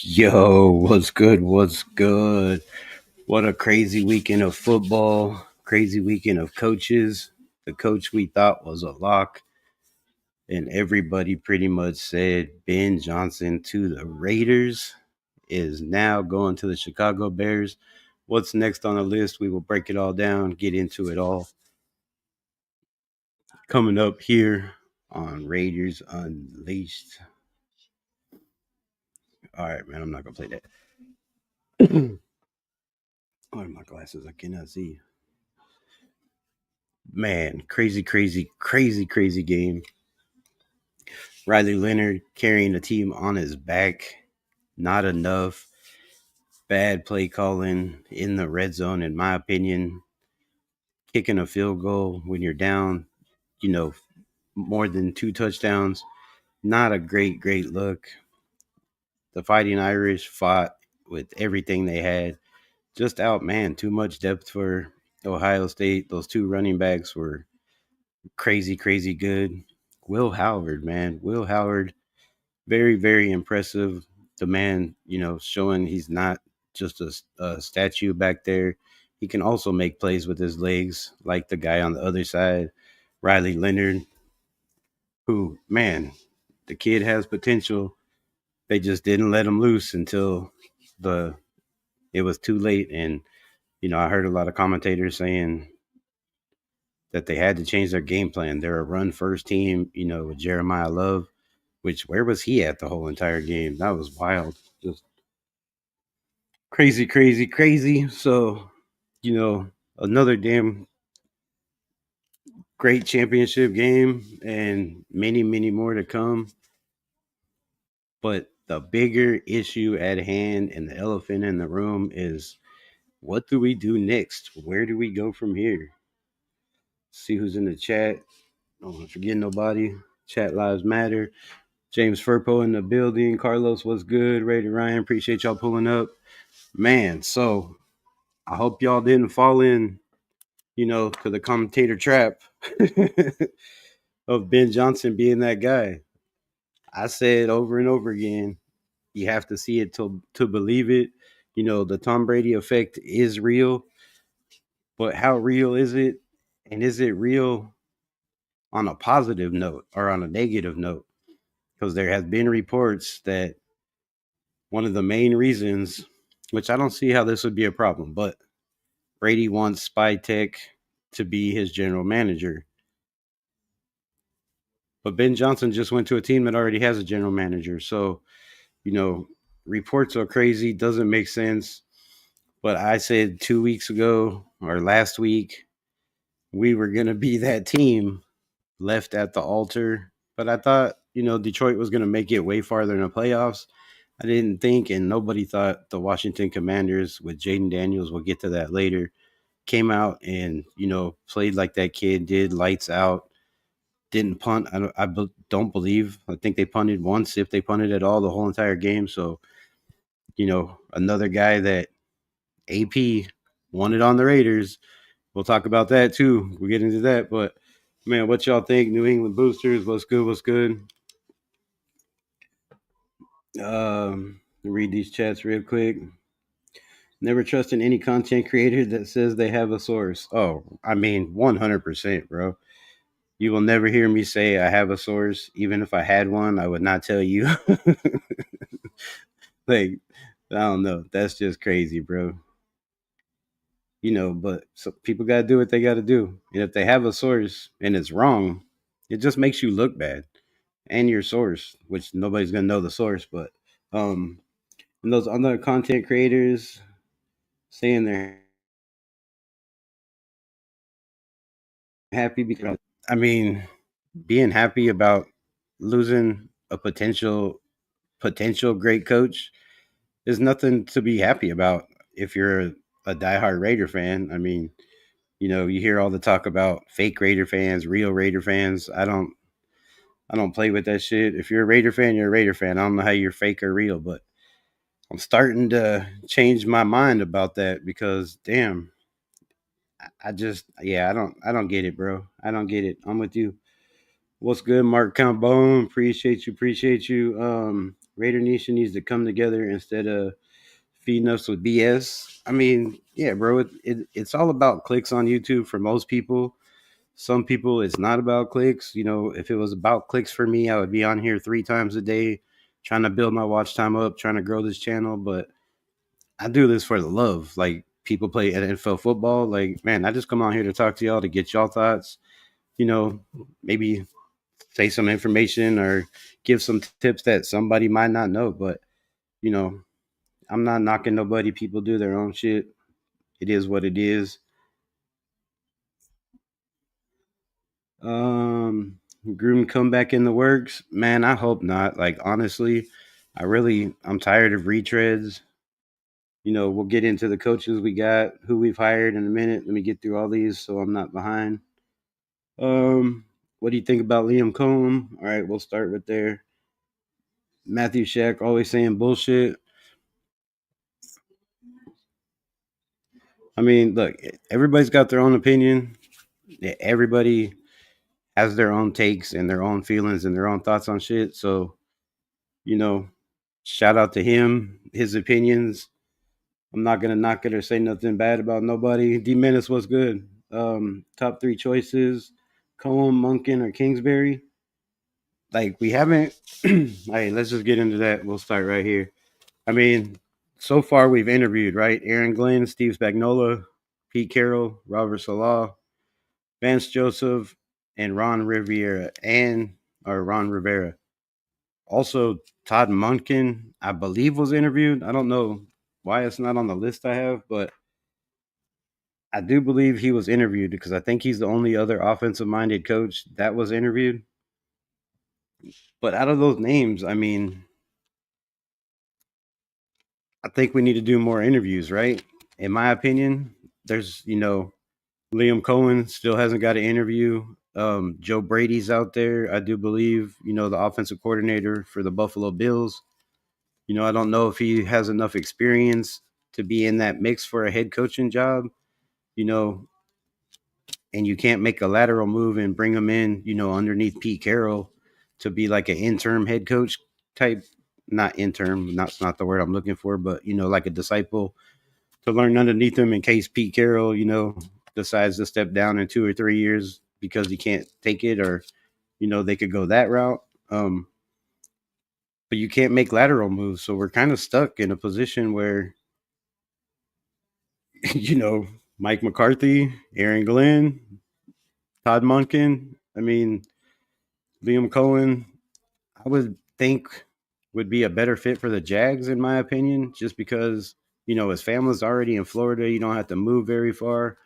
Yo, what's good? What's good? What a crazy weekend of football, crazy weekend of coaches. The coach we thought was a lock, and everybody pretty much said Ben Johnson to the Raiders is now going to the Chicago Bears. What's next on the list? We will break it all down, get into it all. Coming up here on Raiders Unleashed. All right, man, I'm not going to play that. Oh, my glasses, I cannot see. Man, crazy game. Riley Leonard carrying the team on his back. Not enough. Bad play calling in the red zone, in my opinion. Kicking a field goal when you're down, you know, more than 2 touchdowns. Not a great look. The Fighting Irish fought with everything they had. Just out, man. Too much depth for Ohio State. Those two running backs were crazy good. Will Howard, man. Will Howard, very impressive. The man, showing he's not just a statue back there. He can also make plays with his legs, like the guy on the other side, Riley Leonard, who, man, the kid has potential. They just didn't let him loose until the it was too late. And I heard a lot of commentators saying that they had to change their game plan. They're a run first team, with Jeremiah Love, which where was he at the whole entire game? That was wild. Just crazy. So, another damn great championship game and many more to come. But the bigger issue at hand and the elephant in the room is what do we do next? Where do we go from here? See who's in the chat. Don't forget nobody. Chat lives matter. James Furpo in the building. Carlos, what's good? Raider Ryan, appreciate y'all pulling up. Man, so I hope y'all didn't fall in, to the commentator trap of Ben Johnson being that guy. I said over and over again, you have to see it to believe it. The Tom Brady effect is real, but how real is it? And is it real on a positive note or on a negative note? Because there has been reports that one of the main reasons, which I don't see how this would be a problem, but Brady wants Spy Tech to be his general manager. But Ben Johnson just went to a team that already has a general manager. So, reports are crazy, doesn't make sense. But I said 2 weeks ago or last week, we were going to be that team left at the altar. But I thought, Detroit was going to make it way farther in the playoffs. I didn't think, and nobody thought the Washington Commanders with Jaden Daniels, we'll get to that later, came out and, played like that kid did, lights out, didn't punt. Don't believe. I think they punted once, if they punted at all, the whole entire game. So, another guy that AP wanted on the Raiders. We'll talk about that too. We'll get into that. But, man, what y'all think? New England Boosters, what's good? Read these chats real quick. Never trust in any content creator that says they have a source. Oh, I mean, 100%, bro. You will never hear me say I have a source. Even if I had one, I would not tell you. Like, I don't know. That's just crazy, bro. But so people got to do what they got to do. And if they have a source and it's wrong, it just makes you look bad and your source, which nobody's going to know the source. But, and those other content creators saying they're happy because, I mean, being happy about losing a potential great coach is nothing to be happy about if you're a diehard Raider fan. I mean, you hear all the talk about fake Raider fans, real Raider fans. I don't play with that shit. If you're a Raider fan, you're a Raider fan. I don't know how you're fake or real, but I'm starting to change my mind about that because damn, I just, yeah, I don't get it, bro. I don't get it. I'm with you. What's good, Mark Cambone? Appreciate you. Raider Nation needs to come together instead of feeding us with BS. I mean, yeah, bro, it's all about clicks on YouTube for most people. Some people, it's not about clicks. You know, if it was about clicks for me, I would be on here 3 times a day trying to build my watch time up, trying to grow this channel. But I do this for the love. Like, people play NFL football. Like, man, I just come on here to talk to y'all to get y'all thoughts. You know, maybe say some information or give some tips that somebody might not know. But, you know, I'm not knocking nobody. People do their own shit. It is what it is. Um, Gruden comeback in the works, man. I hope not. Like, honestly, I'm tired of retreads. You know, we'll get into the coaches we got, who we've hired in a minute. Let me get through all these so I'm not behind. What do you think about Liam Cohen? All right, we'll start with there. Matthew Shack always saying bullshit. I mean, look, everybody's got their own opinion. Everybody has their own takes and their own feelings and their own thoughts on shit. So, you know, shout out to him, his opinions. I'm not gonna knock it or say nothing bad about nobody. D Menace was good. Top three choices: Cohen, Munkin, or Kingsbury. Like, we haven't. All right, let's just get into that. We'll start right here. I mean, so far we've interviewed, right? Aaron Glenn, Steve Spagnola, Pete Carroll, Robert Salah, Vance Joseph, and Ron Rivera. Also, Todd Munkin, I believe, was interviewed. I don't know why it's not on the list I have, but I do believe he was interviewed because I think he's the only other offensive minded coach that was interviewed. But out of those names, I mean, I think we need to do more interviews, right? In my opinion, there's, Liam Cohen still hasn't got an interview. Joe Brady's out there, I do believe, the offensive coordinator for the Buffalo Bills. I don't know if he has enough experience to be in that mix for a head coaching job, you know, and you can't make a lateral move and bring him in, underneath Pete Carroll to be like an interim head coach type, not interim, that's not the word I'm looking for, but, like a disciple to learn underneath him in case Pete Carroll, decides to step down in 2 or 3 years because he can't take it, or, they could go that route. But you can't make lateral moves. So we're kind of stuck in a position where, you know, Mike McCarthy, Aaron Glenn, Todd Munkin, I mean, Liam Cohen, I would think would be a better fit for the Jags, in my opinion, just because, his family's already in Florida. You don't have to move very far.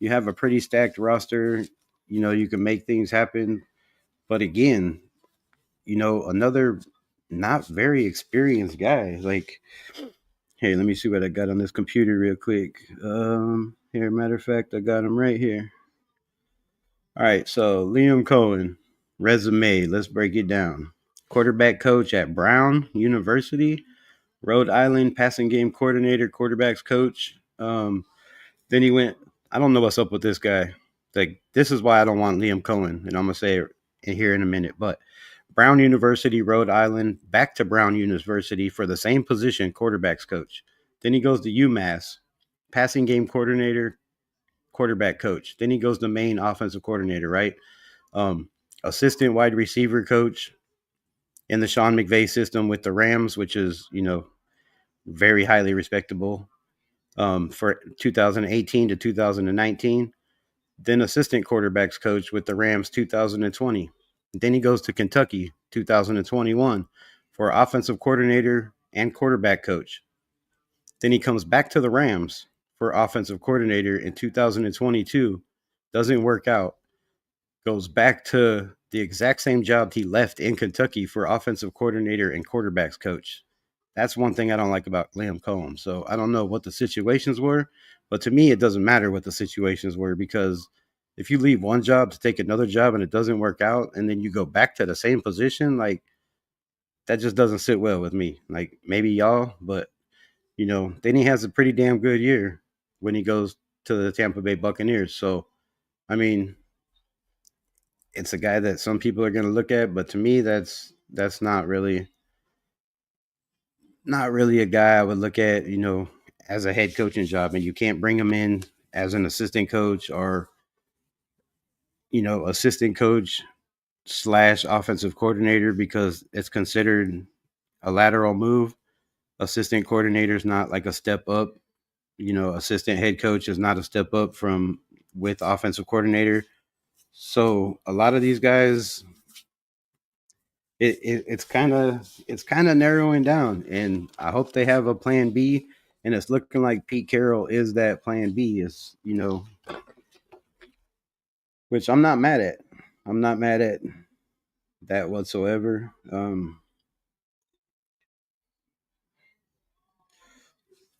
You have a pretty stacked roster. You can make things happen. But again, another not very experienced guy. Like, hey, let me see what I got on this computer real quick. Here, matter of fact, I got him right here. All right, so Liam Cohen, resume. Let's break it down. Quarterback coach at Brown University, Rhode Island, passing game coordinator, quarterbacks coach. Then he went. I don't know what's up with this guy. Like, this is why I don't want Liam Cohen, and I'm gonna say it here in a minute. But Brown University, Rhode Island, back to Brown University for the same position, quarterbacks coach. Then he goes to UMass, passing game coordinator, quarterback coach. Then he goes to main offensive coordinator, right? Um, Assistant wide receiver coach in the Sean McVay system with the Rams, which is, very highly respectable, for 2018 to 2019. Then assistant quarterbacks coach with the Rams 2020. Then he goes to Kentucky 2021 for offensive coordinator and quarterback coach. Then he comes back to the Rams for offensive coordinator in 2022. Doesn't work out. Goes back to the exact same job he left in Kentucky for offensive coordinator and quarterbacks coach. That's one thing I don't like about Liam Cohen. So I don't know what the situations were, but to me, it doesn't matter what the situations were, because if you leave one job to take another job and it doesn't work out, and then you go back to the same position, like, that just doesn't sit well with me. Like, maybe y'all, but then he has a pretty damn good year when he goes to the Tampa Bay Buccaneers. So, I mean, it's a guy that some people are going to look at, but to me, that's not really a guy I would look at, as a head coaching job. And you can't bring him in as an assistant coach or assistant coach slash offensive coordinator because it's considered a lateral move. Assistant coordinator is not like a step up. Assistant head coach is not a step up from with offensive coordinator. So a lot of these guys, it's kind of narrowing down, and I hope they have a plan B. And it's looking like Pete Carroll is that plan B. Is which I'm not mad at. I'm not mad at that whatsoever.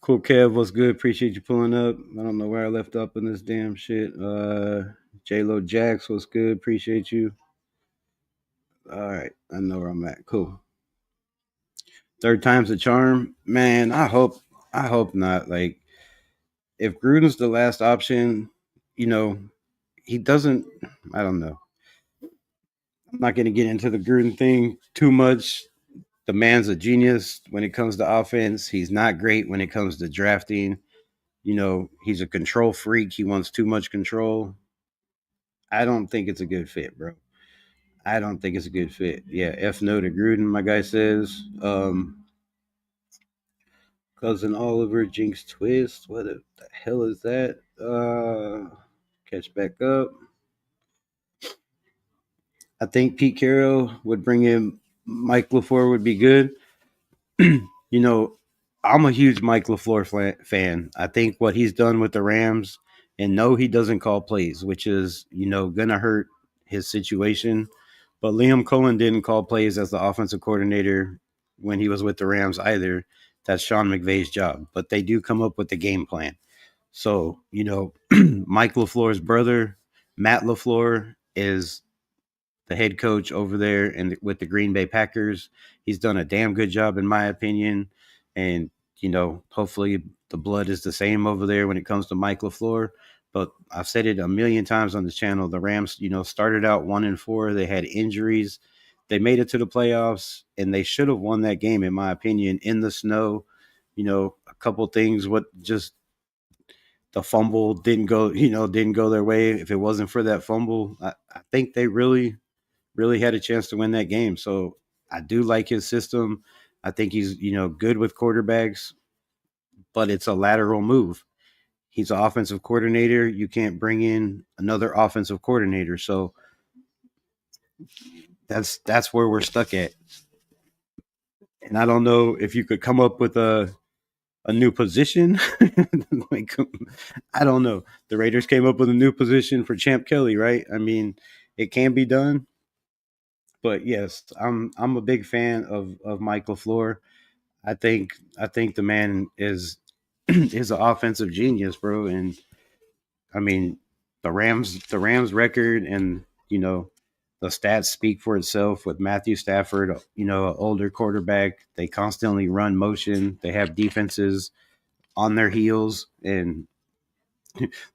Cool, Kev, what's good? Appreciate you pulling up. I don't know where I left up in this damn shit. J Lo Jax, what's good? Appreciate you. All right, I know where I'm at. Cool. Third time's a charm, man. I hope not. Like, if Gruden's the last option, you know, he doesn't. I don't know. I'm not going to get into the Gruden thing too much. The man's a genius when it comes to offense. He's not great when it comes to drafting. He's a control freak. He wants too much control. I don't think it's a good fit, bro. I don't think it's a good fit. Yeah, F no to Gruden, my guy says. Cousin Oliver, Jinx Twist. What the hell is that? Catch back up. I think Pete Carroll would bring in Mike LaFleur would be good. you know, I'm a huge Mike LaFleur fan. I think what he's done with the Rams, and no, he doesn't call plays, which is, going to hurt his situation. But Liam Cohen didn't call plays as the offensive coordinator when he was with the Rams either. That's Sean McVay's job. But they do come up with the game plan. So, Mike LaFleur's brother, Matt LaFleur, is the head coach over there and with the Green Bay Packers. He's done a damn good job, in my opinion. And, hopefully the blood is the same over there when it comes to Mike LaFleur. But I've said it a million times on this channel. The Rams, started out 1-4. They had injuries. They made it to the playoffs, and they should have won that game, in my opinion, in the snow. A couple things, what just the fumble didn't go their way. If it wasn't for that fumble, I think they really had a chance to win that game. So I do like his system. I think he's, good with quarterbacks, but it's a lateral move. He's an offensive coordinator. You can't bring in another offensive coordinator. So that's where we're stuck at. And I don't know if you could come up with a new position. Like, I don't know. The Raiders came up with a new position for Champ Kelly, right? I mean, it can be done. But yes, I'm a big fan of Mike LaFleur. I think the man is an offensive genius, bro. And I mean, the Rams record and the stats speak for itself with Matthew Stafford. An older quarterback. They constantly run motion. They have defenses on their heels, and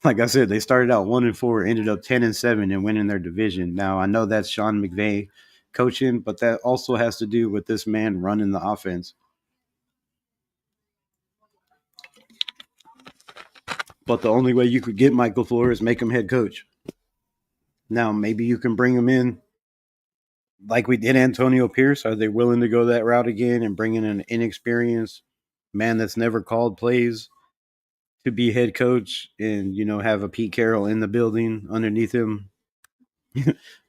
like I said, they started out 1-4, ended up 10-7, and winning their division. Now I know that's Sean McVay coaching, but that also has to do with this man running the offense. But the only way you could get Michael LaFleur is make him head coach. Now maybe you can bring him in like we did Antonio Pierce. Are they willing to go that route again and bring in an inexperienced man that's never called plays to be head coach and have a Pete Carroll in the building underneath him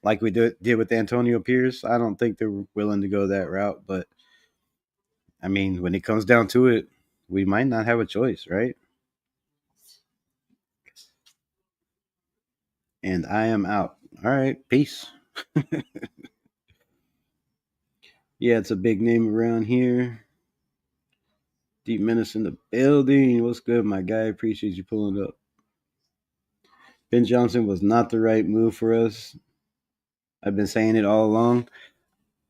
like we did with Antonio Pierce? I don't think they're willing to go that route. But I mean, when it comes down to it, we might not have a choice, right? And I am out. All right, peace. Yeah, it's a big name around here. Deep Menace in the building. What's good, my guy? Appreciate you pulling up. Ben Johnson was not the right move for us. I've been saying it all along.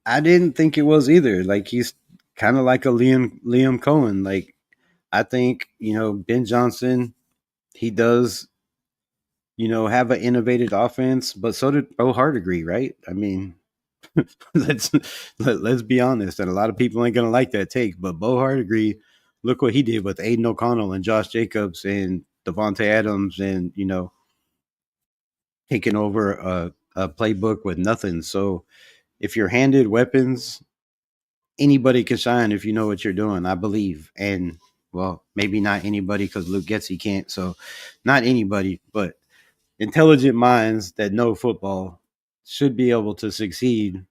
I didn't think it was either. Like, he's kind of like a Liam Cohen. Like, I think Ben Johnson. he does, have an innovative offense, but so did Bo Hardegree, right? I mean, let's let's be honest, and a lot of people ain't gonna like that take, but Bo Hardegree, look what he did with Aiden O'Connell and Josh Jacobs and Devontae Adams, and taking over a playbook with nothing. So if you're handed weapons, anybody can shine if you know what you're doing, I believe. And well, maybe not anybody because Luke Getzey can't. So not anybody, but intelligent minds that know football should be able to succeed.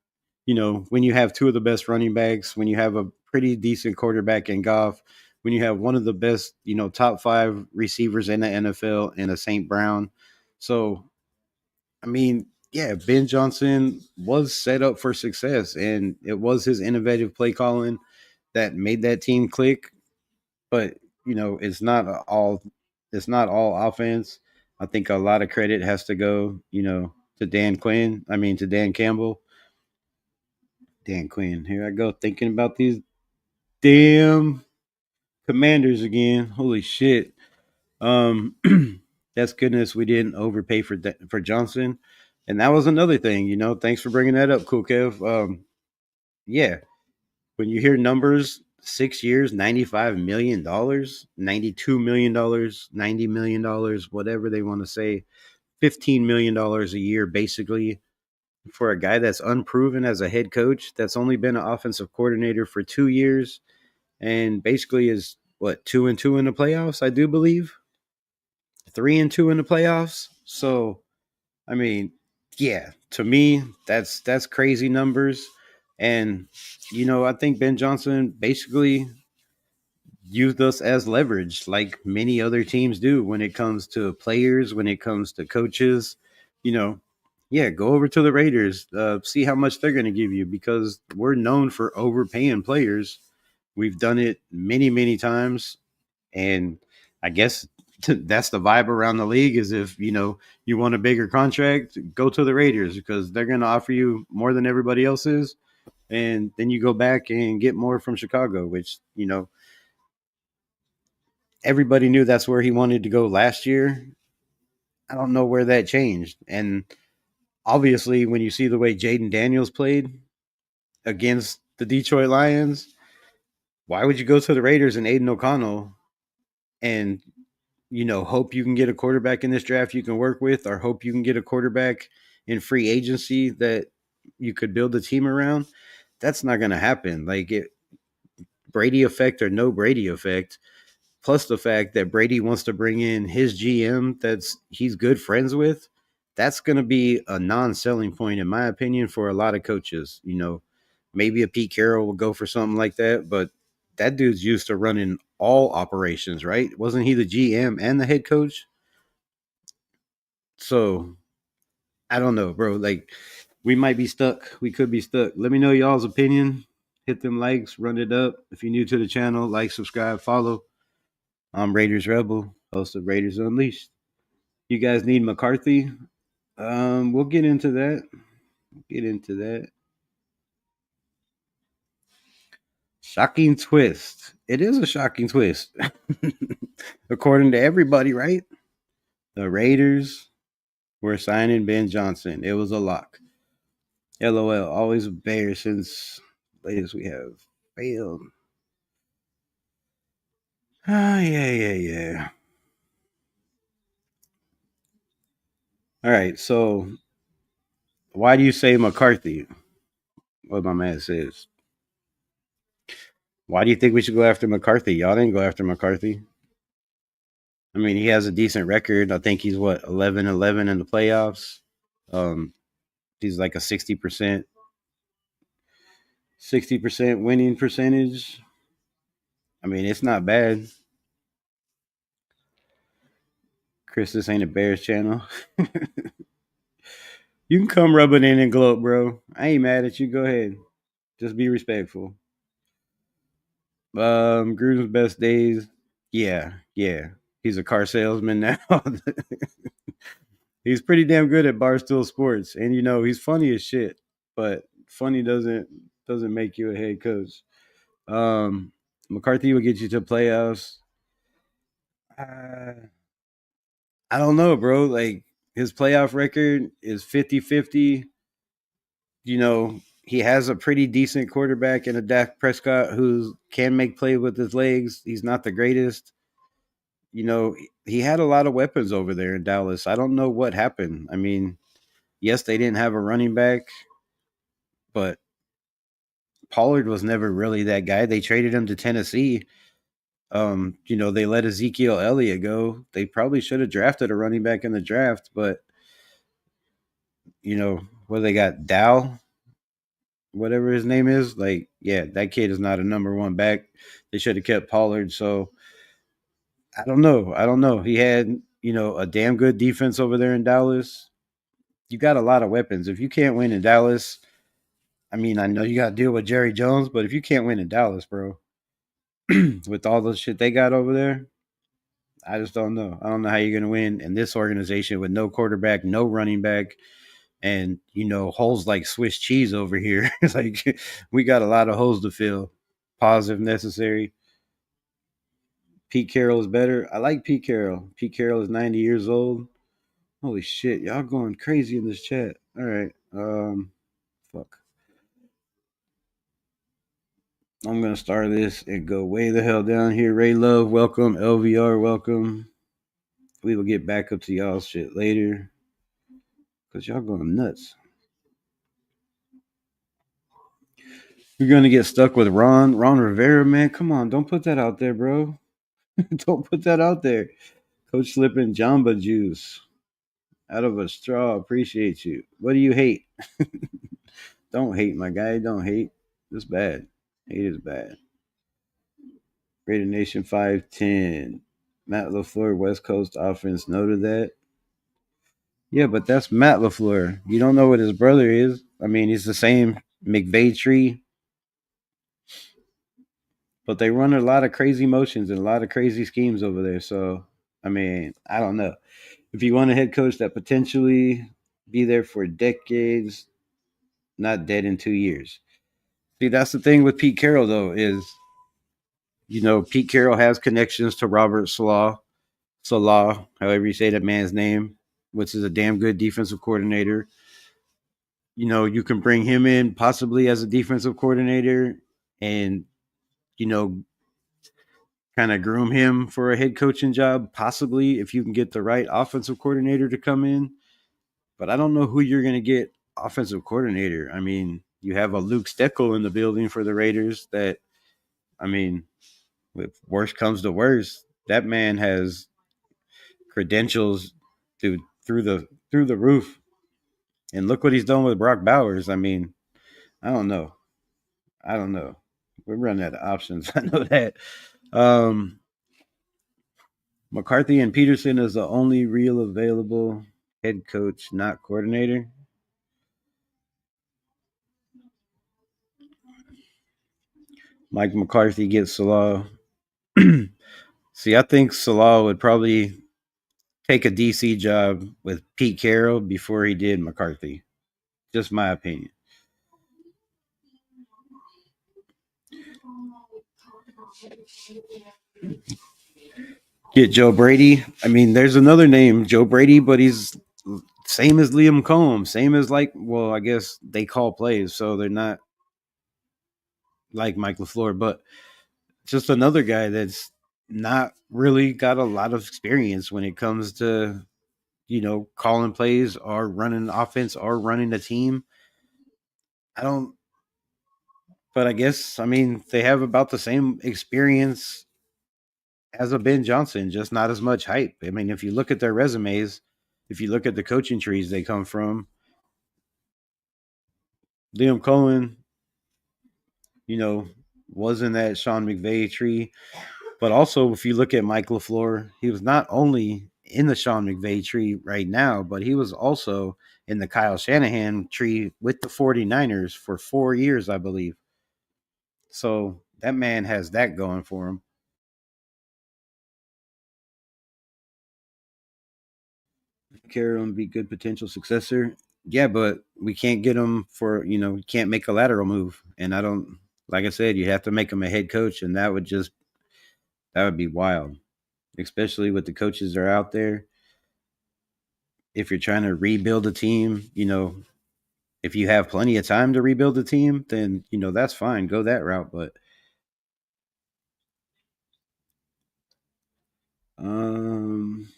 When you have two of the best running backs, when you have a pretty decent quarterback in Goff, when you have one of the best, top five receivers in the NFL in a St. Brown. So, I mean, yeah, Ben Johnson was set up for success, and it was his innovative play calling that made that team click. But it's not all offense. I think a lot of credit has to go, to Dan Quinn. I mean, to Dan Campbell. Dan Quinn. Here I go thinking about these damn Commanders again. Holy shit. Um, that's goodness we didn't overpay for Johnson, and that was another thing. Thanks for bringing that up, Cool Kev. Yeah, when you hear numbers, 6 years, $95 million, $92 million, $90 million, whatever they want to say, $15 million a year, basically, for a guy that's unproven as a head coach, that's only been an offensive coordinator for 2 years, and basically is what 2-2 in the playoffs, I do believe, 3-2 in the playoffs. So, I mean, yeah, to me, that's crazy numbers. And I think Ben Johnson basically used us as leverage, like many other teams do when it comes to players, when it comes to coaches. You know, yeah, go over to the Raiders, see how much they're going to give you because we're known for overpaying players. We've done it many, many times, and I guess that's the vibe around the league. Is if you want a bigger contract, go to the Raiders because they're going to offer you more than everybody else is, and then you go back and get more from Chicago, which everybody knew that's where he wanted to go last year. I don't know where that changed. And obviously, when you see the way Jaden Daniels played against the Detroit Lions, why would you go to the Raiders and Aiden O'Connell and hope you can get a quarterback in this draft you can work with, or hope you can get a quarterback in free agency that you could build a team around? That's not going to happen. Like Brady effect or no Brady effect, plus the fact that Brady wants to bring in his GM that's he's good friends with, that's going to be a non-selling point in my opinion for a lot of coaches. Maybe a Pete Carroll will go for something like that, but that dude's used to running all operations, right? Wasn't he the GM and the head coach? So I don't know, bro. Like we might be stuck. We could be stuck. Let me know y'all's opinion. Hit them likes, run it up. If you're new to the channel, like, subscribe, follow. I'm Raiders Rebel, host of Raiders Unleashed. You guys need McCarthy? We'll get into that. Get into that. Shocking twist. It is a shocking twist. According to everybody, right? The Raiders were signing Ben Johnson. It was a lock. LOL. Always a bear since latest we have failed. Ah, yeah, yeah, yeah. All right. So, why do you say McCarthy? What my man says. Why do you think we should go after McCarthy? Y'all didn't go after McCarthy. I mean, he has a decent record. I think he's what 11-11 in the playoffs. Um, he's like a 60% winning percentage. I mean, it's not bad. Chris, this ain't a Bears channel. You can come rub it in and gloat, bro. I ain't mad at you. Go ahead. Just be respectful. Gruden's best days. Yeah, yeah. He's a car salesman now. He's pretty damn good at Barstool Sports, and he's funny as shit. But funny doesn't make you a head coach. Um, McCarthy will get you to playoffs. Uh, I don't know, bro. Like his playoff record is 50-50. He has a pretty decent quarterback in a Dak Prescott who can make play with his legs. He's not the greatest. You know, he had a lot of weapons over there in Dallas. I don't know what happened. I mean, yes, they didn't have a running back, but Pollard was never really that guy. They traded him to Tennessee. They let Ezekiel Elliott go. They probably should have drafted a running back in the draft, but what they got Dow, whatever his name is, like, yeah, that kid is not a number one back. They should have kept Pollard. So I don't know. I don't know. He had, a damn good defense over there in Dallas. You got a lot of weapons. If you can't win in Dallas, I mean, I know you got to deal with Jerry Jones, but if you can't win in Dallas, bro, with all the shit they got over there, I just don't know. I don't know how you're going to win in this organization with no quarterback, no running back, and holes like Swiss cheese over here. It's like we got a lot of holes to fill. Pause if necessary. Pete Carroll is better. I like Pete Carroll. Pete Carroll is 90 years old. Holy shit, y'all going crazy in this chat. All right. Fuck. I'm gonna start this and go way the hell down here. Ray Love, welcome. LVR, welcome. We will get back up to y'all shit later. Cause y'all going nuts. You're gonna get stuck with Ron Rivera, man. Come on, don't put that out there, bro. Don't put that out there. Coach slipping Jamba Juice out of a straw. Appreciate you. What do you hate? Don't hate, my guy. Don't hate. It's bad. Hate is bad. Raider Nation 510. Matt LaFleur, West Coast offense. Noted that. Yeah, but that's Matt LaFleur. You don't know what his brother is. I mean, he's the same McVay tree, but they run a lot of crazy motions and a lot of crazy schemes over there. So, I mean, I don't know. If you want a head coach that potentially be there for decades, not dead in 2 years. See, that's the thing with Pete Carroll, though, is Pete Carroll has connections to Robert Salah, however you say that man's name, which is a damn good defensive coordinator. You can bring him in possibly as a defensive coordinator and, you know, kind of groom him for a head coaching job, possibly if you can get the right offensive coordinator to come in. But I don't know who you're going to get offensive coordinator. I mean, you have a Luke Steckel in the building for the Raiders that, I mean, if worst comes to worst, that man has credentials through the roof. And look what he's done with Brock Bowers. I mean, I don't know. I don't know. We're running out of options. I know that. Um, McCarthy and Peterson is the only real available head coach, not coordinator. Mike McCarthy gets Salah. See, I think Salah would probably take a DC job with Pete Carroll before he did McCarthy. Just my opinion. Get Joe Brady. I mean, there's another name, Joe Brady, but he's same as Liam Combs, same as I guess they call plays, so they're not like Mike LaFleur, but just another guy that's not really got a lot of experience when it comes to, calling plays or running offense or running a team. I don't, but I guess, I mean, they have about the same experience as a Ben Johnson, just not as much hype. I mean, if you look at their resumes, if you look at the coaching trees they come from, Liam Cohen, you know, was in that Sean McVay tree. But also, if you look at Mike LaFleur, he was not only in the Sean McVay tree right now, but he was also in the Kyle Shanahan tree with the 49ers for 4 years, I believe. So that man has that going for him. Carroll be good potential successor. Yeah, but we can't get him for, we can't make a lateral move. And I don't, like I said, you have to make him a head coach. And that would be wild, especially with the coaches that are out there. if you're trying to rebuild a team, if you have plenty of time to rebuild a team, then that's fine. Go that route. But um,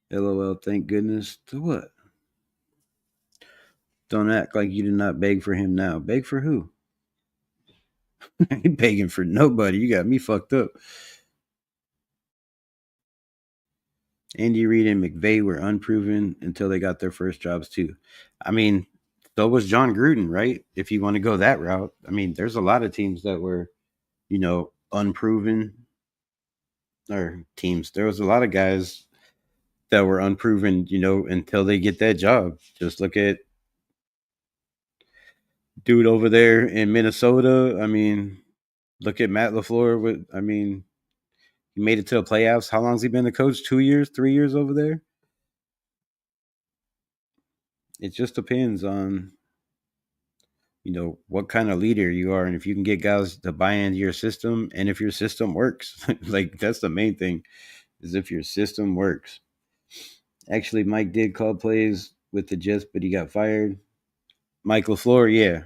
LOL. Thank goodness. To what? Don't act like you did not beg for him now. Beg for who? I ain't begging for nobody. You got me fucked up. Andy Reid and McVay were unproven until they got their first jobs too. I mean, so was John Gruden, right? If you want to go that route, I mean, there's a lot of teams that were, unproven or teams. There was a lot of guys that were unproven, until they get that job. Just look at dude over there in Minnesota. I mean, look at Matt LaFleur. He made it to the playoffs. How long's he been the coach? 2 years, 3 years over there? It just depends on, what kind of leader you are and if you can get guys to buy into your system and if your system works. Like, that's the main thing, is if your system works. Actually, Mike did call plays with the Jets, but he got fired. Mike LaFleur, yeah.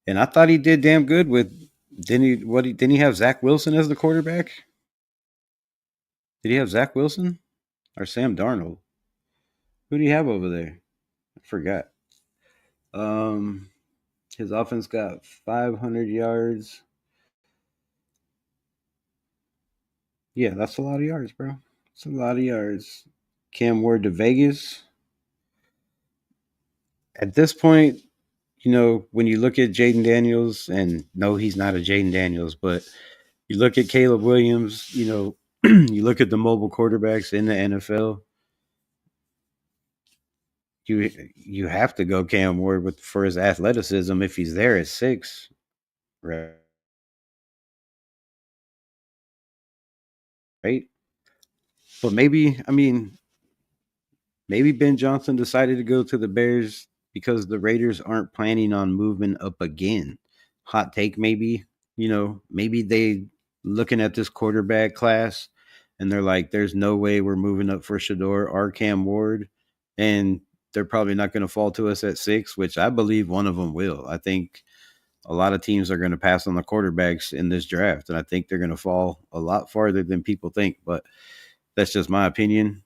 And I thought he did damn good with. Didn't he have Zach Wilson as the quarterback? Did he have Zach Wilson or Sam Darnold? Who do you have over there? I forgot. Um, his offense got 500 yards. Yeah, that's a lot of yards, bro. It's a lot of yards. Cam Ward to Vegas. At this point, when you look at Jaden Daniels, and no, he's not a Jaden Daniels, but you look at Caleb Williams, you look at the mobile quarterbacks in the NFL, you have to go Cam Ward for his athleticism if he's there at 6, right? But maybe Ben Johnson decided to go to the Bears because the Raiders aren't planning on moving up again. Hot take, maybe. Maybe they looking at this quarterback class and they're like, "There's no way we're moving up for Shador or Cam Ward," and they're probably not going to fall to us at 6, which I believe one of them will. I think a lot of teams are going to pass on the quarterbacks in this draft, and I think they're going to fall a lot farther than people think. But that's just my opinion.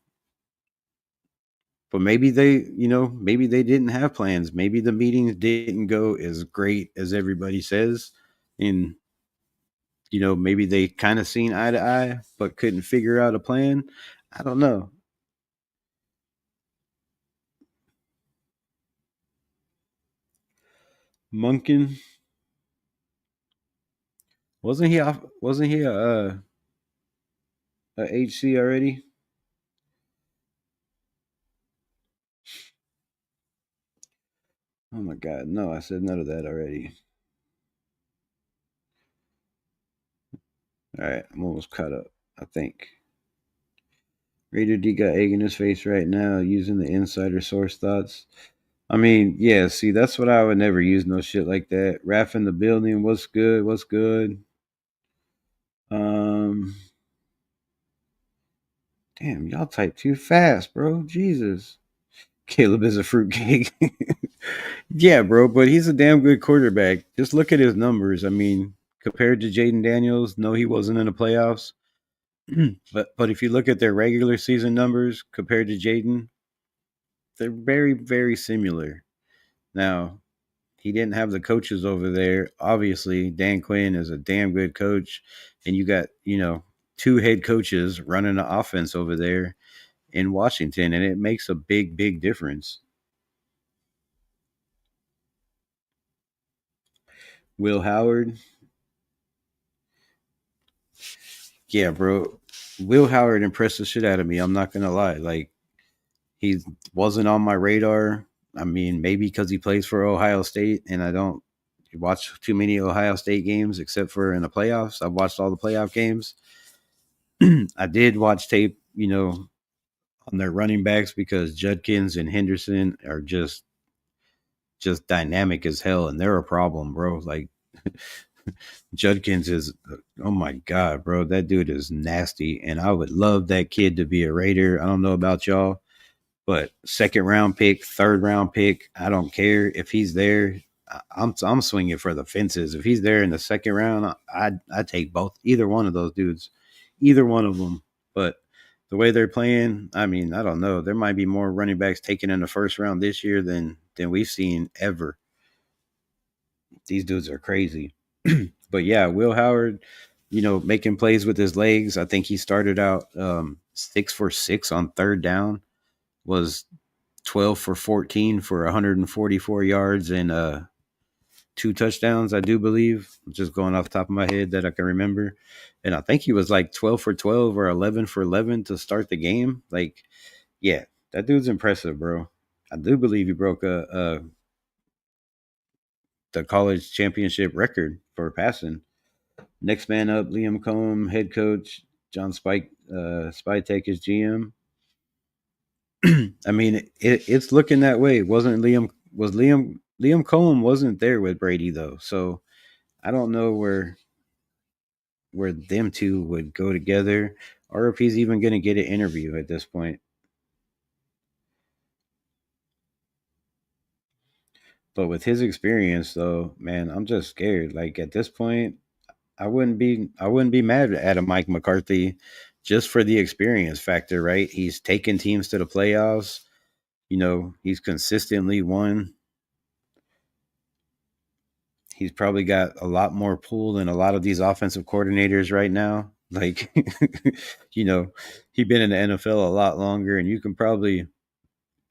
But maybe they didn't have plans. Maybe the meetings didn't go as great as everybody says. And, maybe they kind of seen eye to eye, but couldn't figure out a plan. I don't know. Munkin, wasn't he a HC already? Oh my god, no, I said none of that already. All right, I'm almost caught up, I think. Raider D got egg in his face right now using the insider source thoughts. I mean, yeah, see, that's what I would never use no shit like that. Raf in the building, what's good? What's good? Um Damn, y'all type too fast, bro. Jesus. Caleb is a fruitcake. Yeah, bro, but he's a damn good quarterback. Just look at his numbers. I mean, compared to Jaden Daniels, no, he wasn't in the playoffs. But if you look at their regular season numbers compared to Jaden, they're very, very similar. Now, he didn't have the coaches over there. Obviously, Dan Quinn is a damn good coach, and you got, 2 head coaches running the offense over there in Washington, and it makes a big, big difference. Will Howard, yeah, bro. Will Howard impressed the shit out of me. I'm not gonna lie. Like, he wasn't on my radar. I mean, maybe because he plays for Ohio State, and I don't watch too many Ohio State games except for in the playoffs. I've watched all the playoff games. I did watch tape, on their running backs because Judkins and Henderson are just dynamic as hell, and they're a problem, bro. Like, Judkins is, oh my God, bro. That dude is nasty. And I would love that kid to be a Raider. I don't know about y'all, but second round pick, third round pick, I don't care if he's there. I'm swinging for the fences. If he's there in the second round, I take both, either one of those dudes, either one of them. But the way they're playing, I mean, I don't know. There might be more running backs taken in the first round this year than we've seen ever. These dudes are crazy. But yeah, Will Howard, making plays with his legs. I think he started out 6 for 6 on third down, was 12 for 14 for 144 yards and 2 touchdowns, I do believe. Just going off the top of my head that I can remember. And I think he was like 12 for 12 or 11 for 11 to start the game. Like, yeah, that dude's impressive, bro. I do believe he broke the college championship record for passing. Next man up, Liam Cohen, head coach. John Spytek is GM. I mean, it's looking that way. Wasn't Liam was Liam Cohen wasn't there with Brady though, so I don't know where them two would go together, or if he's even going to get an interview at this point. But with his experience, though, man, I'm just scared. Like at this point, I wouldn't be mad at a Mike McCarthy just for the experience factor, right? He's taken teams to the playoffs. He's consistently won. He's probably got a lot more pull than a lot of these offensive coordinators right now. Like, you know, he's been in the NFL a lot longer, and you can probably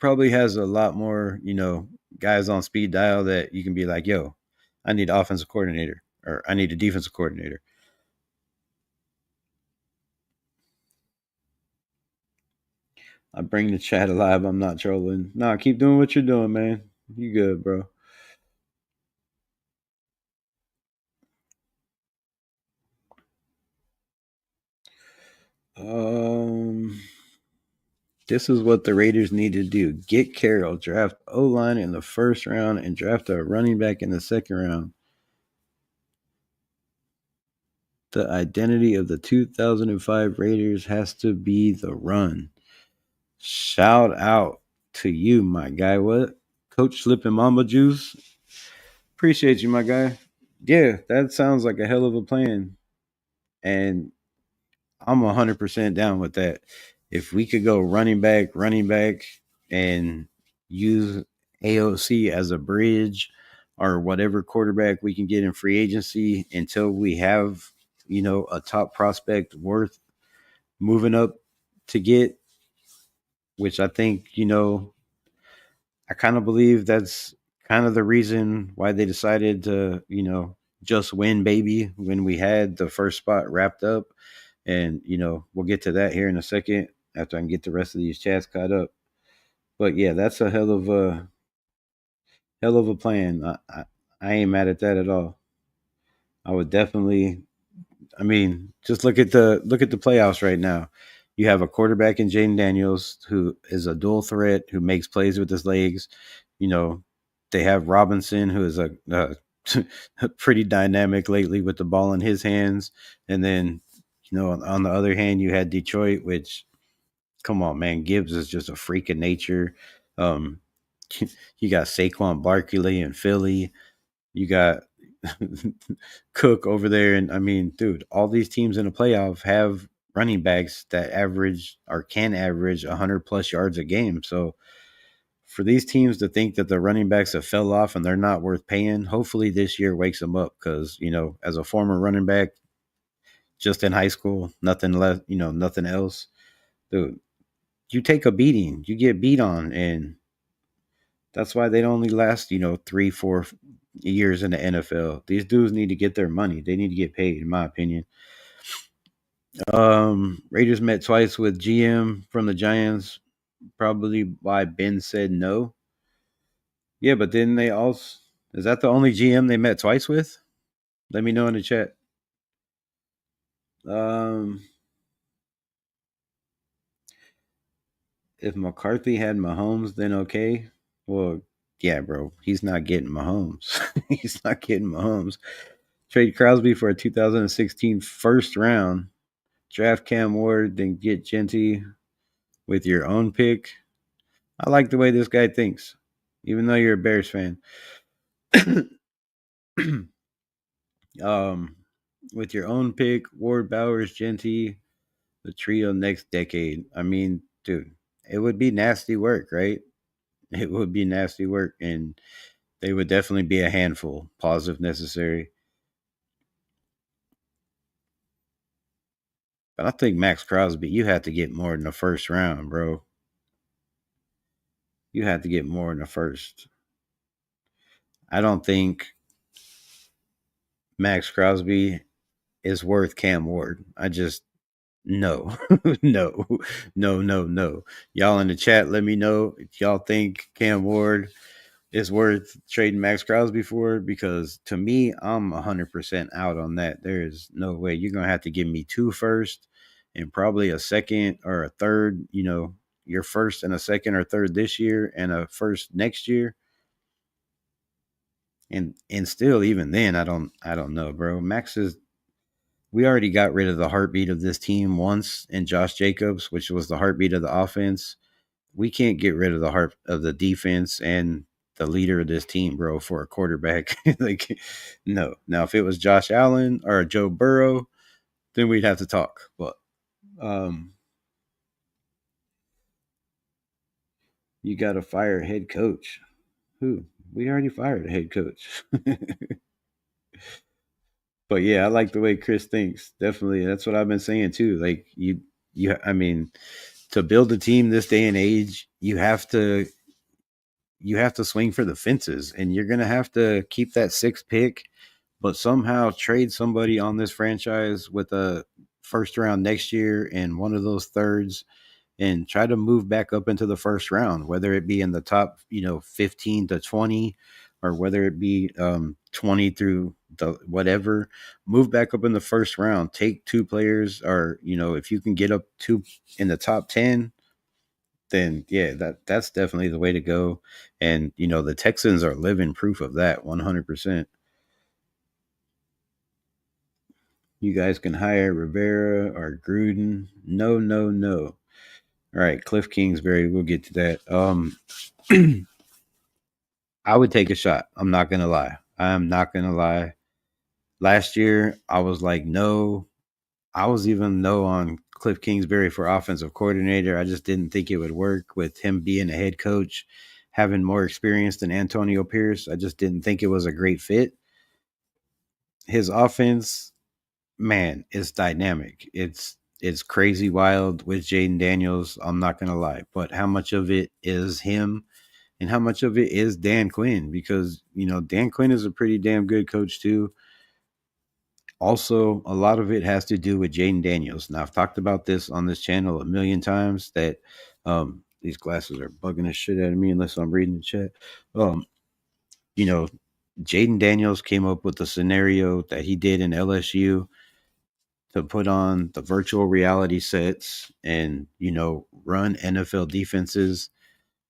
has a lot more, guys on speed dial that you can be like, yo, I need an offensive coordinator or I need a defensive coordinator. I bring the chat alive. I'm not trolling. Nah, keep doing what you're doing, man. You good, bro. Um, this is what the Raiders need to do: get Carroll, draft O line in the first round, and draft a running back in the second round. The identity of the 2005 Raiders has to be the run. Shout out to you, my guy. What? Coach Slippin' Mamba Juice? Appreciate you, my guy. Yeah, that sounds like a hell of a plan. And I'm 100% down with that. If we could go running back, and use AOC as a bridge or whatever quarterback we can get in free agency until we have, a top prospect worth moving up to get, which I think, I kind of believe that's kind of the reason why they decided to, just win baby when we had the first spot wrapped up. And, we'll get to that here in a second after I can get the rest of these chats caught up. But yeah, that's a hell of a plan. I ain't mad at that at all. I would definitely. I mean, just look at the playoffs right now. You have a quarterback in Jaden Daniels who is a dual threat who makes plays with his legs. You know, they have Robinson who is a pretty dynamic lately with the ball in his hands, and then on the other hand, you had Detroit, which come on, man, Gibbs is just a freak of nature. Um, you got Saquon Barkley in Philly. You got Cook over there, and I mean, dude, all these teams in the playoff have running backs that average or can average 100 plus yards a game. So for these teams to think that the running backs have fell off and they're not worth paying, hopefully this year wakes them up because as a former running back, just in high school, nothing less, nothing else, dude. You take a beating, you get beat on, and that's why they only last, 3, 4 years in the NFL. These dudes need to get their money. They need to get paid, in my opinion. Raiders met twice with GM from the Giants. Probably why Ben said no. Yeah, but then they also is that the only GM they met twice with? Let me know in the chat. Um, if McCarthy had Mahomes, then okay. Well, yeah, bro, he's not getting Mahomes. He's not getting Mahomes. Trade Crosby for a 2016 first round. Draft Cam Ward, then get Genty with your own pick. I like the way this guy thinks, even though you're a Bears fan. um, with your own pick, Ward, Bowers, Genty, the trio next decade. I mean, dude, it would be nasty work, right? It would be nasty work, and they would definitely be a handful. Pause if necessary. But I think Max Crosby, you have to get more than the first round, bro. You have to get more than the first. I don't think Max Crosby is worth Cam Ward. I just no, no, no. Y'all in the chat, let me know if y'all think Cam Ward is worth trading Max Crosby for. Because to me, I'm 100% out on that. There is no way you're gonna have to give me two first and probably a second or a third. You know, your first and a second or third this year and a first next year. And still, even then, I don't know, bro. Max is we already got rid of the heartbeat of this team once in Josh Jacobs, which was the heartbeat of the offense. We can't get rid of the heart of the defense and the leader of this team, bro, for a quarterback. Like, no. Now, if it was Josh Allen or Joe Burrow, then we'd have to talk. But um, you got to fire a head coach. Who? We already fired a head coach. But yeah, I like the way Chris thinks. Definitely, that's what I've been saying too. Like you. I mean, to build a team this day and age, you have to swing for the fences, and you're gonna have to keep that sixth pick, but somehow trade somebody on this franchise with a first round next year and one of those thirds, and try to move back up into the first round, whether it be in the top, 15 to 20, or whether it be 20 through the whatever. Move back up in the first round. Take two players, or if you can get up two in the top 10, then yeah, that's definitely the way to go. And the Texans are living proof of that 100%. You guys can hire Rivera or Gruden. No, no, no. All right, Cliff Kingsbury, we'll get to that. I would take a shot. I'm not gonna lie. I'm not gonna lie. Last year, I was like, no. I was even no on Cliff Kingsbury for offensive coordinator. I just didn't think it would work with him being a head coach, having more experience than Antonio Pierce. I just didn't think it was a great fit. His offense, man, is dynamic. It's crazy wild with Jaden Daniels. I'm not gonna lie, but how much of it is him and how much of it is Dan Quinn? Because Dan Quinn is a pretty damn good coach too. Also, a lot of it has to do with Jaden Daniels. Now, I've talked about this on this channel a million times that these glasses are bugging the shit out of me unless I'm reading the chat. Um, you know, Jaden Daniels came up with the scenario that he did in LSU to put on the virtual reality sets and, run NFL defenses.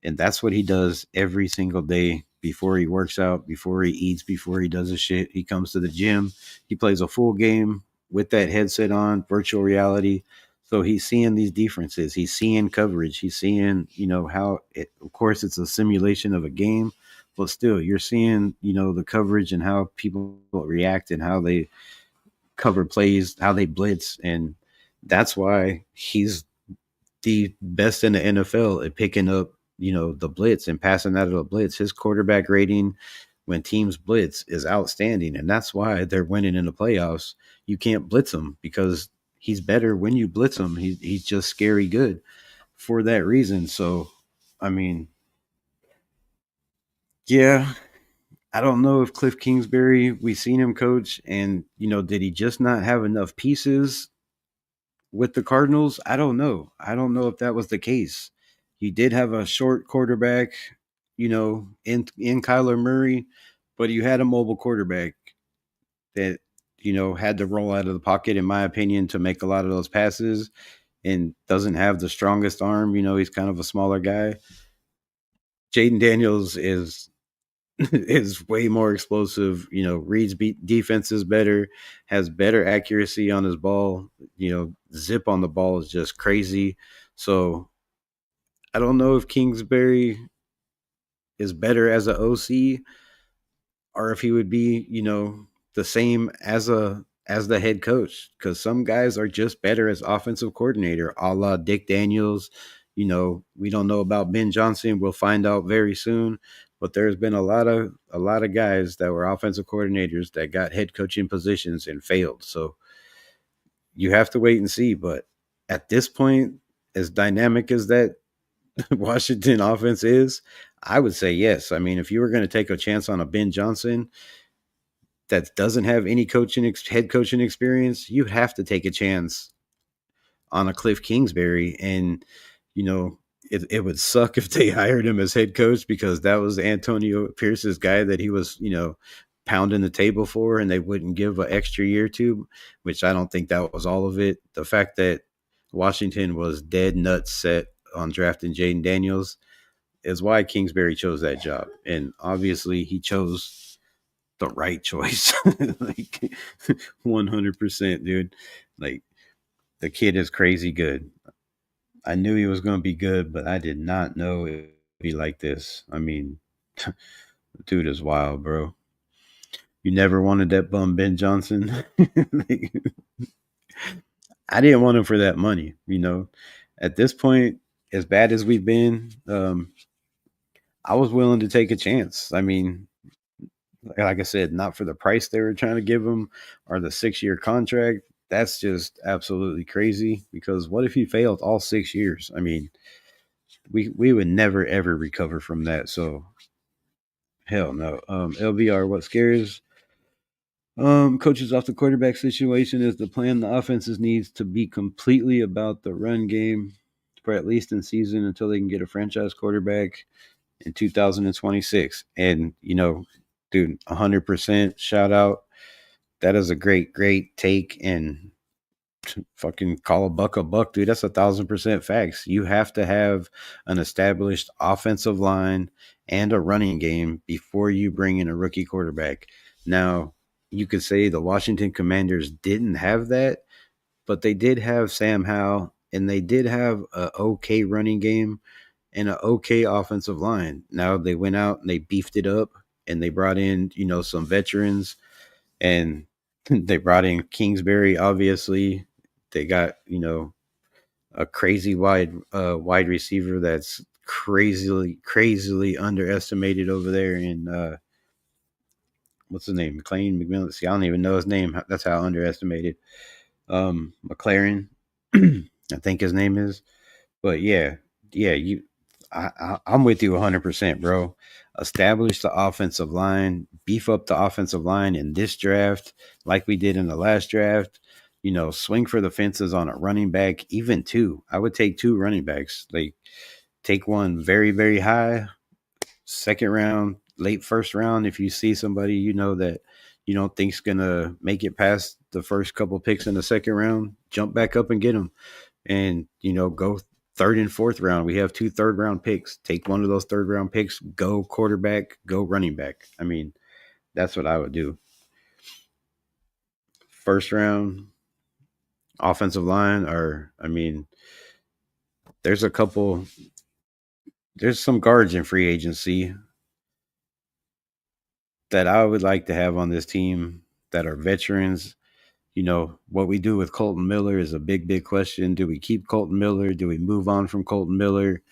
And that's what he does every single day before he works out, before he eats, before he does his shit. He comes to the gym, he plays a full game with that headset on, virtual reality. So he's seeing these differences. He's seeing coverage. He's seeing, how it, of course, it's a simulation of a game, but still, you're seeing, the coverage and how people react and how they cover plays, how they blitz. And that's why he's the best in the NFL at picking up, the blitz and passing out of the blitz. His quarterback rating when teams blitz is outstanding. And that's why they're winning in the playoffs. You can't blitz him because he's better when you blitz him. He's just scary good for that reason. So, I mean, yeah, I don't know if Cliff Kingsbury, we've seen him coach, and, did he just not have enough pieces with the Cardinals? I don't know. I don't know if that was the case. He did have a short quarterback, in Kyler Murray, but you had a mobile quarterback that, had to roll out of the pocket, in my opinion, to make a lot of those passes and doesn't have the strongest arm. He's kind of a smaller guy. Jaden Daniels is is way more explosive. Reads defenses better, has better accuracy on his ball. Zip on the ball is just crazy. So I don't know if Kingsbury is better as a OC or if he would be, the same as the head coach. Because some guys are just better as offensive coordinator, a la Dick Daniels. We don't know about Ben Johnson. We'll find out very soon. But there's been a lot of guys that were offensive coordinators that got head coaching positions and failed. So you have to wait and see. But at this point, as dynamic as that Washington offense is, I would say yes. I mean, if you were going to take a chance on a Ben Johnson that doesn't have any head coaching experience, you have to take a chance on a Cliff Kingsbury. And, you know, it would suck if they hired him as head coach because that was Antonio Pierce's guy that he was, pounding the table for, and they wouldn't give an extra year to, which I don't think that was all of it. The fact that Washington was dead nuts set on drafting Jaden Daniels is why Kingsbury chose that job. And obviously he chose the right choice. Like 100%, dude. Like the kid is crazy good. I knew he was going to be good, but I did not know it would be like this. I mean, dude is wild, bro. You never wanted that bum Ben Johnson. Like, I didn't want him for that money. At this point, as bad as we've been, I was willing to take a chance. I mean, like I said, not for the price they were trying to give him or the 6-year contract. That's just absolutely crazy because what if he failed all 6 years? I mean, we would never ever recover from that. So hell no. LVR, what scares coaches off the quarterback situation is the plan. The offenses needs to be completely about the run game for at least in season until they can get a franchise quarterback in 2026. And dude, 100% shout out. That is a great take. And fucking call a buck, dude. That's 1,000% facts. You have to have an established offensive line and a running game before you bring in a rookie quarterback. Now, you could say the Washington Commanders didn't have that, but they did have Sam Howell and they did have a okay running game and an okay offensive line. Now they went out and they beefed it up and they brought in, some veterans and they brought in Kingsbury, obviously. They got, a crazy wide receiver that's crazily underestimated over there in what's his name? McLean McMillan. See, I don't even know his name. That's how underestimated. McLaren, I think his name is. But yeah, I'm with you 100%, bro. Establish the offensive line, beef up the offensive line in this draft, like we did in the last draft. Swing for the fences on a running back, even two. I would take two running backs. Like, take one very, very high, second round, late first round. If you see somebody that you don't think's gonna make it past the first couple picks in the second round, jump back up and get them and go third and fourth round. We have 2 third-round picks. Take one of those third-round picks, go quarterback, go running back. I mean, that's what I would do. First round offensive line, or I mean, there's some guards in free agency that I would like to have on this team that are veterans. What we do with Colton Miller is a big question. Do we keep Colton Miller? Do we move on from Colton Miller?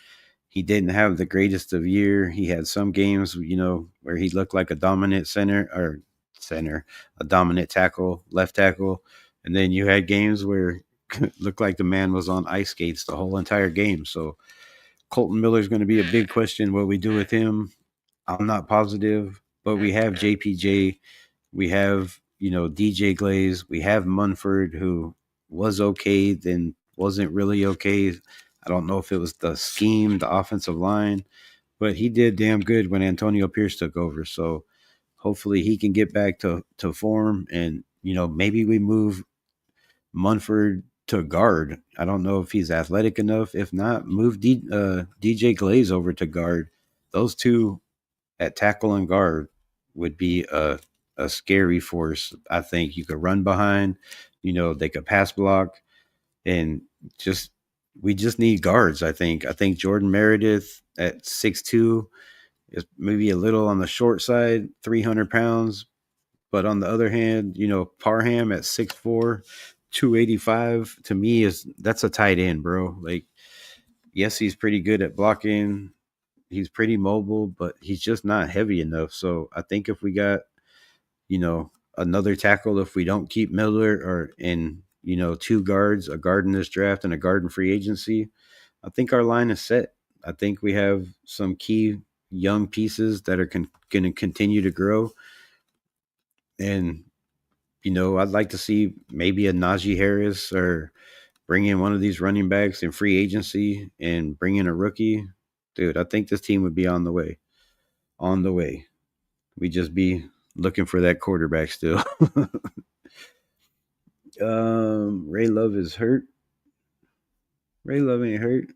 He didn't have the greatest of year. He had some games, where he looked like a dominant a dominant tackle, left tackle. And then you had games where it looked like the man was on ice skates the whole entire game. So Colton Miller is going to be a big question what we do with him. I'm not positive, but we have JPJ. We have, DJ Glaze. We have Munford, who was okay, then wasn't really okay. I don't know if it was the scheme, the offensive line, but he did damn good when Antonio Pierce took over. So hopefully he can get back to form and, maybe we move Munford to guard. I don't know if he's athletic enough. If not, move DJ Glaze over to guard. Those two at tackle and guard would be a scary force. I think you could run behind, they could pass block, and just we just need guards. I think Jordan Meredith at 6'2" is maybe a little on the short side, 300 pounds. But on the other hand, Parham at 6'4", 285, to me that's a tight end, bro. Like, yes, he's pretty good at blocking. He's pretty mobile, but he's just not heavy enough. So I think if we got, another tackle, if we don't keep Miller, or in, two guards, a guard in this draft and a guard in free agency, I think our line is set. I think we have some key young pieces that are going to continue to grow. And, I'd like to see maybe a Najee Harris, or bring in one of these running backs in free agency and bring in a rookie. Dude, I think this team would be on the way. On the way. We just be looking for that quarterback still. Ray Love is hurt. Ray Love ain't hurt.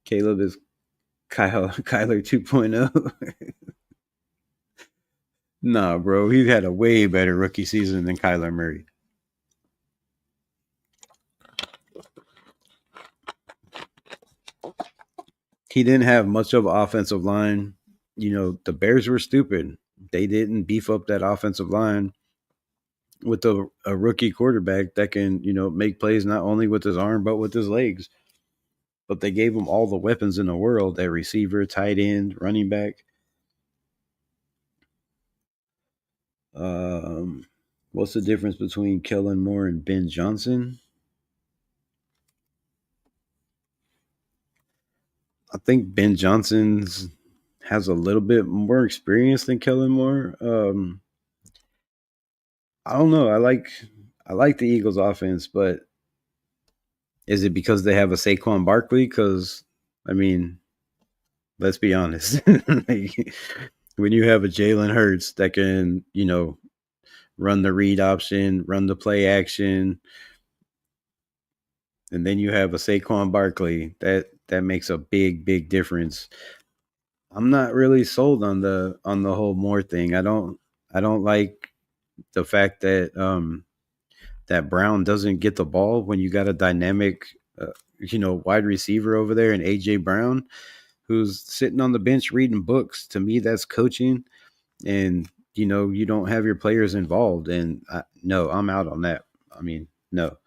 Caleb is Kyler 2.0. Nah, bro, he had a way better rookie season than Kyler Murray. He didn't have much of an offensive line. The Bears were stupid. They didn't beef up that offensive line with a rookie quarterback that can, make plays not only with his arm but with his legs. But they gave him all the weapons in the world at receiver, tight end, running back. What's the difference between Kellen Moore and Ben Johnson? I think Ben Johnson's has a little bit more experience than Kellen Moore. I don't know. I like the Eagles offense, but is it because they have a Saquon Barkley? Because, I mean, let's be honest. Like, when you have a Jalen Hurts that can, run the read option, run the play action, and then you have a Saquon Barkley, that makes a big, big difference. I'm not really sold on the whole Moore thing. I don't like the fact that Brown doesn't get the ball when you got a dynamic, wide receiver over there, and AJ Brown, who's sitting on the bench reading books. To me, that's coaching, and you don't have your players involved. And no, I'm out on that. I mean, no,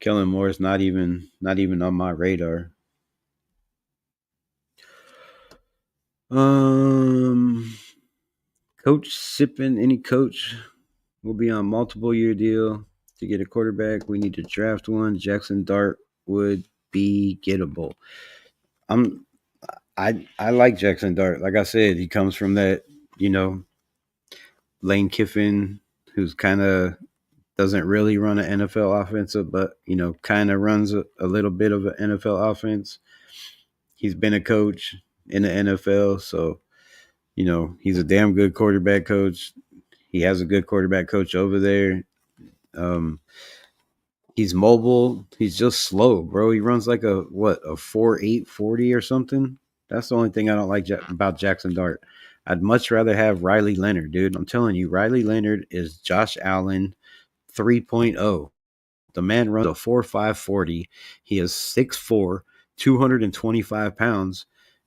Kellen Moore is not even on my radar. Um, Coach Sippin, any coach will be on multiple year deal. To get a quarterback, we need to draft one. Jackson Dart would be gettable. I like Jackson Dart. Like I said, he comes from that, Lane Kiffin, who's kind of doesn't really run an NFL offensive, but kind of runs a little bit of an NFL offense. He's been a coach in the NFL, so he's a damn good quarterback coach. He has a good quarterback coach over there. Um, he's mobile. He's just slow, bro. He runs like a 4.8 40 or something. That's the only thing I don't like about Jackson Dart. I'd much rather have Riley Leonard, dude. I'm telling you, Riley Leonard is Josh Allen 3.0. The man runs a 4.5 40. He is 6'4", 225 pounds,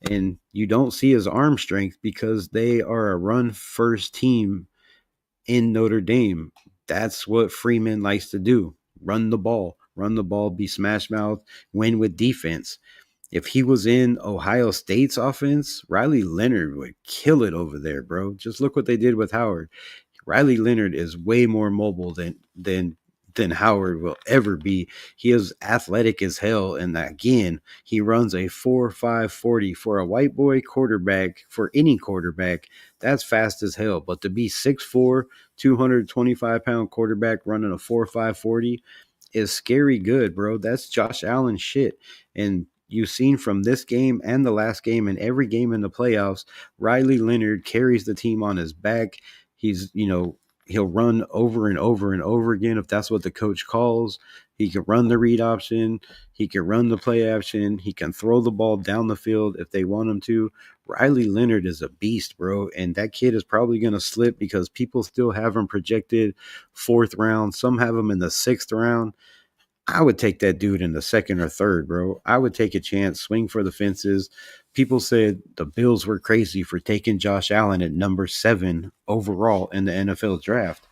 and you don't see his arm strength because they are a run first team in Notre Dame. That's what Freeman likes to do. Run the ball, be smash mouth, win with defense. If he was in Ohio State's offense, Riley Leonard would kill it over there, bro. Just look what they did with Howard. Riley Leonard is way more mobile than Howard will ever be. He is athletic as hell, and again, he runs a 4.5 40 for a white boy quarterback. For any quarterback, that's fast as hell. But to be 6'4", 225-pound quarterback running a 4.5 40 is scary good, bro. That's Josh Allen shit. And you've seen from this game and the last game and every game in the playoffs, Riley Leonard carries the team on his back. He's, he'll run over and over and over again if that's what the coach calls. He can run the read option. He can run the play action. He can throw the ball down the field if they want him to. Riley Leonard is a beast, bro. And that kid is probably going to slip because people still have him projected fourth round. Some have him in the sixth round. I would take that dude in the second or third, bro. I would take a chance, swing for the fences. People said the Bills were crazy for taking Josh Allen at number 7 overall in the NFL draft.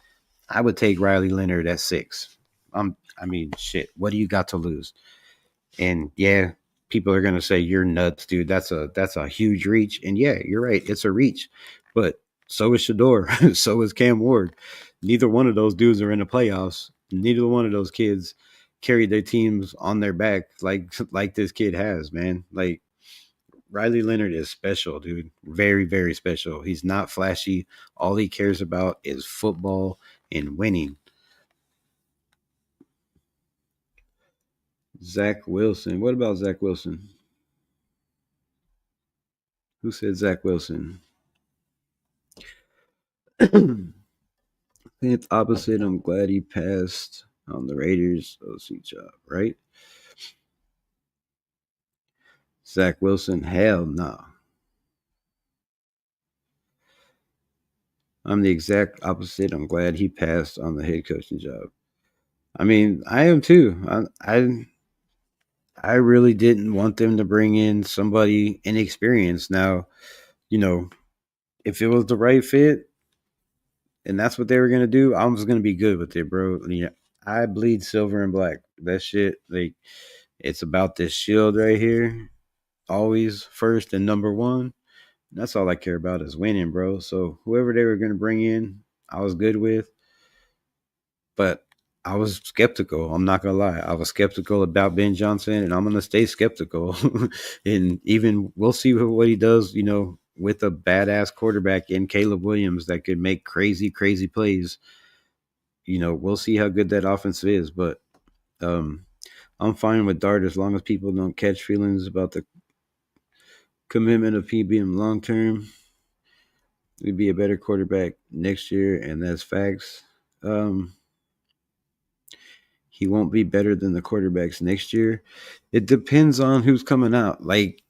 I would take Riley Leonard at 6. I mean, shit. What do you got to lose? And yeah, people are gonna say you're nuts, dude. That's a huge reach. And yeah, you're right. It's a reach. But so is Shador. So is Cam Ward. Neither one of those dudes are in the playoffs. Neither one of those kids carried their teams on their back like this kid has, man. Like Riley Leonard is special, dude. Very, very special. He's not flashy. All he cares about is football and winning. Zach Wilson. What about Zach Wilson? Who said Zach Wilson? It's opposite. I'm glad he passed on the Raiders OC job, right? Zach Wilson, hell no. I'm the exact opposite. I'm glad he passed on the head coaching job. I mean, I am too. I really didn't want them to bring in somebody inexperienced. Now, you know, if it was the right fit and that's what they were gonna do, I was gonna be good with it, bro. Yeah, I bleed silver and black. That shit, like, it's about this shield right here. Always first and number one. That's all I care about is winning, bro. So whoever they were gonna bring in, I was good with. But I was skeptical. I'm not gonna lie. I was skeptical about Ben Johnson, and I'm gonna stay skeptical. And even we'll see what he does. With a badass quarterback in Caleb Williams that could make crazy, crazy plays. We'll see how good that offense is. But um, I'm fine with Dart as long as people don't catch feelings about the commitment of PBM long term. We'd be a better quarterback next year, and that's facts. Um, he won't be better than the quarterbacks next year. It depends on who's coming out. Like,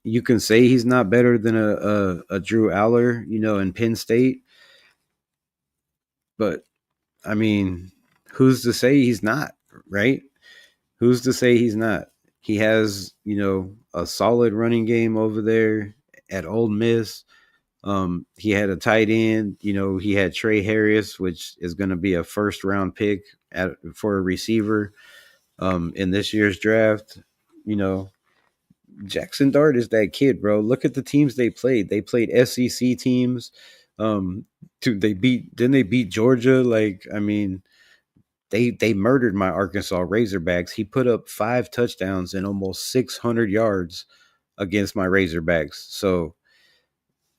you can say he's not better than a Drew Aller, in Penn State, but I mean, who's to say he's not, right? Who's to say he's not? He has, a solid running game over there at Ole Miss. He had a tight end. He had Trey Harris, which is going to be a first round pick for a receiver in this year's draft. You know, Jackson Dart is that kid, bro. Look at the teams they played. They played SEC teams. Um, they beat Georgia. Like, I mean, they murdered my Arkansas Razorbacks. He put up 5 touchdowns and almost 600 yards against my Razorbacks. So,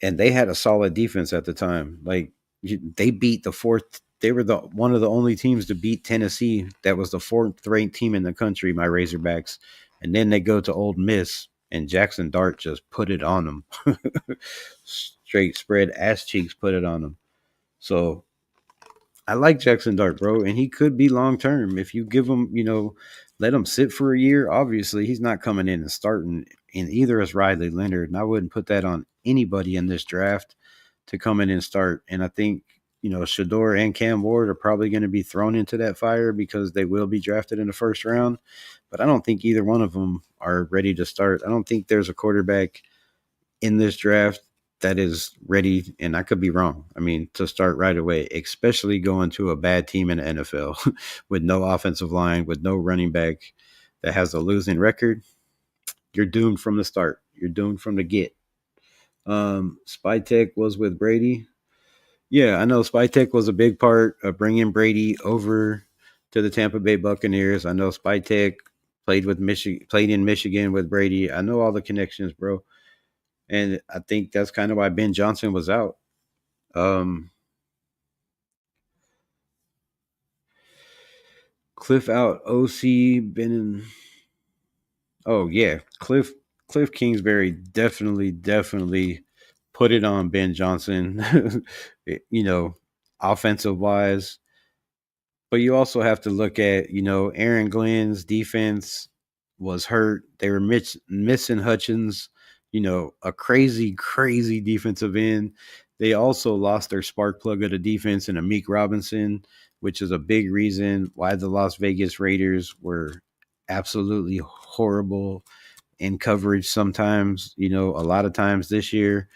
and they had a solid defense at the time. Like, they beat the fourth. They were one of the only teams to beat Tennessee. That was the 4th ranked team in the country, my Razorbacks. And then they go to Old Miss, and Jackson Dart just put it on them. Straight spread ass cheeks, put it on them. So I like Jackson Dart, bro, and he could be long term if you give him, let him sit for a year. Obviously, he's not coming in and starting. And either is Riley Leonard, and I wouldn't put that on anybody in this draft to come in and start. And I think Shador and Cam Ward are probably going to be thrown into that fire because they will be drafted in the first round. But I don't think either one of them are ready to start. I don't think there's a quarterback in this draft that is ready, and I could be wrong. I mean, to start right away, especially going to a bad team in the NFL with no offensive line, with no running back that has a losing record. You're doomed from the start. You're doomed from the get. Spytek was with Brady. Yeah, I know Spytek was a big part of bringing Brady over to the Tampa Bay Buccaneers. I know Spytek played in Michigan with Brady. I know all the connections, bro. And I think that's kind of why Ben Johnson was out. Um, Cliff out, OC Ben. Oh yeah, Cliff Kingsbury definitely put it on Ben Johnson. you know, offensive wise. But you also have to look at, Aaron Glenn's defense was hurt. They were missing Hutchins, a crazy, crazy defensive end. They also lost their spark plug of the defense in Amik Robinson, which is a big reason why the Las Vegas Raiders were absolutely horrible in coverage sometimes, a lot of times this year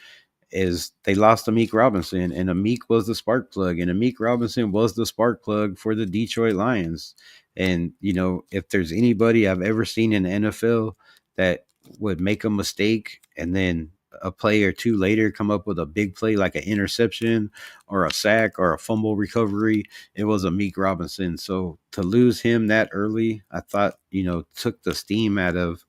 is they lost Amik Robinson, and Amik was the spark plug, and Amik Robinson was the spark plug for the Detroit Lions. And if there's anybody I've ever seen in the NFL that would make a mistake and then a play or two later come up with a big play like an interception or a sack or a fumble recovery, it was Amik Robinson. So to lose him that early, I thought took the steam out of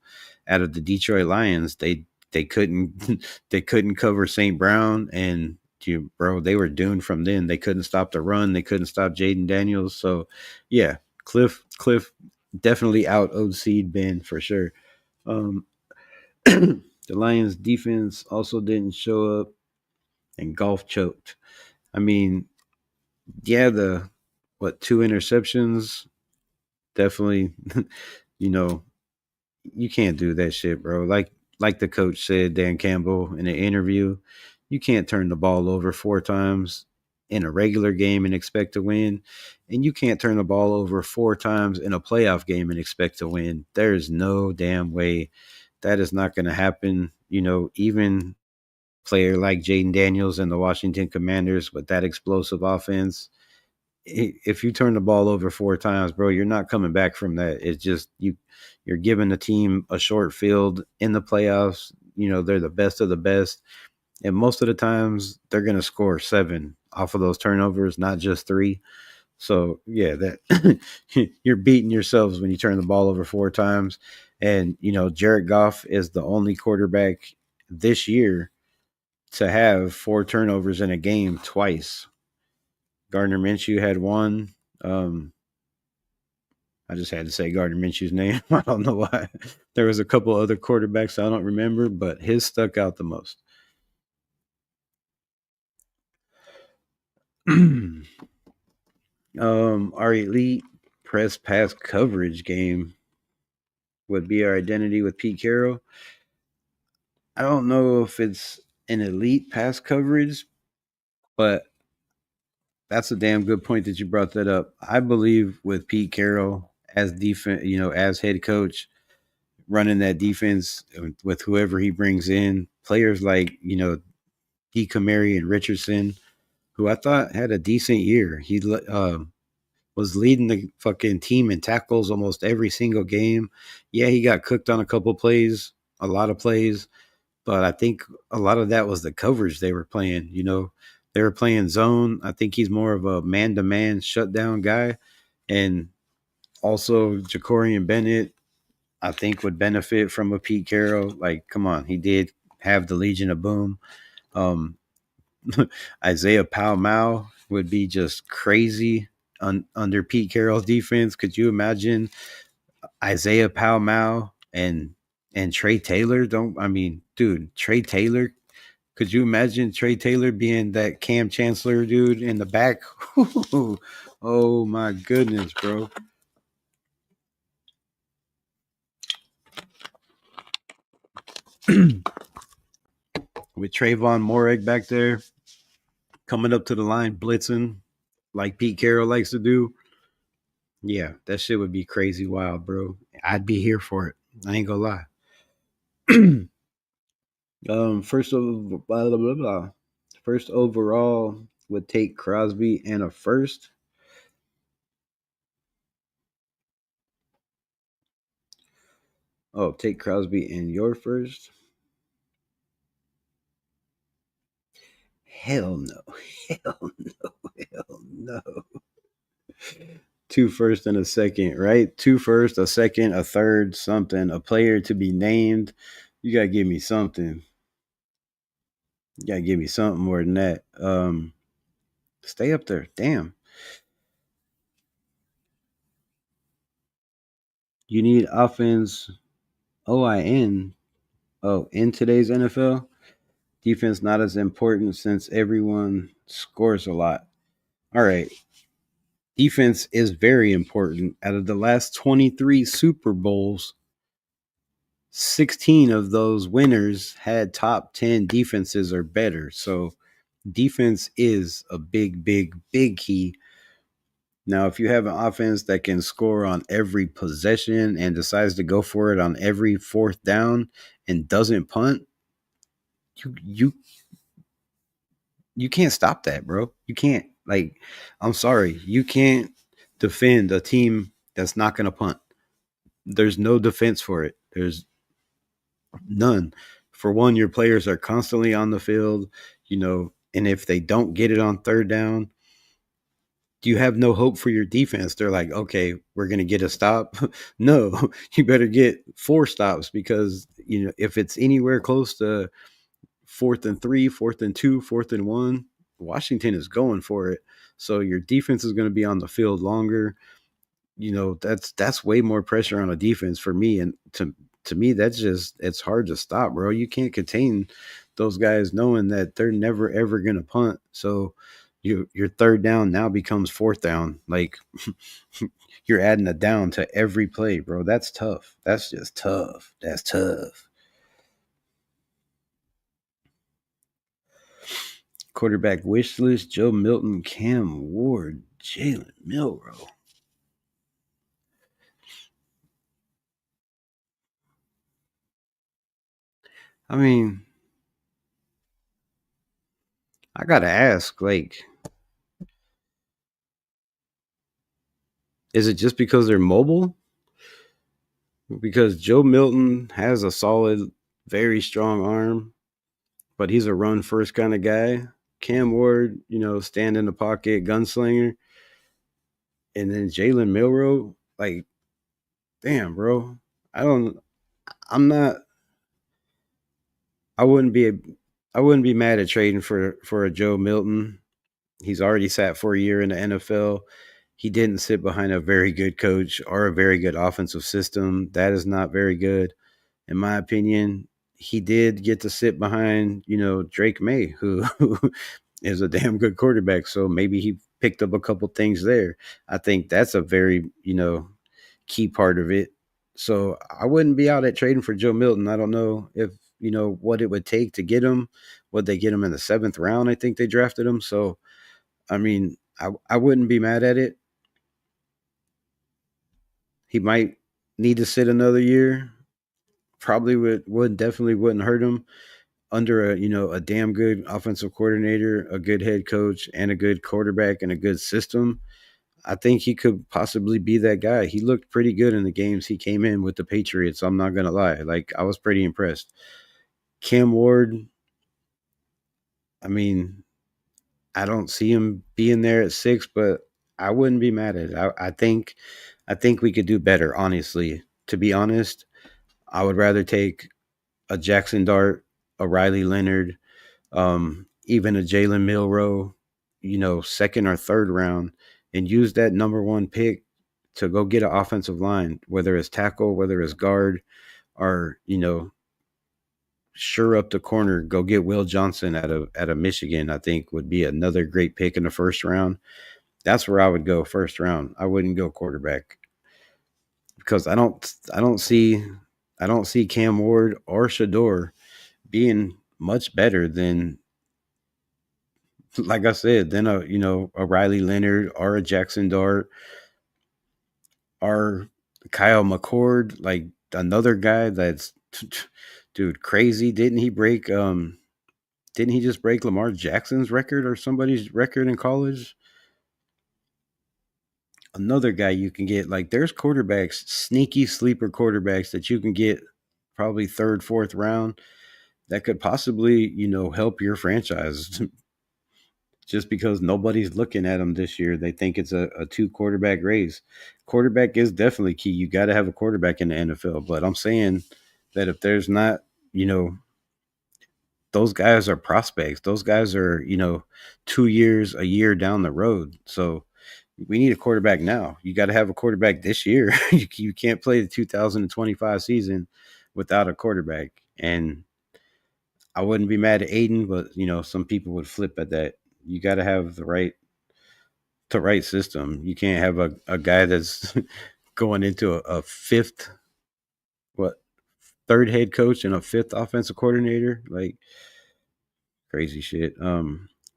the Detroit Lions. They couldn't they couldn't cover St. Brown, and bro, they were doomed from then. They couldn't stop the run. They couldn't stop Jaden Daniels. So yeah, Cliff definitely out OC'd Ben for sure. Um, the Lions defense also didn't show up, and golf choked. I mean, yeah, the two interceptions definitely, you know, you can't do that shit, bro. Like the coach said, Dan Campbell, in an interview, you can't turn the ball over four times in a regular game and expect to win, and you can't turn the ball over four times in a playoff game and expect to win. There's no damn way that is not going to happen. Even player like Jaden Daniels and the Washington Commanders with that explosive offense, if you turn the ball over four times, bro, you're not coming back from that. It's just you're giving the team a short field in the playoffs. They're the best of the best, and most of the times they're going to score seven off of those turnovers, not just three. So yeah, that you're beating yourselves when you turn the ball over four times. And Jared Goff is the only quarterback this year to have four turnovers in a game twice. Gardner Minshew had one. Um, I just had to say Gardner Minshew's name. I don't know why. There was a couple other quarterbacks I don't remember, but his stuck out the most. Our elite press pass coverage game would be our identity with Pete Carroll. I don't know if it's an elite pass coverage, but that's a damn good point that you brought that up. I believe with Pete Carroll as defense, as head coach, running that defense with whoever he brings in, players like Kamari and Richardson, who I thought had a decent year. He was leading the fucking team in tackles almost every single game. Yeah, he got cooked on a couple plays, a lot of plays, but I think a lot of that was the coverage they were playing. They were playing zone. I think he's more of a man-to-man shutdown guy, and also Jacorian Bennett, I think, would benefit from a Pete Carroll. Like, come on, he did have the Legion of Boom. Um, Isaiah Powell would be just crazy under Pete Carroll's defense. Could you imagine Isaiah Powell and Trey Taylor? Dude, Trey Taylor. Could you imagine Trey Taylor being that Cam Chancellor dude in the back? Oh my goodness, bro. With Trayvon Moreg back there coming up to the line, blitzing like Pete Carroll likes to do. Yeah, that shit would be crazy wild, bro. I'd be here for it. I ain't gonna lie. First of blah, blah, blah, blah. First overall would take Crosby and a first. Oh, take Crosby and your first. Hell no. Hell no. Hell no. Two first and a second, right? Two first, a second, a third, something, a player to be named. You gotta give me something. You gotta give me something more than that. Stay up there. Damn. You need offense OIN. Oh, in today's NFL, defense not as important since everyone scores a lot. All right. Defense is very important. Out of the last 23 Super Bowls, 16 of those winners had top 10 defenses or better. So defense is a big, big, big key. Now, if you have an offense that can score on every possession and decides to go for it on every fourth down and doesn't punt, you you you can't stop that, bro. You can't. Like, I'm sorry, you can't defend a team that's not going to punt. There's no defense for it. There's none. For one, your players are constantly on the field, and if they don't get it on third down, you have no hope for your defense. They're like, okay, we're going to get a stop. No, you better get four stops because, if it's anywhere close to 4th and 3, 4th and 2, 4th and 1, Washington is going for it. So your defense is going to be on the field longer. That's way more pressure on a defense for me. And to me, that's just, it's hard to stop, bro. You can't contain those guys knowing that they're never ever gonna punt. So your third down now becomes fourth down. Like you're adding a down to every play, bro. That's tough. That's just tough. That's tough. Quarterback wish list: Joe Milton, Cam Ward, Jalen Milrow. I mean, I gotta ask, like, is it just because they're mobile? Because Joe Milton has a solid, very strong arm, but he's a run first kind of guy. Cam Ward, stand in the pocket, gunslinger. And then Jalen Milrow, like, damn, bro. I don't, I'm not, I wouldn't be, I wouldn't be mad at trading for a Joe Milton. He's already sat for a year in the NFL. He didn't sit behind a very good coach or a very good offensive system. That is not very good. In my opinion. He did get to sit behind, Drake May, who is a damn good quarterback. So maybe he picked up a couple things there. I think that's a very, key part of it. So I wouldn't be out at trading for Joe Milton. I don't know if, what it would take to get him. Would they get him in the seventh round? I think they drafted him. So, I mean, I wouldn't be mad at it. He might need to sit another year. Probably would definitely wouldn't hurt him under a damn good offensive coordinator, a good head coach, and a good quarterback and a good system. I think he could possibly be that guy. He looked pretty good in the games he came in with the Patriots. I'm not gonna lie, like I was pretty impressed. Cam Ward, I mean, I don't see him being there at 6, but I wouldn't be mad at it. I think we could do better. Honestly, to be honest, I would rather take a Jackson Dart, a Riley Leonard, even a Jalen Milrow, second or third round, and use that number one pick to go get an offensive line, whether it's tackle, whether it's guard, or sure up the corner, go get Will Johnson out of Michigan. I think would be another great pick in the first round. That's where I would go first round. I wouldn't go quarterback because I don't see Cam Ward or Shador being much better than, like I said, then a Riley Leonard or a Jackson Dart or Kyle McCord, like another guy that's dude crazy. Didn't he just break Lamar Jackson's record or somebody's record in college? Another guy you can get, like, there's quarterbacks, sneaky sleeper quarterbacks that you can get probably third, fourth round that could possibly, help your franchise. Just because nobody's looking at them this year. They think it's a two quarterback race. Quarterback is definitely key. You got to have a quarterback in the NFL. But I'm saying that if there's not, you know, those guys are prospects. Those guys are, 2 years, a year down the road. So we need a quarterback now. You got to have a quarterback this year. You can't play the 2025 season without a quarterback. And I wouldn't be mad at Aiden, but some people would flip at that. You got to have the right the right system. You can't have a guy that's going into a fifth, what, third head coach and a fifth offensive coordinator. Like crazy shit.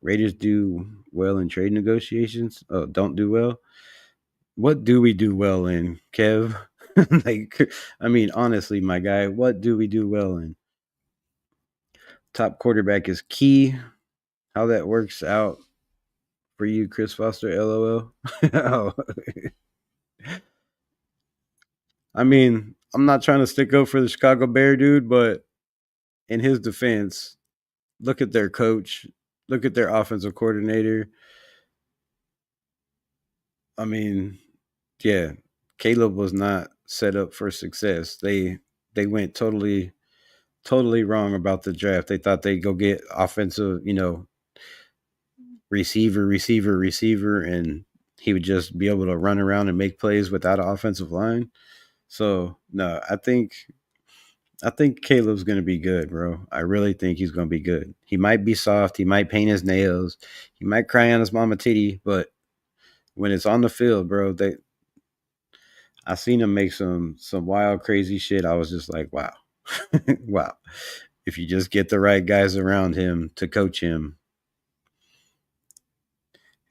Raiders do well in trade negotiations. Oh, don't do well. What do we do well in, Kev? Like, I mean, honestly, my guy, what do we do well in? Top quarterback is key. How that works out for you, Chris Foster, LOL. Oh, I mean, I'm not trying to stick up for the Chicago Bear dude, but in his defense, look at their coach, look at their offensive coordinator. I mean, yeah, Caleb was not set up for success. They went totally wrong about the draft. They thought they'd go get offensive, receiver, and he would just be able to run around and make plays without an offensive line. So no, I think Caleb's gonna be good, bro. I really think he's gonna be good. He might be soft, he might paint his nails, he might cry on his mama titty, but when it's on the field, bro, I seen him make some wild, crazy shit. I was just like, wow, wow. If you just get the right guys around him to coach him,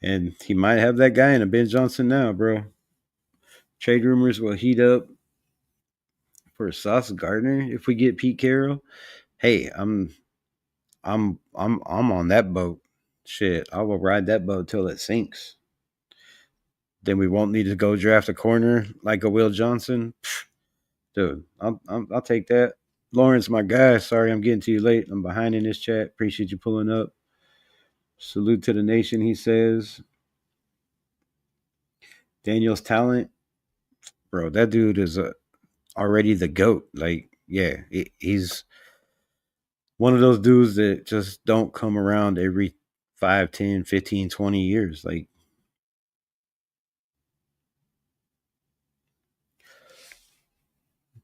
and he might have that guy in a Ben Johnson now, bro. Trade rumors will heat up for Sauce Gardner if we get Pete Carroll. Hey, I'm on that boat. Shit, I will ride that boat till it sinks. Then we won't need to go draft a corner like a Will Johnson. Dude, I'll take that. Lawrence, my guy. Sorry, I'm getting to you late. I'm behind in this chat. Appreciate you pulling up. Salute to the nation, he says. Daniel's talent, bro. That dude is already the goat. Like, yeah, he's one of those dudes that just don't come around every 5, 10, 15, 20 years. Like,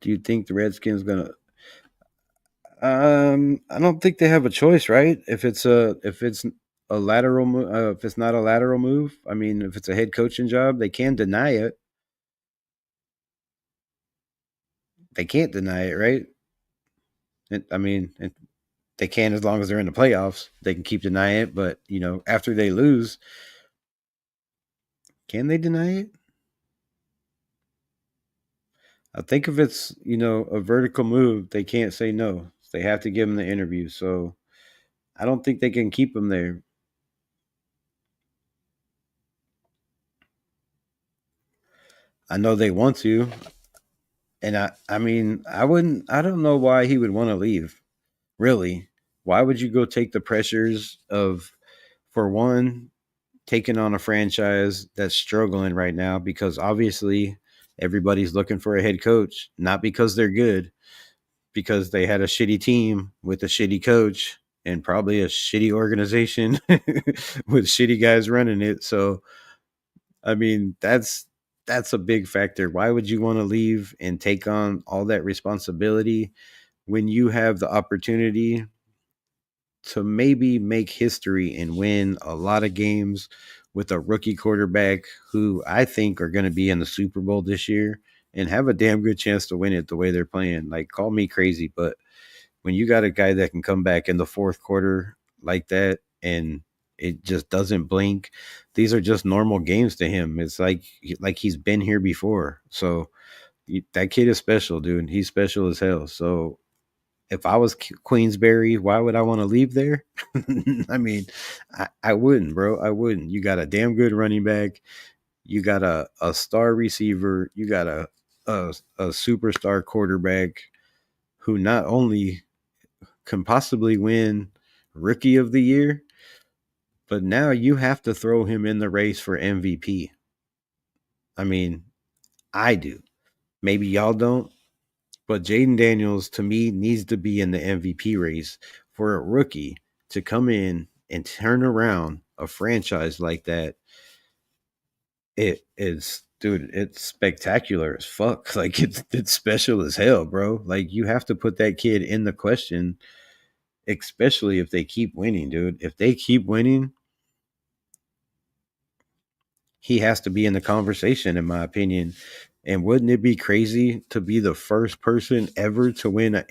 do you think the Redskins gonna? I don't think they have a choice, right? If it's a lateral move, if it's not a lateral move, I mean, if it's a head coaching job, they can deny it. They can't deny it, right? I mean, they can as long as they're in the playoffs. They can keep denying it, but after they lose, can they deny it? I think if it's a vertical move, they can't say no. They have to give them the interview. So I don't think they can keep them there. I know they want to, and I mean, I wouldn't. I don't know why he would want to leave. Really, why would you go take the pressures of, for one, taking on a franchise that's struggling right now, because obviously everybody's looking for a head coach, not because they're good, because they had a shitty team with a shitty coach and probably a shitty organization with shitty guys running it. So, I mean, that's a big factor. Why would you want to leave and take on all that responsibility when you have the opportunity to maybe make history and win a lot of games with a rookie quarterback who I think are going to be in the Super Bowl this year and have a damn good chance to win it the way they're playing? Like, call me crazy, but when you got a guy that can come back in the fourth quarter like that and it just doesn't blink, these are just normal games to him. It's like he's been here before. So that kid is special, dude. He's special as hell. So if I was Queensberry, why would I want to leave there? I mean, I wouldn't, bro. I wouldn't. You got a damn good running back. You got a star receiver. You got a superstar quarterback who not only can possibly win Rookie of the Year, but now you have to throw him in the race for MVP. I mean, I do. Maybe y'all don't, but Jaden Daniels to me needs to be in the MVP race for a rookie to come in and turn around a franchise like that. It is, dude, it's spectacular as fuck. Like it's special as hell, bro. Like you have to put that kid in the question, especially if they keep winning, dude. If they keep winning, he has to be in the conversation, in my opinion. And wouldn't it be crazy to be the first person ever to win a?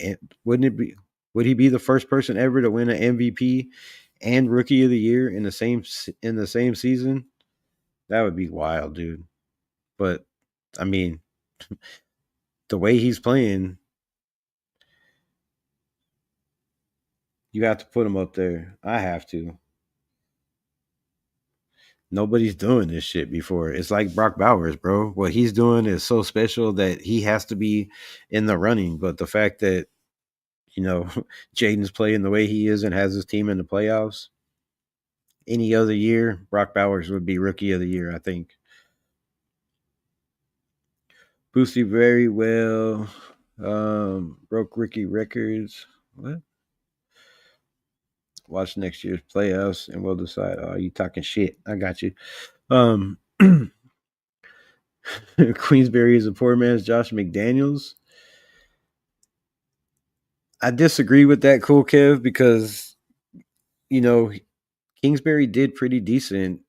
Wouldn't it be? Would he be the first person ever to win an MVP and Rookie of the Year in the same season? That would be wild, dude. But I mean, the way he's playing, you have to put him up there. I have to. Nobody's doing this shit before. It's like Brock Bowers, bro. What he's doing is so special that he has to be in the running. But the fact that, you know, Jaden's playing the way he is and has his team in the playoffs, any other year, Brock Bowers would be rookie of the year, I think. Boosty very well. Broke rookie records. What? Watch next year's playoffs and we'll decide. Oh, you talking shit. I got you. Um Queensberry is a poor man's Josh McDaniels. I disagree with that, Cool Kev, because you know Kingsbury did pretty decent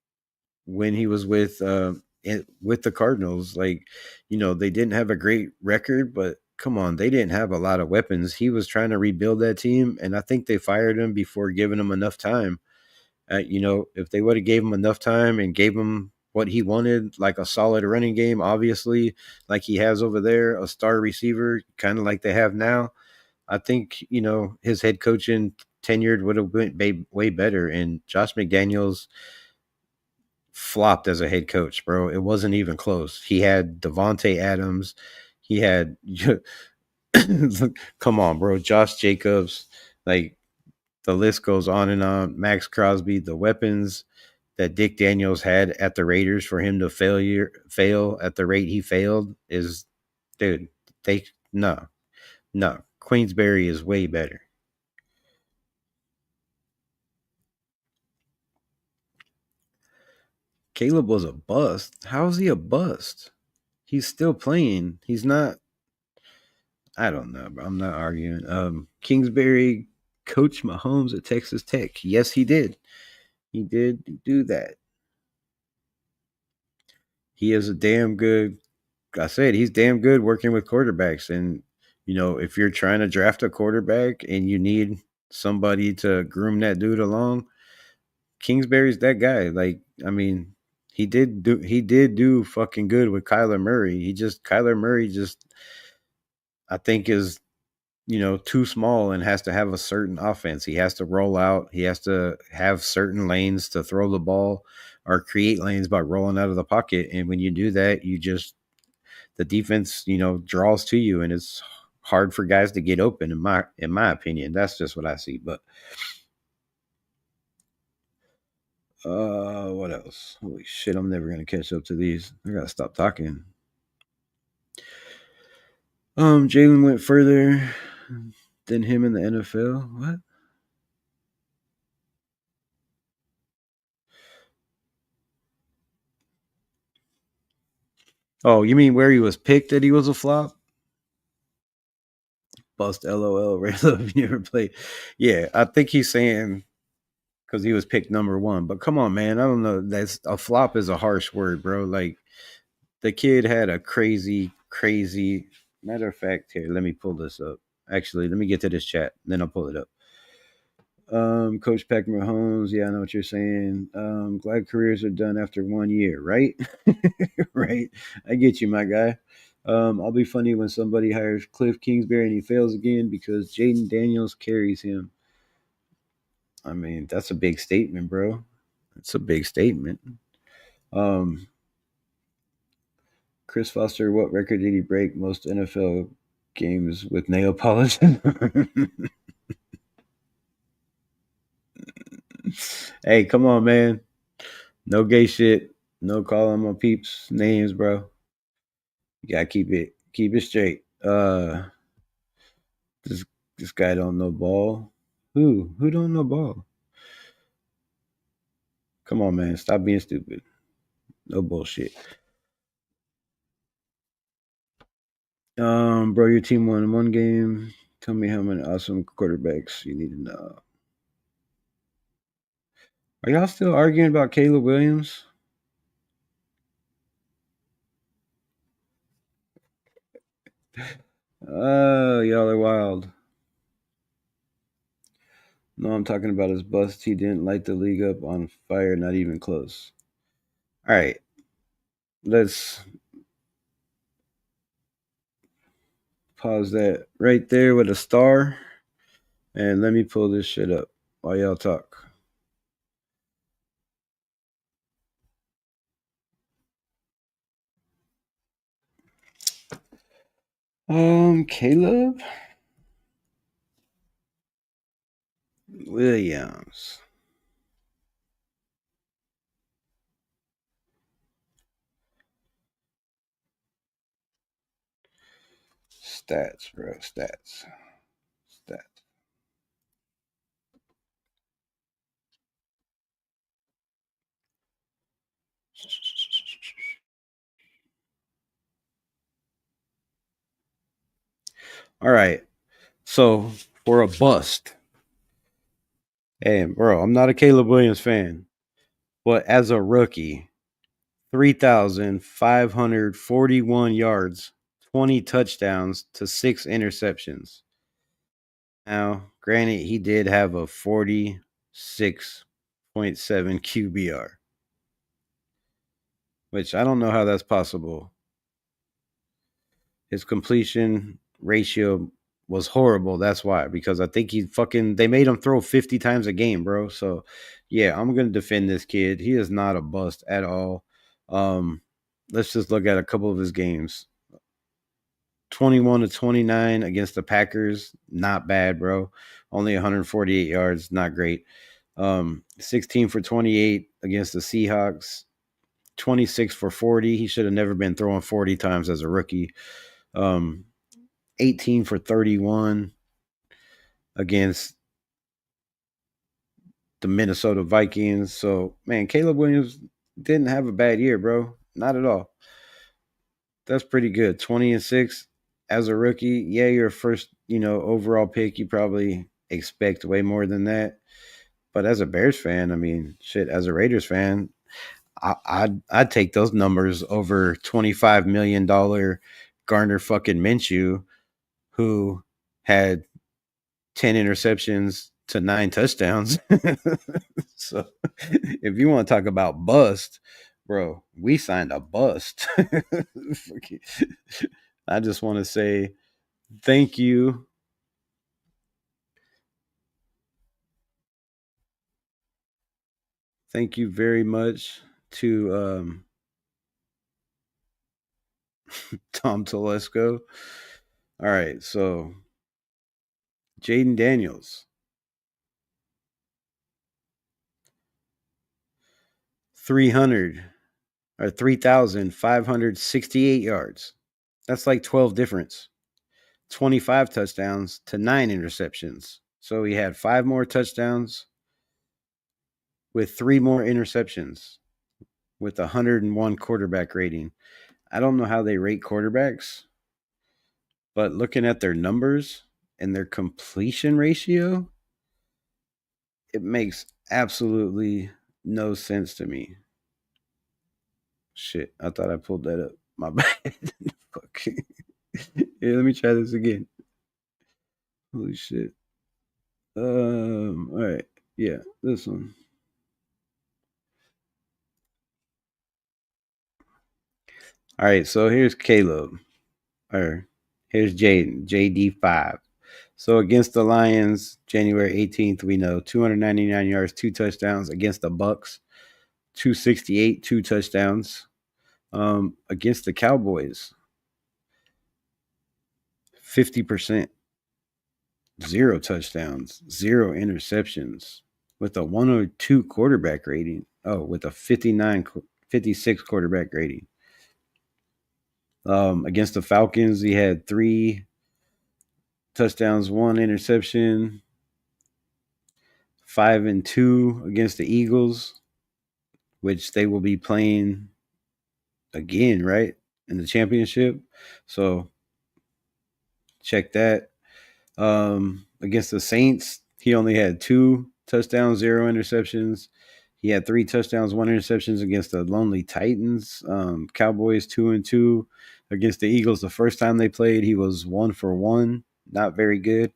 when he was with the Cardinals. Like, they didn't have a great record, but come on, they didn't have a lot of weapons. He was trying to rebuild that team, and I think they fired him before giving him enough time. If they would have gave him enough time and gave him what he wanted, like a solid running game, obviously, like he has over there, a star receiver, kind of like they have now. I think, his head coaching tenured would have been way better. And Josh McDaniels flopped as a head coach, bro. It wasn't even close. He had Devontae Adams. He had, come on, bro. Josh Jacobs. Like, the list goes on and on. Max Crosby, the weapons that Dick Daniels had at the Raiders for him to fail at the rate he failed is, dude, no. Queensberry is way better. Caleb was a bust. How is he a bust? He's still playing. He's not. I don't know, bro. I'm not arguing. Kingsbury coached Mahomes at Texas Tech. Yes, he did. He did do that. He is a damn good. I said he's damn good working with quarterbacks. And if you're trying to draft a quarterback and you need somebody to groom that dude along, Kingsbury's that guy. Like, I mean, he did do fucking good with Kyler Murray. Kyler Murray just, I think, is too small and has to have a certain offense. He has to roll out. He has to have certain lanes to throw the ball or create lanes by rolling out of the pocket. And when you do that, the defense, draws to you, and it's hard for guys to get open. In my opinion, that's just what I see. But what else? Holy shit, I'm never gonna catch up to these. I gotta stop talking. Jalen went further than him in the NFL. What? Oh, you mean where he was picked that he was a flop? Bust LOL. Ray Love never played. Yeah, I think he's saying because he was picked number one. But come on, man. I don't know. That's a flop is a harsh word, bro. Like, the kid had a crazy, crazy. Matter of fact, here, let me pull this up. Actually, let me get to this chat, then I'll pull it up. Coach Patrick Mahomes, yeah, I know what you're saying. Glad careers are done after 1 year, right? Right. I get you, my guy. I'll be funny when somebody hires Cliff Kingsbury and he fails again because Jaden Daniels carries him. I mean, that's a big statement, bro. It's a big statement. Um, Chris Foster, what record did he break? Most NFL games with nail polish. Hey, come on, man. No gay shit. No calling my peeps names, bro. You gotta keep it straight. This this guy don't know ball. Who don't know ball? Come on, man. Stop being stupid. No bullshit. Bro, your team won one game. Tell me how many awesome quarterbacks you need to know. Are y'all still arguing about Caleb Williams? Oh, y'all are wild. No, I'm talking about his bust. He didn't light the league up on fire, not even close. All right, let's pause that right there with a star, and let me pull this shit up while y'all talk. Caleb Williams. Stats, bro. Stats. Stats. All right. So for a bust, hey, bro, I'm not a Caleb Williams fan, but as a rookie, 3,541 yards, 20 touchdowns to 6 interceptions. Now, granted, he did have a 46.7 QBR, which I don't know how that's possible. His completion ratio was horrible. That's why, because I think they made him throw 50 times a game, bro. So, yeah, I'm going to defend this kid. He is not a bust at all. Um, let's just look at a couple of his games. 21 to 29 against the Packers, not bad, bro. Only 148 yards, not great. 16 for 28 against the Seahawks, 26 for 40. He should have never been throwing 40 times as a rookie. Um, 18 for 31 against the Minnesota Vikings. So, man, Caleb Williams didn't have a bad year, bro. Not at all. That's pretty good. 20-6 as a rookie. Yeah, you're a first, overall pick. You probably expect way more than that. But as a Bears fan, I mean, shit, as a Raiders fan, I'd take those numbers over $25 million Garner fucking Minshew, who had 10 interceptions to 9 touchdowns. So if you want to talk about bust, bro, we signed a bust. I just want to say thank you. Thank you very much to Tom Telesco. All right, so Jaden Daniels, 300 or 3,568 yards. That's like 12 difference. 25 touchdowns to 9 interceptions. So he had 5 more touchdowns with 3 more interceptions with a 101 quarterback rating. I don't know how they rate quarterbacks, but looking at their numbers and their completion ratio, it makes absolutely no sense to me. Shit, I thought I pulled that up. My bad. Fuck. Yeah, let me try this again. Holy shit. All right. Yeah, this one. All right, so here's Caleb. Or here's Jaden, JD5. So against the Lions, January 18th, we know 299 yards, 2 touchdowns. Against the Bucks, 268, 2 touchdowns. Against the Cowboys, 50%, 0 touchdowns, 0 interceptions, with a 102 quarterback rating. Oh, with a 56 quarterback rating. Against the Falcons, he had 3 touchdowns, 1 interception. 5-2 against the Eagles, which they will be playing again, right, in the championship. So check that. Against the Saints, he only had 2 touchdowns, 0 interceptions. He had 3 touchdowns, 1 interceptions against the lonely Titans. Cowboys 2-2 Against the Eagles, the first time they played, he was 1 for 1, not very good.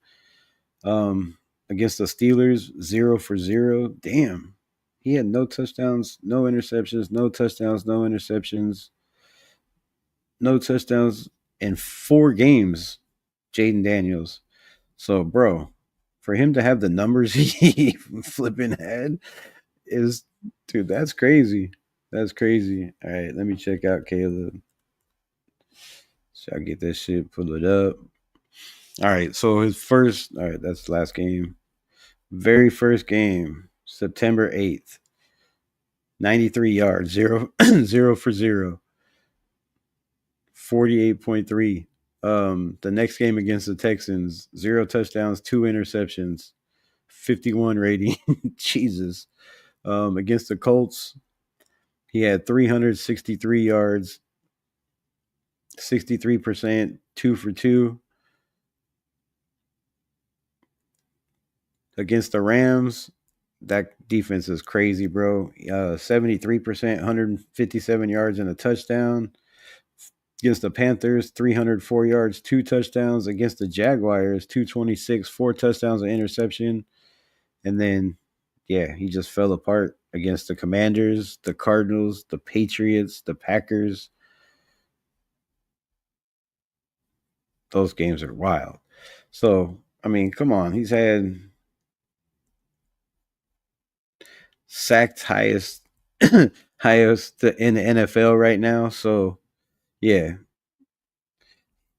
Against the Steelers, 0 for 0. Damn, he had no touchdowns, no interceptions, no touchdowns, no interceptions, no touchdowns in 4 games. Jaden Daniels. So, bro, for him to have the numbers he flipping had is, dude, that's crazy. That's crazy. All right, let me check out Caleb. So I get this shit, pull it up. All right, so his first, all right, that's the last game. Very first game, September 8th, 93 yards, 0 for 0, 48.3. The next game against the Texans, 0 touchdowns, 2 interceptions, 51 rating. Jesus. Against the Colts, he had 363 yards, 63%, 2 for 2. Against the Rams, that defense is crazy, bro. 73%, 157 yards and a touchdown. Against the Panthers, 304 yards, 2 touchdowns. Against the Jaguars, 226, 4 touchdowns, an interception. And then, yeah, he just fell apart against the Commanders, the Cardinals, the Patriots, the Packers. Those games are wild. So, I mean, come on. He's had sacked highest in the NFL right now. So, yeah,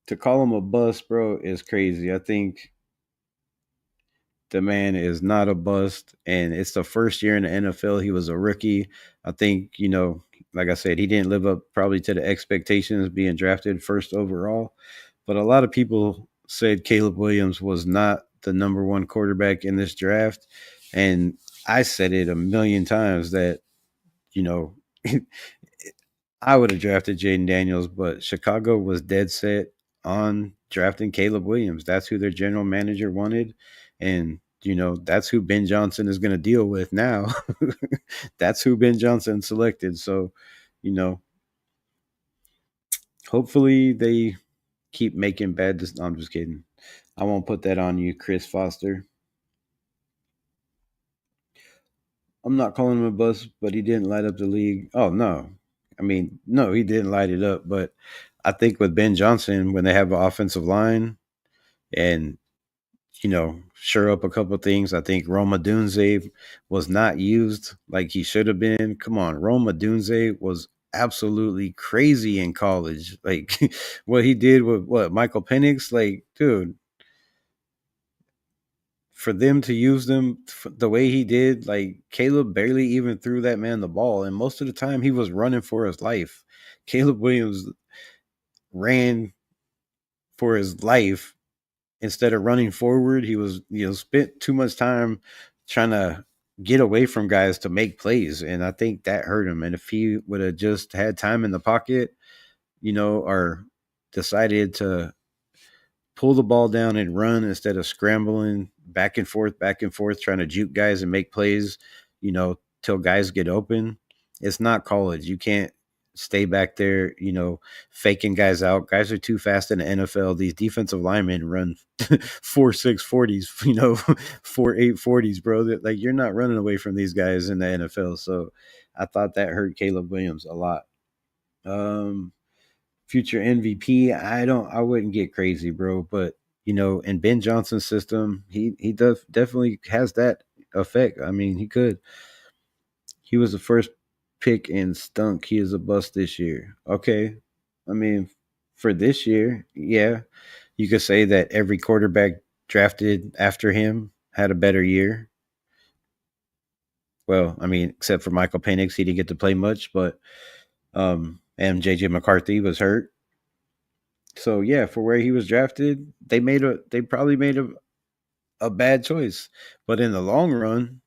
to call him a bust, bro, is crazy. I think the man is not a bust, and it's the first year in the NFL. He was a rookie. I think, like I said, he didn't live up probably to the expectations being drafted first overall. But a lot of people said Caleb Williams was not the number one quarterback in this draft. And I said it a million times that, you know, I would have drafted Jaden Daniels, but Chicago was dead set on drafting Caleb Williams. That's who their general manager wanted. And, that's who Ben Johnson is going to deal with now. That's who Ben Johnson selected. So, you know, hopefully they keep making bad decisions. No, I'm just kidding. I won't put that on you, Chris Foster. I'm not calling him a bust, but he didn't light up the league. Oh, no. I mean, no, he didn't light it up. But I think with Ben Johnson, when they have an offensive line and, shore up a couple of things, I think Roma Dunze was not used like he should have been. Come on, Roma Dunze was absolutely crazy in college. Like what he did with Michael Penix, like, dude, for them to use them the way he did, like Caleb barely even threw that man the ball, and most of the time he was running for his life. Caleb Williams ran for his life instead of running forward. He was, spent too much time trying to get away from guys to make plays, and I think that hurt him. And if he would have just had time in the pocket, or decided to pull the ball down and run instead of scrambling back and forth, trying to juke guys and make plays, till guys get open. It's not college. You can't stay back there, faking guys out. Guys are too fast in the NFL. These defensive linemen run 4.6 40s, 4.8 40s, bro. Like, you're not running away from these guys in the NFL. So I thought that hurt Caleb Williams a lot. Future MVP, I wouldn't get crazy, bro. But in Ben Johnson's system, he does definitely has that effect. I mean, he could. He was the first pick and stunk. He is a bust this year. Okay, I mean, for this year, yeah, you could say that every quarterback drafted after him had a better year. Well, I mean, except for Michael Penix, he didn't get to play much, but and JJ McCarthy was hurt. So yeah, for where he was drafted, they probably made a bad choice. But in the long run,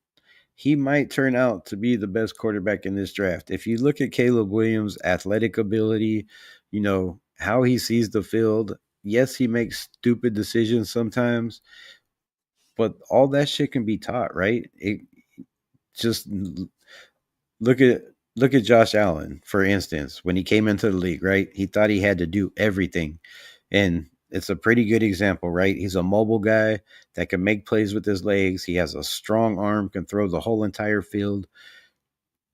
he might turn out to be the best quarterback in this draft. If you look at Caleb Williams' athletic ability, how he sees the field, yes, he makes stupid decisions sometimes, but all that shit can be taught, right? It just look at Look at Josh Allen, for instance, when he came into the league, right? He thought he had to do everything. And it's a pretty good example, right? He's a mobile guy that can make plays with his legs. He has a strong arm, can throw the whole entire field,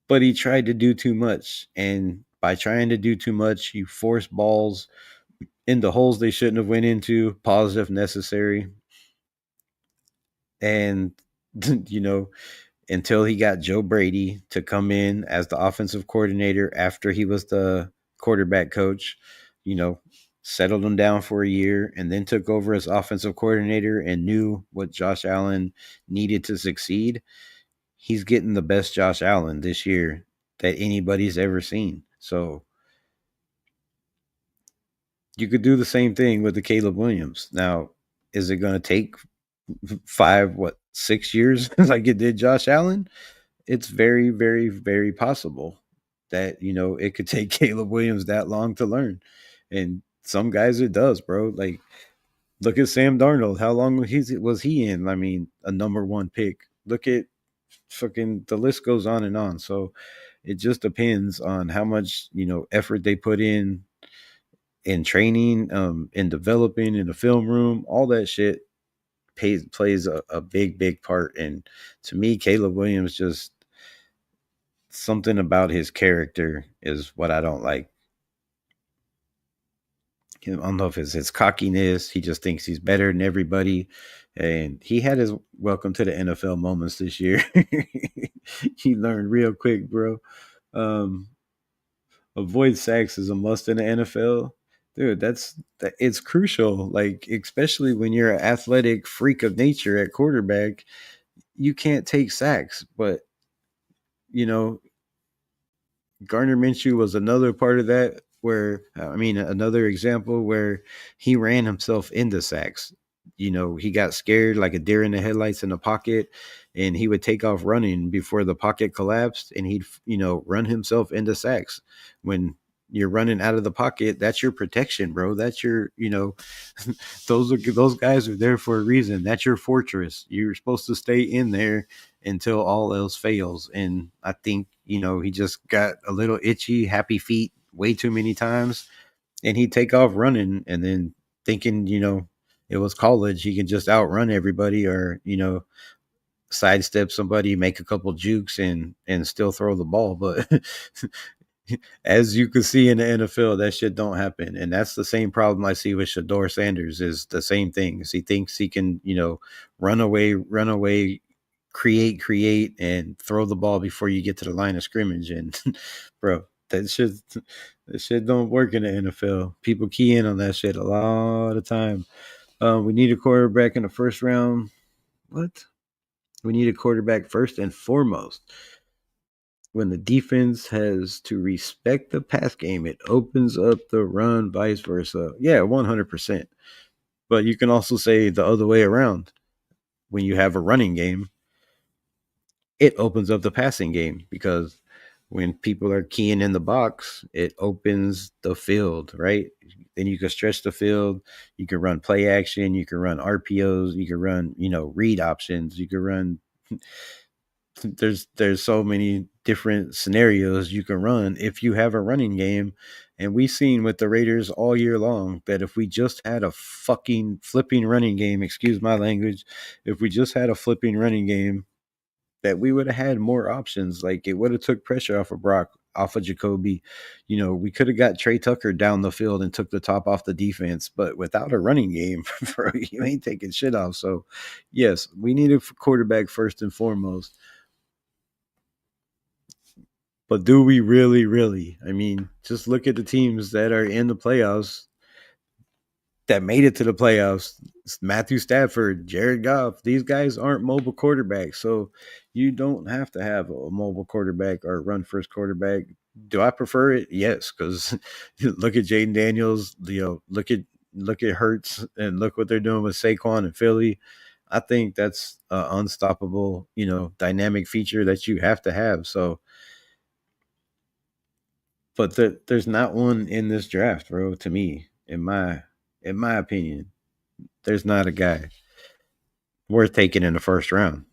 but he tried to do too much. And by trying to do too much, you force balls into holes they shouldn't have went into, pause if necessary. And you know, until he got Joe Brady to come in as the offensive coordinator after he was the quarterback coach, you know, settled him down for a year and then took over as offensive coordinator and knew what Josh Allen needed to succeed. He's getting the best Josh Allen this year that anybody's ever seen. So you could do the same thing with the Caleb Williams. Now, is it going to take 6 years like it did Josh Allen? It's very, very, very possible that, it could take Caleb Williams that long to learn. And some guys it does, bro. Like, look at Sam Darnold. How long was he in? I mean, a number one pick. Look at fucking the list goes on and on. So it just depends on how much, effort they put in training, in developing in the film room, all that shit plays a big, big part. And to me, Caleb Williams just something about his character is what I don't like. I don't know if it's his cockiness. He just thinks he's better than everybody. And he had his welcome to the NFL moments this year. He learned real quick, bro. Um, avoid sacks is a must in the NFL. Dude, it's crucial. Like, especially when you're an athletic freak of nature at quarterback, you can't take sacks. But, you know, Gardner Minshew was another part of that where, I mean, another example where he ran himself into sacks. He got scared like a deer in the headlights in the pocket, and he would take off running before the pocket collapsed, and he'd, run himself into sacks. When you're running out of the pocket, that's your protection, bro. That's your, those guys are there for a reason. That's your fortress. You're supposed to stay in there until all else fails. And I think, he just got a little itchy, happy feet way too many times. And he'd take off running and then thinking, it was college, he can just outrun everybody or, sidestep somebody, make a couple jukes and still throw the ball. But as you can see in the NFL, that shit don't happen. And that's the same problem I see with Shador Sanders is the same thing. Is he thinks he can, run away, create, and throw the ball before you get to the line of scrimmage. And bro, that shit don't work in the NFL. People key in on that shit a lot of time. We need a quarterback in the first round. What? We need a quarterback first and foremost. When the defense has to respect the pass game, it opens up the run, vice versa. Yeah, 100%. But you can also say the other way around. When you have a running game, it opens up the passing game because when people are keying in the box, it opens the field, right? Then you can stretch the field. You can run play action. You can run RPOs. You can run, read options. You can run there's so many different scenarios you can run if you have a running game. And we've seen with the Raiders all year long that if we just had a fucking flipping running game, excuse my language, if we just had a flipping running game, that we would have had more options. Like it would have took pressure off of Brock, off of Jacoby. We could have got Trey Tucker down the field and took the top off the defense. But without a running game, bro, you ain't taking shit off. So yes, we need a quarterback first and foremost. But do we really, really? I mean, just look at the teams that are in the playoffs that made it to the playoffs. It's Matthew Stafford, Jared Goff. These guys aren't mobile quarterbacks. So you don't have to have a mobile quarterback or a run first quarterback. Do I prefer it? Yes, because look at Jaden Daniels, look at Hurts and look what they're doing with Saquon and Philly. I think that's an unstoppable, dynamic feature that you have to have. So but there's not one in this draft, bro. To me, in my opinion, there's not a guy worth taking in the first round.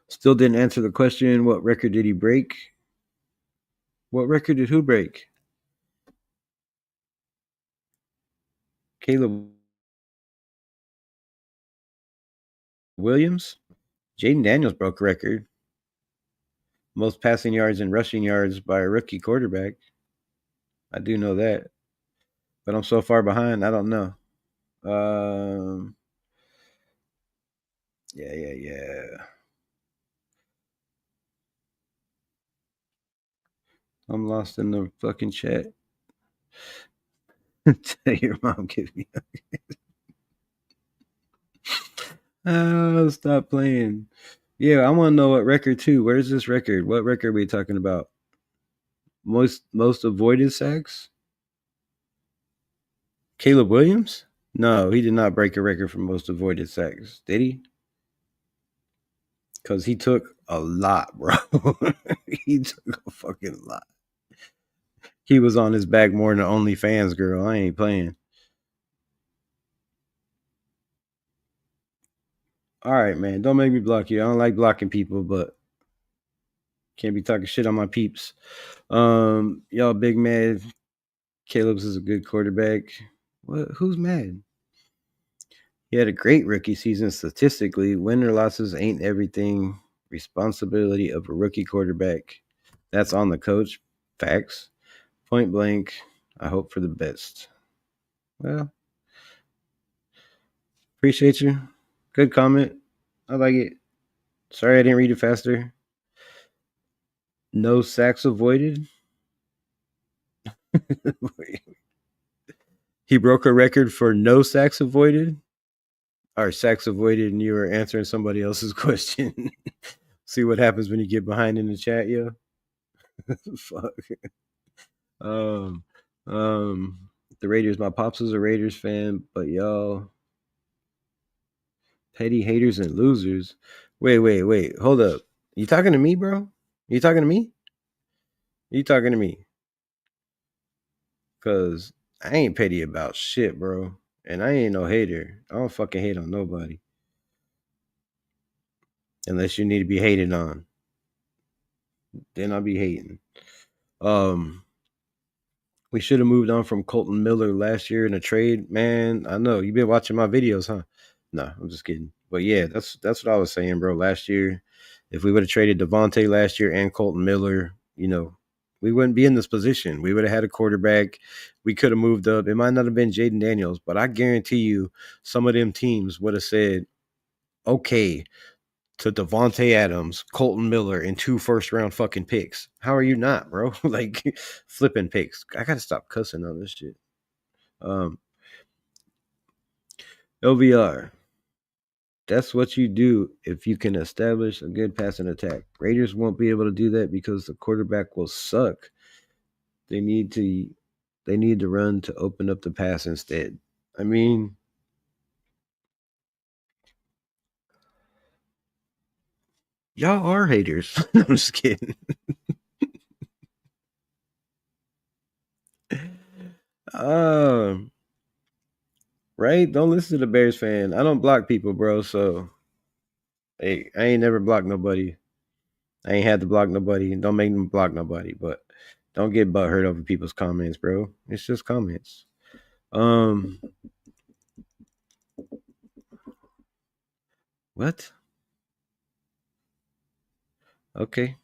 Still didn't answer the question. What record did he break? What record did who break? Caleb Williams? Jaden Daniels broke a record. Most passing yards and rushing yards by a rookie quarterback. I do know that. But I'm so far behind, I don't know. Yeah. I'm lost in the fucking chat. Tell your mom give me. Oh, stop playing. Yeah, I want to know what record too. Where's this record? What record are we talking about? Most avoided sacks? Caleb Williams? No, he did not break a record for most avoided sacks. Did he? Because he took a lot, bro. He took a fucking lot. He was on his back more than OnlyFans girl. I ain't playing. All right, man. Don't make me block you. I don't like blocking people, but can't be talking shit on my peeps. Y'all big mad. Caleb's is a good quarterback. What? Who's mad? He had a great rookie season statistically. Win or losses ain't everything. Responsibility of a rookie quarterback. That's on the coach. Facts. Point blank. I hope for the best. Well, appreciate you. Good comment. I like it. Sorry I didn't read it faster. No sacks avoided. He broke a record for no sacks avoided. Or sacks avoided, and you were answering somebody else's question. See what happens when you get behind in the chat, yo. Fuck. Um, the Raiders. My pops is a Raiders fan, but y'all petty haters and losers. Wait. Hold up. You talking to me, bro? You talking to me? You talking to me? Cause I ain't petty about shit, bro. And I ain't no hater. I don't fucking hate on nobody. Unless you need to be hated on. Then I'll be hating. Um we should have moved on from Colton Miller last year in a trade, man. I know you've been watching my videos, huh? No, I'm just kidding. But yeah, that's what I was saying, bro. Last year, if we would have traded Devontae last year and Colton Miller, we wouldn't be in this position. We would have had a quarterback. We could have moved up. It might not have been Jaden Daniels, but I guarantee you, some of them teams would have said, "Okay, to Devontae Adams, Colton Miller, and 2 first-round fucking picks." How are you not, bro? Like flipping picks. I gotta stop cussing on this shit. LVR. That's what you do if you can establish a good passing attack. Raiders won't be able to do that because the quarterback will suck. They need to run to open up the pass instead. I mean, y'all are haters. I'm just kidding. Right? Don't listen to the Bears fan. I don't block people, bro. So, hey, I ain't never blocked nobody. I ain't had to block nobody. Don't make them block nobody. But don't get butthurt over people's comments, bro. It's just comments. What? Okay.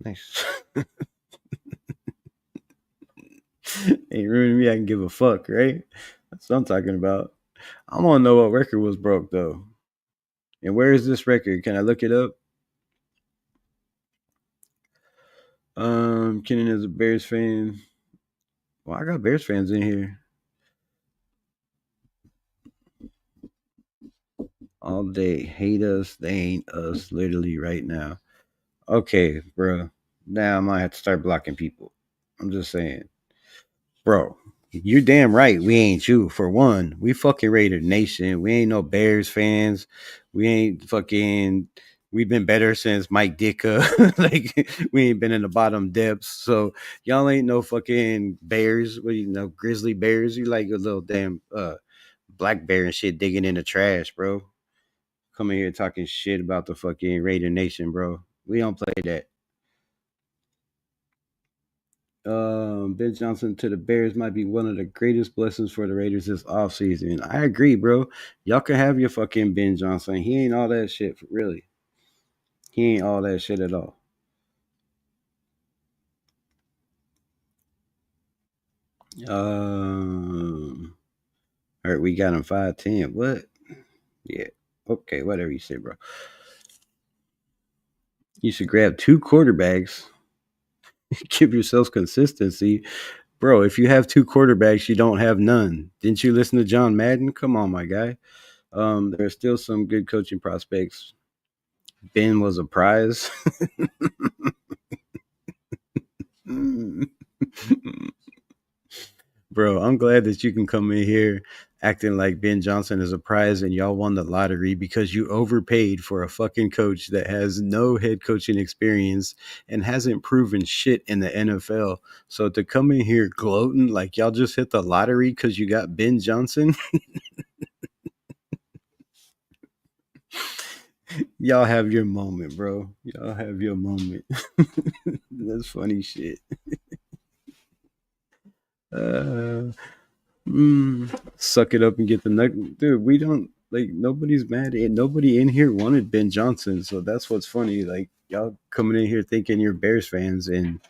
Nice. Ain't ruining me. I can give a fuck, right? That's what I'm talking about. I want to know what record was broke though, and where is this record? Can I look it up? Kenan is a Bears fan. Well, I got Bears fans in here all day. Hate us. They ain't us. Literally right now. Okay, bro. Now I might have to start blocking people. I'm just saying. Bro, you're damn right. We ain't you. For one, we fucking Raider Nation. We ain't no Bears fans. We ain't fucking. We've been better since Mike Ditka. Like we ain't been in the bottom depths. So y'all ain't no fucking Bears. What Grizzly Bears. You like a little damn black bear and shit digging in the trash, bro. Coming here talking shit about the fucking Raider Nation, bro. We don't play that. Ben Johnson to the Bears might be one of the greatest blessings for the Raiders this offseason. I agree, bro. Y'all can have your fucking Ben Johnson. He ain't all that shit, really. He ain't all that shit at all. All right, we got him 5'10". What? Yeah. Okay, whatever you say, bro. You should grab two quarterbacks. Give yourselves consistency. Bro, if you have two quarterbacks, you don't have none. Didn't you listen to John Madden? Come on, my guy. There's still some good coaching prospects. Ben was a prize. Bro, I'm glad that you can come in here acting like Ben Johnson is a prize and y'all won the lottery because you overpaid for a fucking coach that has no head coaching experience and hasn't proven shit in the NFL. So to come in here gloating like y'all just hit the lottery because you got Ben Johnson, y'all have your moment, bro. Y'all have your moment. That's funny shit. Uh, Suck it up and get the nug, dude. We don't like nobody's mad at nobody in here wanted Ben Johnson, so that's what's funny. Like y'all coming in here thinking you're Bears fans and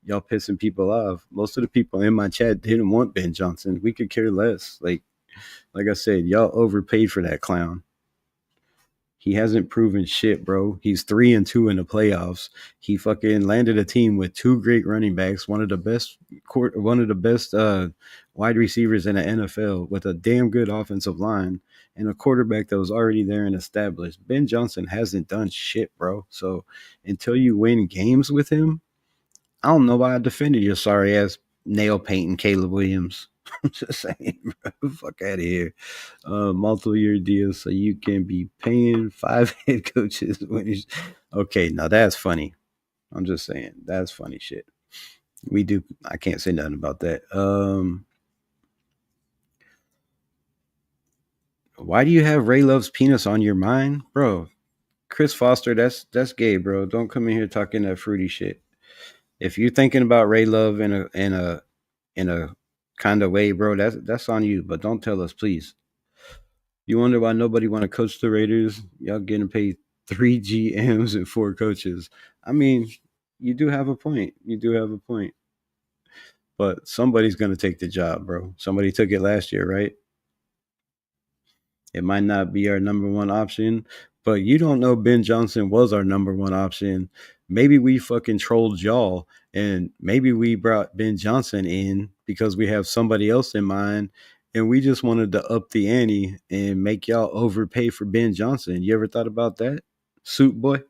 y'all pissing people off. Most of the people in my chat didn't want Ben Johnson. We could care less. Like I said, y'all overpaid for that clown. He hasn't proven shit, bro. He's 3-2 in the playoffs. He fucking landed a team with two great running backs, one of the best wide receivers in the NFL, with a damn good offensive line, and a quarterback that was already there and established. Ben Johnson hasn't done shit, bro. So until you win games with him, I don't know why I defended your sorry ass nail painting Caleb Williams. I'm just saying, bro. Fuck out of here. Multiple-year deal so you can be paying 5 head coaches when he's okay. Now that's funny. I'm just saying that's funny shit. We do. I can't say nothing about that. Why do you have Ray Love's penis on your mind, bro? Chris Foster, that's gay, bro. Don't come in here talking that fruity shit. If you're thinking about Ray Love in a kind of way, bro, that's on you. But don't tell us, please. You wonder why nobody want to coach the Raiders? Y'all getting paid 3 GMs and 4 coaches. I mean, you do have a point. You do have a point. But somebody's gonna take the job, bro. Somebody took it last year, right? It might not be our number one option, but you don't know Ben Johnson was our number one option. Maybe we fucking trolled y'all and maybe we brought Ben Johnson in because we have somebody else in mind and we just wanted to up the ante and make y'all overpay for Ben Johnson. You ever thought about that? Suit boy?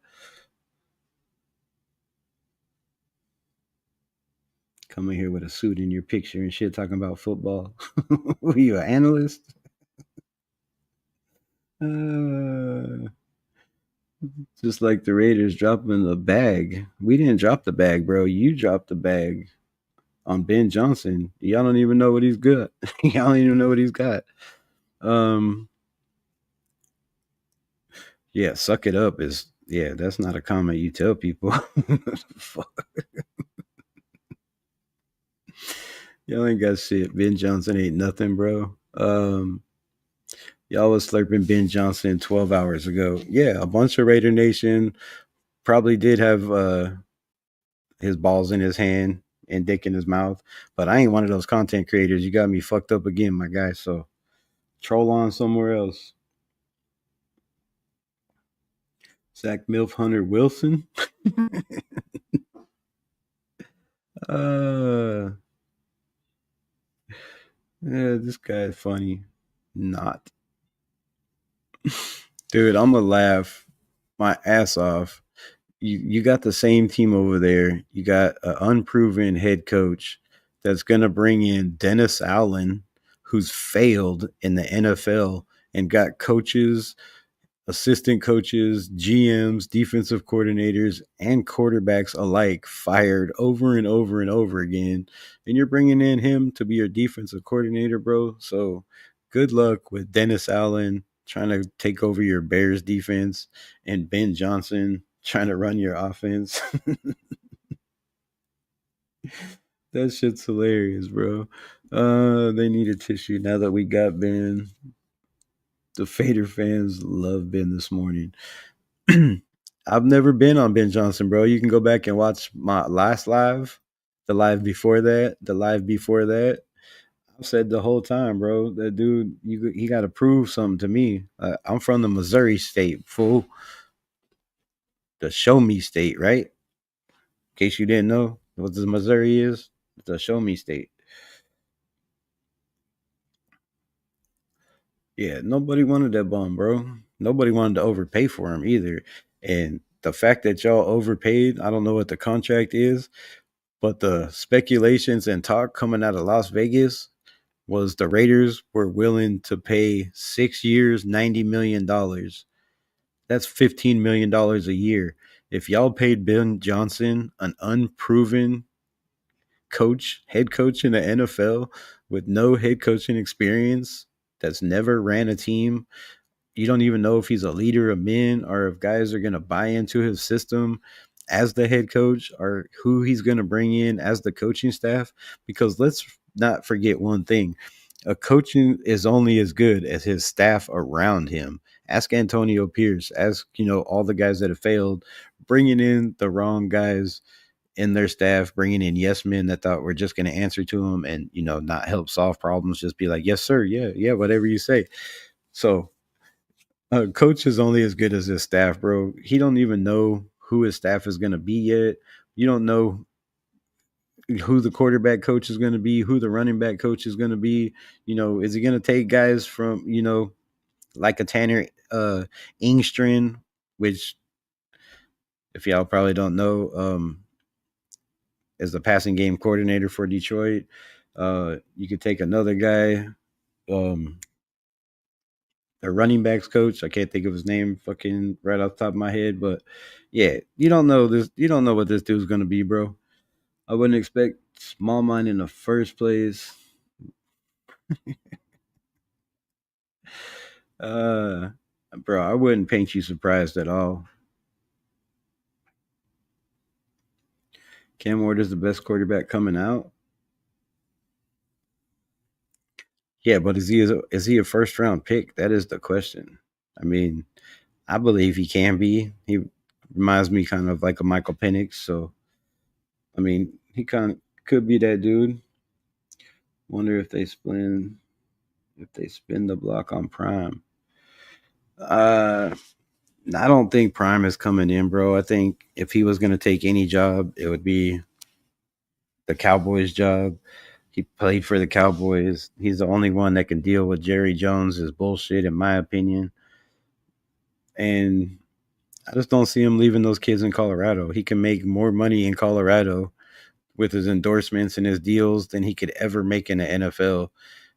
Coming here with a suit in your picture and shit talking about football. Were you an analyst? Uh, Just like the Raiders dropping the bag. We didn't drop the bag, bro. You dropped the bag on Ben Johnson. Y'all don't even know what he's got. Y'all don't even know what he's got. Um, yeah, suck it up is that's not a comment you tell people. Fuck. Y'all ain't got shit. Ben Johnson ain't nothing, bro. Y'all was slurping Ben Johnson 12 hours ago. Yeah, a bunch of Raider Nation probably did have his balls in his hand and dick in his mouth. But I ain't one of those content creators. You got me fucked up again, my guy. So troll on somewhere else. Zach Milf Hunter Wilson. uh yeah, this guy is funny. Not. Dude, I'm gonna laugh my ass off. You got the same team over there. You got an unproven head coach that's gonna bring in Dennis Allen, who's failed in the NFL and got coaches, assistant coaches, GMs, defensive coordinators, and quarterbacks alike fired over and over and over again. And you're bringing in him to be your defensive coordinator, bro. So good luck with Dennis Allen trying to take over your Bears defense, and Ben Johnson trying to run your offense. That shit's hilarious, bro. They need a tissue now that we got Ben. The Fader fans love Ben this morning. I've never been on Ben Johnson, bro. You can go back and watch my last live, the live before that. I've said the whole time, bro. That dude, he got to prove something to me. I'm from the Missouri state, fool. The show me state, right? In case you didn't know what the Missouri is, the show me state. Yeah, nobody wanted that bum, bro. Nobody wanted to overpay for him either. And the fact that y'all overpaid, I don't know what the contract is, but the speculations and talk coming out of Las Vegas was the Raiders were willing to pay 6 years, $90 million. That's $15 million a year. If y'all paid Ben Johnson, an unproven head coach in the NFL with no head coaching experience, that's never ran a team, you don't even know if he's a leader of men or if guys are going to buy into his system as the head coach or who he's going to bring in as the coaching staff. Because let's not forget one thing: a coaching is only as good as his staff around him. Ask Antonio Pierce, ask, all the guys that have failed, bringing in the wrong guys in their staff, bringing in yes men that thought we're just going to answer to him and, not help solve problems, just be like, yes, sir. Yeah, yeah, whatever you say. So a coach is only as good as his staff, bro. He don't even know who his staff is going to be yet. You don't know who the quarterback coach is going to be, who the running back coach is going to be. Is he going to take guys from, like a Tanner Ingstrin, which, if y'all probably don't know, is the passing game coordinator for Detroit. You could take another guy, um, a running backs coach. I can't think of his name fucking right off the top of my head, but yeah, you don't know this. You don't know what this dude's gonna be, bro. I wouldn't expect small mind in the first place. Uh, bro, I wouldn't paint you surprised at all. Cam Ward is the best quarterback coming out. Yeah, but is he a first round pick? That is the question. I mean, I believe he can be. He reminds me kind of like a Michael Penix, so I mean, he kind of could be that dude. Wonder if they spin the block on Prime. Uh, I don't think Prime is coming in, bro. I think if he was going to take any job, it would be the Cowboys job. He played for the Cowboys. He's the only one that can deal with Jerry Jones' bullshit, in my opinion. And I just don't see him leaving those kids in Colorado. He can make more money in Colorado with his endorsements and his deals than he could ever make in the NFL.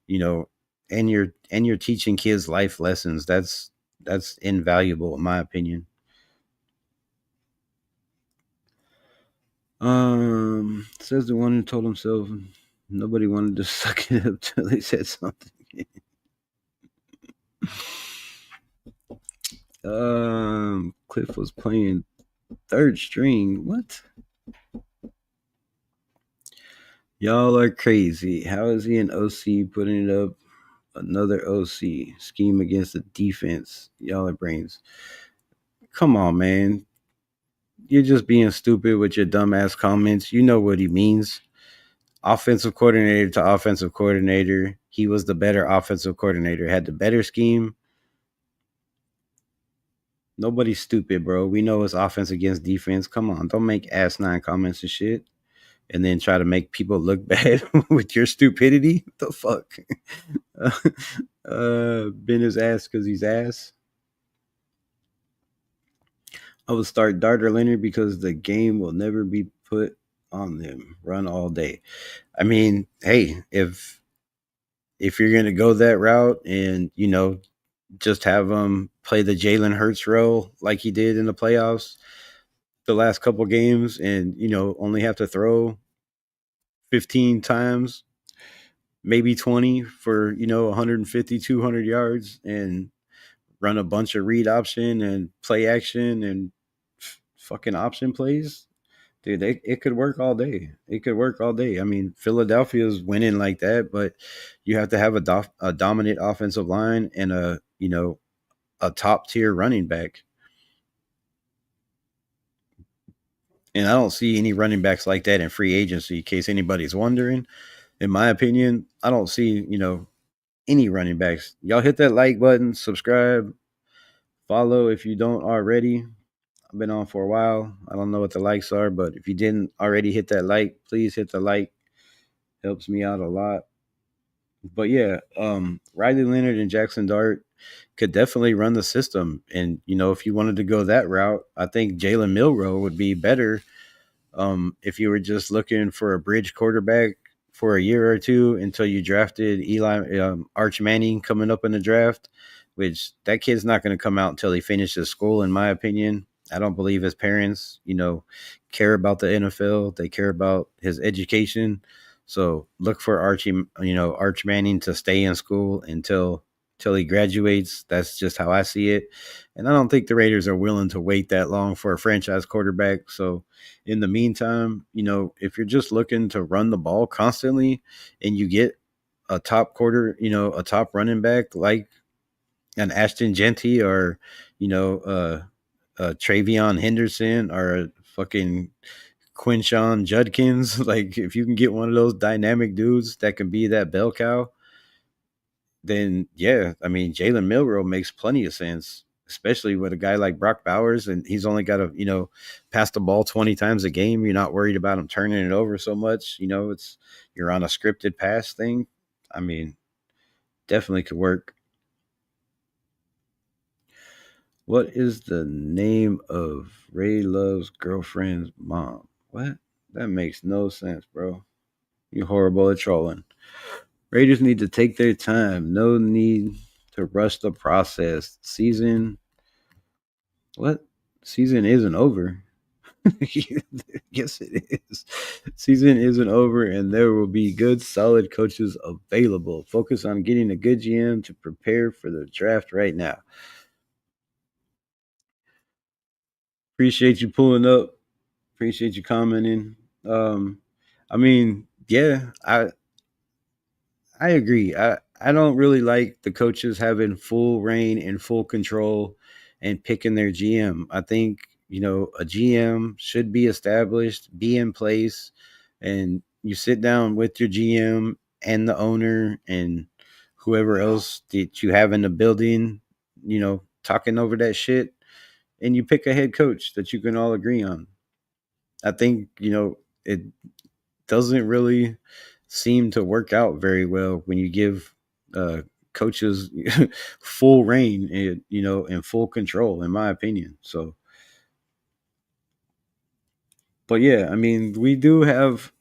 You know, and you're teaching kids life lessons. That's invaluable in my opinion. Says the one who told himself nobody wanted to suck it up till they said something. Cliff was playing third string. What? Y'all are crazy. How is he an OC putting it up? Another OC scheme against the defense. Y'all are brains. Come on, man. You're just being stupid with your dumbass comments. You know what he means. Offensive coordinator to offensive coordinator. He was the better offensive coordinator, had the better scheme. Nobody's stupid, bro. We know it's offense against defense. Come on, don't make asinine comments and shit. And then try to make people look bad with your stupidity. What the fuck? Been his ass because he's ass. I would start Darter Leonard because the game will never be put on them. Run all day. I mean, hey, if you're gonna go that route and just have him play the Jalen Hurts role like he did in the playoffs the last couple games, and only have to throw 15 times, maybe 20 for 150, 200 yards, and run a bunch of read option and play action and fucking option plays, dude, it could work all day. It could work all day. I mean, Philadelphia's winning like that, but you have to have a dominant offensive line and a top tier running back. And I don't see any running backs like that in free agency. In case anybody's wondering, in my opinion, I don't see any running backs. Y'all hit that like button, subscribe, follow if you don't already. I've been on for a while. I don't know what the likes are, but if you didn't already hit that like, please hit the like. Helps me out a lot. But yeah, Riley Leonard and Jackson Dart could definitely run the system. And if you wanted to go that route, I think Jalen Milrow would be better. If you were just looking for a bridge quarterback for a year or two until you drafted Arch Manning coming up in the draft, which that kid's not going to come out until he finishes school, in my opinion. I don't believe his parents, care about the NFL. They care about his education. So look for Arch Manning to stay in school until he graduates. That's just how I see it. And I don't think the Raiders are willing to wait that long for a franchise quarterback. So in the meantime, if you're just looking to run the ball constantly and you get a top running back like an Ashton Genty or, Travion Henderson or a fucking Quinshawn Judkins, like if you can get one of those dynamic dudes that can be that bell cow, then yeah, I mean Jalen Milrow makes plenty of sense, especially with a guy like Brock Bowers, and he's only got to pass the ball 20 times a game. You're not worried about him turning it over so much. You're on a scripted pass thing. I mean, definitely could work. What is the name of Ray Love's girlfriend's mom? What? That makes no sense, bro. You horrible at trolling. Raiders need to take their time. No need to rush the process. What? Season isn't over. Yes, it is. Season isn't over, and there will be good, solid coaches available. Focus on getting a good GM to prepare for the draft right now. Appreciate you pulling up. Appreciate you commenting. I mean, yeah, I agree. I don't really like the coaches having full reign and full control and picking their GM. I think, a GM should be established, be in place, and you sit down with your GM and the owner and whoever else that you have in the building, talking over that shit, and you pick a head coach that you can all agree on. I think, it doesn't really seem to work out very well when you give coaches full reign and and full control, in my opinion. So, but yeah, I mean, we do have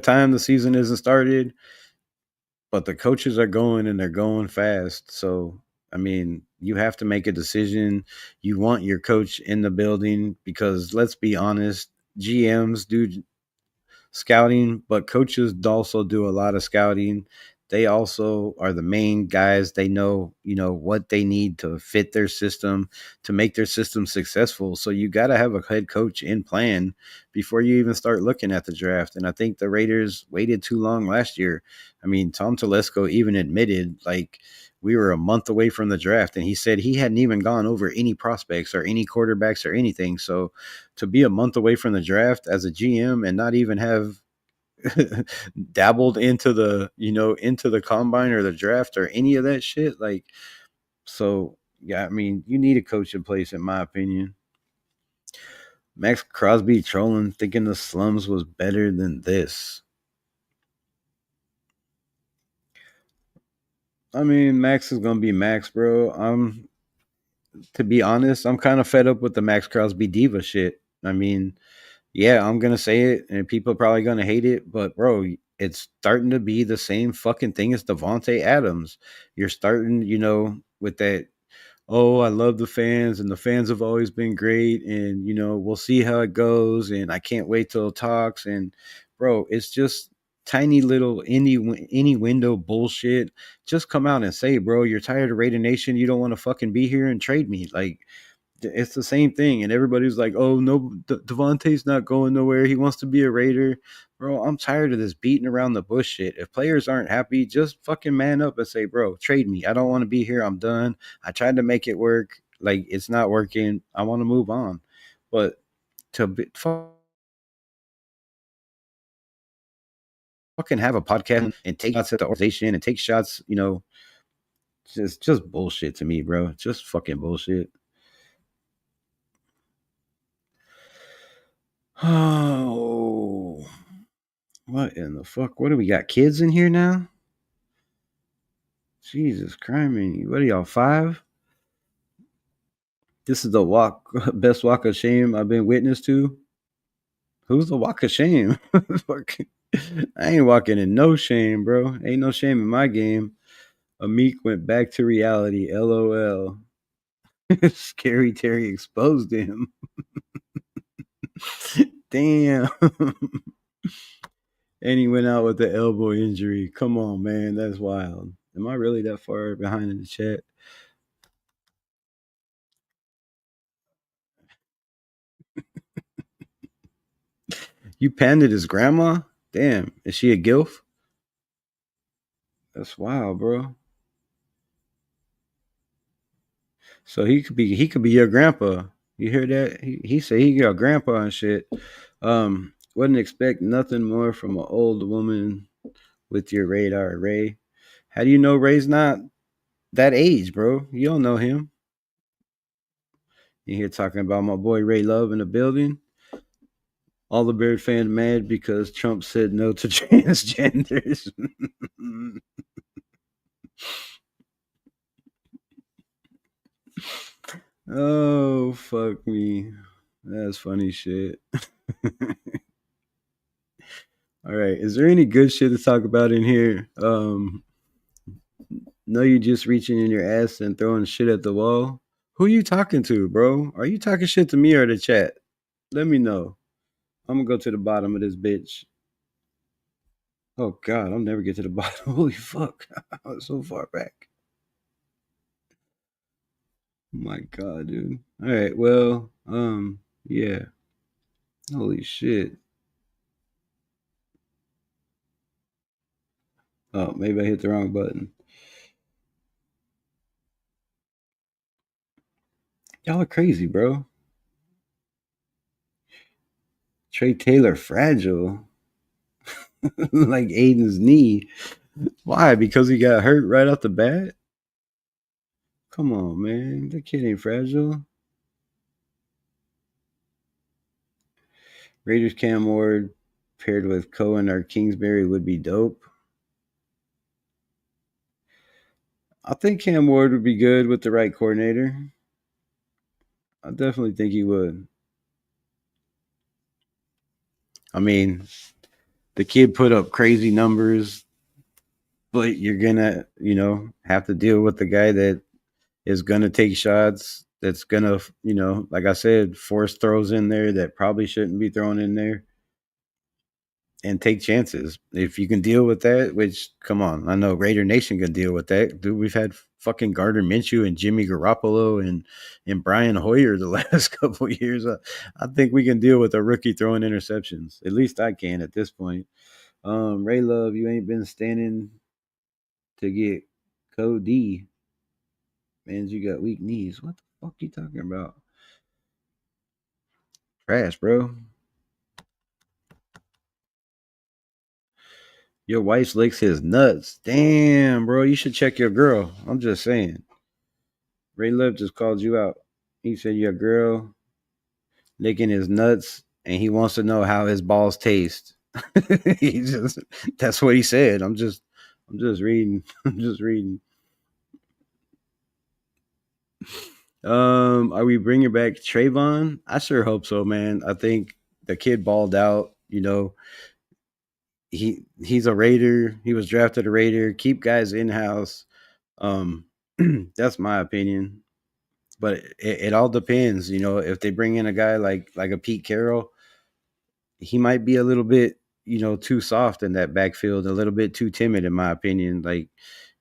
time. The season isn't started, but the coaches are going and they're going fast. So, I mean, you have to make a decision. You want your coach in the building because let's be honest, GMs do scouting, but coaches also do a lot of scouting. They also are the main guys. They know, what they need to fit their system to make their system successful. So you got to have a head coach in plan before you even start looking at the draft. And I think the Raiders waited too long last year. I mean, Tom Telesco even admitted like we were a month away from the draft, and he said he hadn't even gone over any prospects or any quarterbacks or anything. So to be a month away from the draft as a GM and not even have dabbled into the combine or the draft or any of that shit, like, so yeah, I mean, you need a coach in place, in my opinion. Max Crosby trolling, thinking the slums was better than this. I mean, Max is gonna be Max, bro. To be honest, I'm kind of fed up with the Max Crosby diva shit. I mean, yeah, I'm gonna say it, and people are probably gonna hate it, but bro, it's starting to be the same fucking thing as Devonte Adams. You're starting, with that. Oh, I love the fans, and the fans have always been great, and we'll see how it goes, and I can't wait till it talks. And bro, it's just tiny little any window bullshit, just come out and say, bro, you're tired of Raider Nation. You don't want to fucking be here and trade me. Like, it's the same thing. And everybody's like, oh, no, Devontae's not going nowhere. He wants to be a Raider. Bro, I'm tired of this beating around the bush shit. If players aren't happy, just fucking man up and say, bro, trade me. I don't want to be here. I'm done. I tried to make it work. Like, it's not working. I want to move on. But to fucking have a podcast and take shots at the organization and take shots, just bullshit to me, bro. Just fucking bullshit. Oh, what in the fuck? What do we got? Kids in here now? Jesus Christ, what are y'all, 5? This is the best walk of shame I've been witness to. Who's the walk of shame? I ain't walking in no shame, bro. Ain't no shame in my game. Amik went back to reality. LOL. Scary Terry exposed him. Damn. And he went out with the elbow injury. Come on, man. That's wild. Am I really that far behind in the chat? You panded his grandma? Damn. Is she a gilf? That's wild, bro. So he could be your grandpa. You hear that? He said he got grandpa and shit. Wouldn't expect nothing more from an old woman with your radar, Ray. How do you know Ray's not that age, bro? You don't know him. You here talking about my boy Ray Love in the building. All the Bird fans mad because Trump said no to transgenders. Oh, fuck me. That's funny shit. All right. Is there any good shit to talk about in here? No, you just reaching in your ass and throwing shit at the wall. Who you talking to, bro? Are you talking shit to me or the chat? Let me know. I'm gonna go to the bottom of this bitch. Oh God, I'll never get to the bottom. Holy fuck. I was so far back. Oh my God, dude. All right, well, yeah. Holy shit. Oh, maybe I hit the wrong button. Y'all are crazy, bro. Trey Taylor fragile. Like Aiden's knee. Why? Because he got hurt right off the bat? Come on, man. That kid ain't fragile. Raiders Cam Ward paired with Cohen or Kingsbury would be dope. I think Cam Ward would be good with the right coordinator. I definitely think he would. I mean, the kid put up crazy numbers, but you're gonna, have to deal with the guy that is gonna take shots. That's gonna, like I said, force throws in there that probably shouldn't be thrown in there, and take chances. If you can deal with that, which come on, I know Raider Nation can deal with that. Dude, we've had fucking Gardner Minshew and Jimmy Garoppolo and Brian Hoyer the last couple of years. I think we can deal with a rookie throwing interceptions. At least I can at this point. Ray Love, you ain't been standing to get Cody. Man, you got weak knees. What the fuck you talking about? Trash, bro. Your wife licks his nuts. Damn, bro. You should check your girl. I'm just saying. Ray Love just called you out. He said your girl licking his nuts and he wants to know how his balls taste. he just That's what he said. I'm just reading. I'm just reading. Are we bringing back Trayvon? I sure hope so, man. I think the kid balled out. He's a Raider. He was drafted a Raider. Keep guys in house. Um, that's my opinion. But it all depends. If they bring in a guy like a Pete Carroll, he might be a little bit. too soft in that backfield, a little bit too timid, in my opinion. Like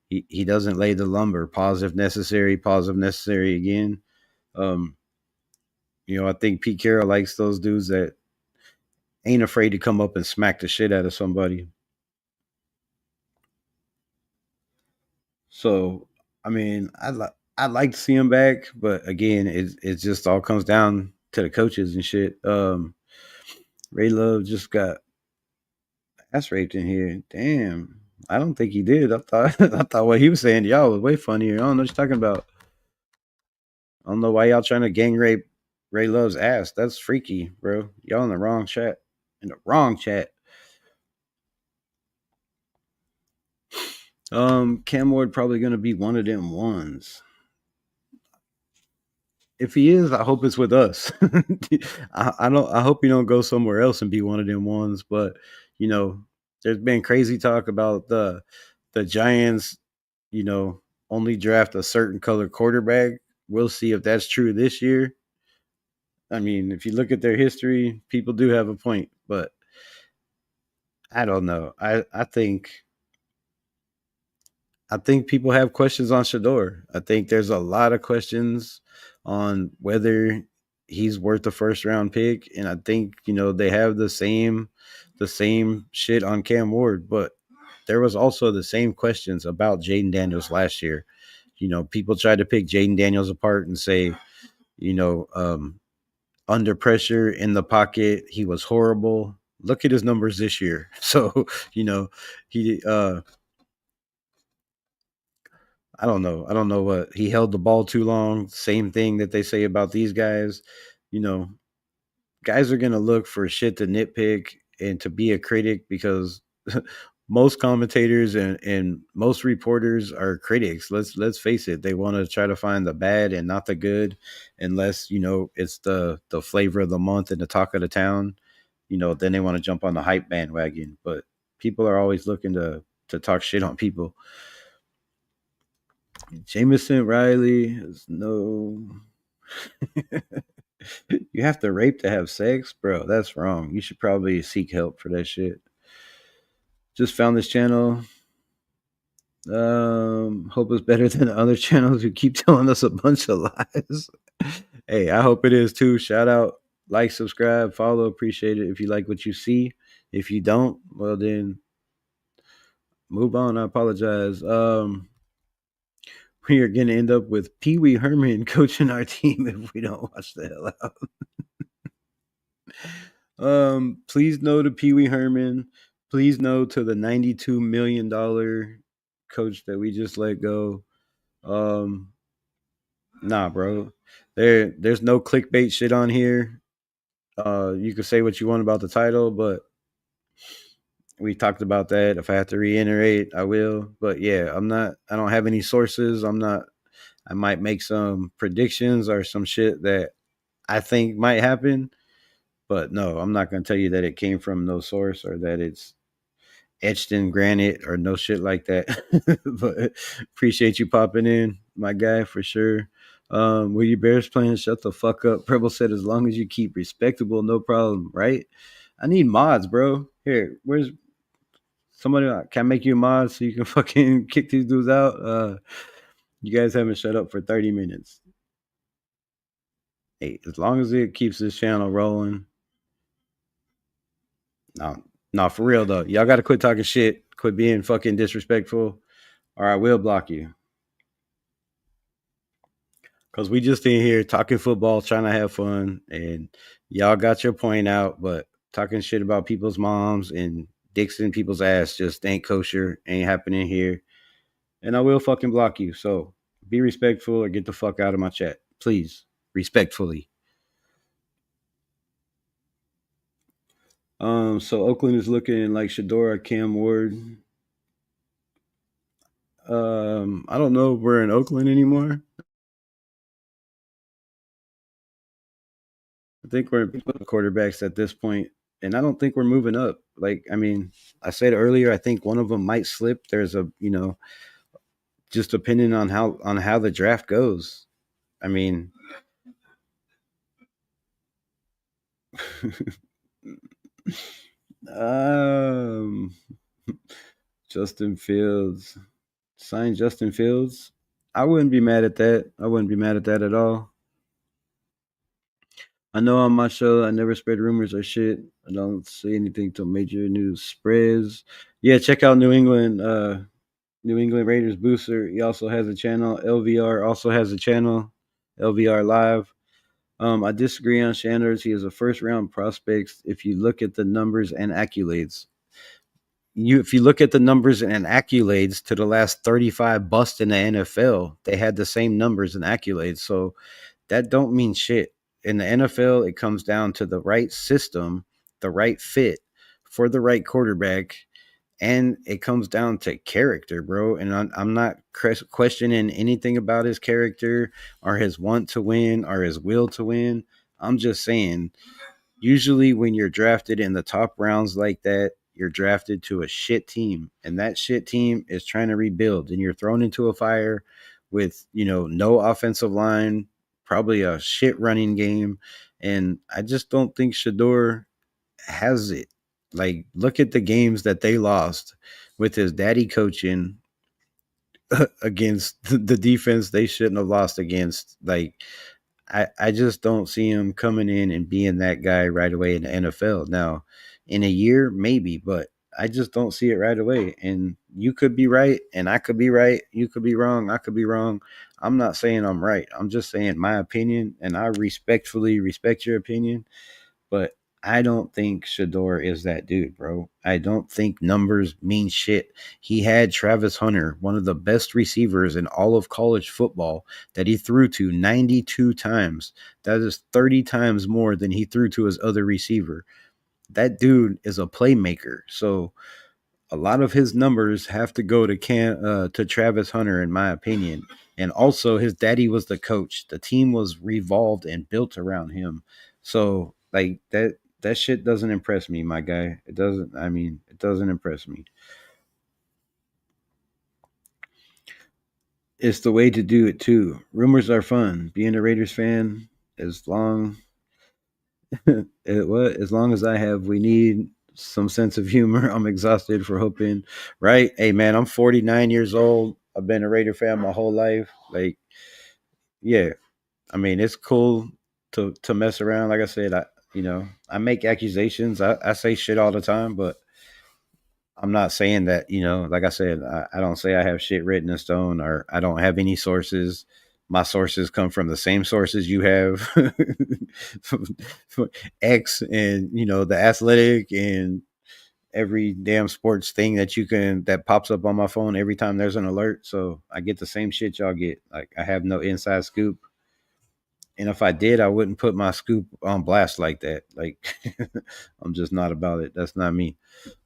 he doesn't lay the lumber. Pause if necessary. Pause if necessary again. Um, I think Pete Carroll likes those dudes that ain't afraid to come up and smack the shit out of somebody. So, I mean, I'd like to see him back, but again, it just all comes down to the coaches and shit. Ray Love just got ass raped in here. Damn. I don't think he did. I thought I thought what he was saying to y'all was way funnier. I don't know what you're talking about. I don't know why y'all trying to gang rape Ray Love's ass. That's freaky, bro. Y'all in the wrong chat. In the wrong chat. Cam Ward probably gonna be one of them ones. If he is, I hope it's with us. I don't. I hope he don't go somewhere else and be one of them ones. But you know, there's been crazy talk about the Giants. Only draft a certain color quarterback. We'll see if that's true this year. I mean, if you look at their history, people do have a point, but I don't know. I think people have questions on Shador. I think there's a lot of questions on whether he's worth a first round pick, and I think they have the same shit on Cam Ward, but there was also the same questions about Jaden Daniels last year. People tried to pick Jaden Daniels apart and say, you know, um, under pressure in the pocket, he was horrible. Look at his numbers this year. So, he I don't know. I don't know what he held the ball too long. Same thing that they say about these guys. You know, guys are gonna look for shit to nitpick and to be a critic because most commentators and most reporters are critics. Let's face it. They want to try to find the bad and not the good, unless it's the flavor of the month and the talk of the town. Then they want to jump on the hype bandwagon. But people are always looking to talk shit on people. Jameson Riley is no. You have to rape to have sex, bro. That's wrong. You should probably seek help for that shit. Just found this channel. Hope it's better than the other channels who keep telling us a bunch of lies. Hey, I hope it is too. Shout out, like, subscribe, follow. Appreciate it if you like what you see. If you don't, well then move on. I apologize. We are gonna end up with Pee Wee Herman coaching our team if we don't watch the hell out. Please no to Pee Wee Herman. Please no to the $92 million coach that we just let go. Um, nah, bro. There's no clickbait shit on here. You can say what you want about the title, but we talked about that. If I have to reiterate, I will. But yeah, I don't have any sources. I might make some predictions or some shit that I think might happen. But no, I'm not gonna tell you that it came from no source or that it's etched in granite or no shit like that. But appreciate you popping in, my guy, for sure. Were you Bears playing? Shut the fuck up. Preble said, as long as you keep respectable, no problem, right? I need mods, bro. Here, where's somebody? Can I make you a mod so you can fucking kick these dudes out? You guys haven't shut up for 30 minutes. Hey, as long as it keeps this channel rolling. No, no, for real though. Y'all got to quit talking shit. Quit being fucking disrespectful, or I will block you. Cause we just in here talking football, trying to have fun, and y'all got your point out, but talking shit about people's moms and dicks in people's ass just ain't kosher, ain't happening here. And I will fucking block you. So be respectful or get the fuck out of my chat. Please. Respectfully. So Oakland is looking like Shadora, Cam Ward. I don't know if we're in Oakland anymore. I think we're quarterbacks at this point, and I don't think we're moving up. Like, I mean, I said earlier, I think one of them might slip. There's just depending on how the draft goes. I mean, Um, Justin Fields. Sign Justin Fields. I wouldn't be mad at that. I wouldn't be mad at that at all. I know on my show I never spread rumors or shit. I don't say anything till major news spreads. Yeah, check out New England Raiders Booster. He also has a channel. LVR also has a channel. LVR Live. I disagree on Sanders. He is a first round prospect. If you look at the numbers and accolades, if you look at the numbers and accolades to the last 35 busts in the NFL, they had the same numbers and accolades. So that don't mean shit. In the NFL, it comes down to the right system, the right fit for the right quarterback, and it comes down to character, bro. And I'm not questioning anything about his character or his want to win or his will to win. I'm just saying, usually when you're drafted in the top rounds like that, you're drafted to a shit team, and that shit team is trying to rebuild, and you're thrown into a fire with no offensive line, probably a shit running game, and I just don't think Shador has it. Like, look at the games that they lost with his daddy coaching against the defense they shouldn't have lost against. Like, I just don't see him coming in and being that guy right away in the NFL. Now, in a year, maybe, but I just don't see it right away. And you could be right, and I could be right. You could be wrong. I could be wrong. I'm not saying I'm right. I'm just saying my opinion, and I respectfully respect your opinion. But I don't think Shador is that dude, bro. I don't think numbers mean shit. He had Travis Hunter, one of the best receivers in all of college football, that he threw to 92 times. That is 30 times more than he threw to his other receiver. That dude is a playmaker. So a lot of his numbers have to go to Travis Hunter, in my opinion. And also, his daddy was the coach. The team was revolved and built around him. So, like that shit doesn't impress me, my guy. It doesn't. I mean, it doesn't impress me. It's the way to do it too. Rumors are fun. Being a Raiders fan, as long as long as I have, we need some sense of humor. I'm exhausted for hoping. Right? Hey man, I'm 49 years old. I've been a Raider fan my whole life. Like, yeah, I mean, it's cool to mess around. Like I said, I make accusations. I say shit all the time, but I'm not saying that, like I said, I don't say I have shit written in stone or I don't have any sources. My sources come from the same sources you have. X and, the athletic and every damn sports thing that pops up on my phone every time there's an alert. So I get the same shit y'all get. Like, I have no inside scoop. And if I did, I wouldn't put my scoop on blast like that. Like, I'm just not about it. That's not me.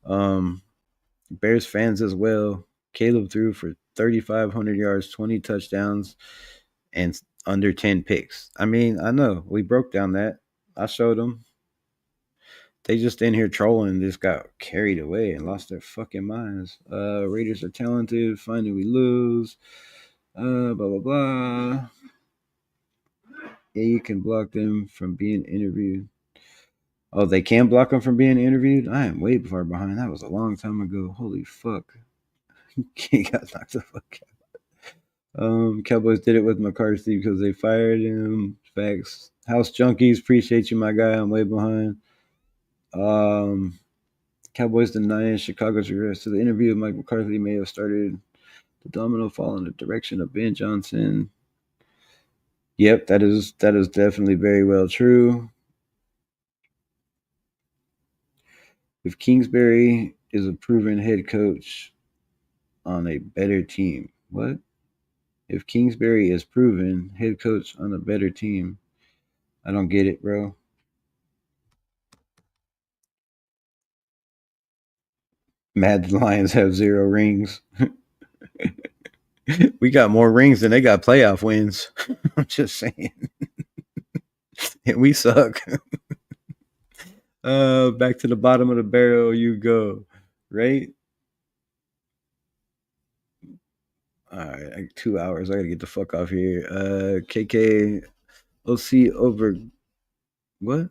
Um, Bears fans as well. Caleb threw for 3,500 yards, 20 touchdowns, and under 10 picks. I mean, I know we broke down that. I showed them. They just in here trolling and just got carried away and lost their fucking minds. Raiders are talented. Finally, we lose. Blah blah blah. Yeah, you can block them from being interviewed. Oh, they can block them from being interviewed? I am way far behind. That was a long time ago. Holy fuck. He got knocked the fuck out. Cowboys did it with McCarthy because they fired him. Facts. House Junkies, appreciate you, my guy. I'm way behind. Um, Cowboys denying Chicago's regrets to the interview of Mike McCarthy may have started the domino fall in the direction of Ben Johnson. Yep, that is definitely very well true. If Kingsbury is a proven head coach on a better team, what? If Kingsbury is proven head coach on a better team, I don't get it, bro. Mad Lions have 0 rings. We got more rings than they got playoff wins. I'm just saying. And we suck. Back to the bottom of the barrel you go. Right? All right, 2 hours. I gotta get the fuck off here. KK OC over what?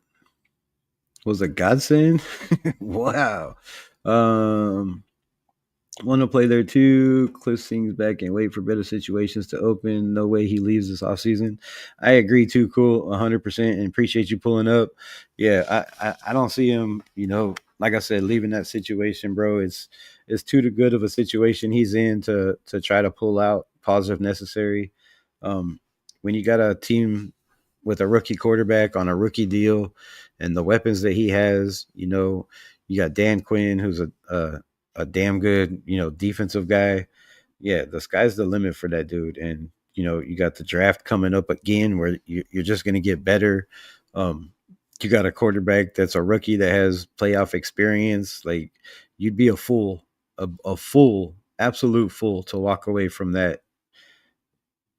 was a godsend. Wow. Um, Want to play there too. Cliff sings back and wait for better situations to open. No way he leaves this offseason. I agree too. Cool, 100%, and appreciate you pulling up. Yeah, I don't see him. Like I said, leaving that situation, bro. It's too good of a situation he's in to try to pull out. Positive necessary. When you got a team with a rookie quarterback on a rookie deal, and the weapons that he has, you got Dan Quinn, who's a damn good, defensive guy. Yeah, the sky's the limit for that dude. And, you got the draft coming up again where you're just going to get better. Um, you got a quarterback that's a rookie that has playoff experience. Like, you'd be a fool, a fool, absolute fool to walk away from that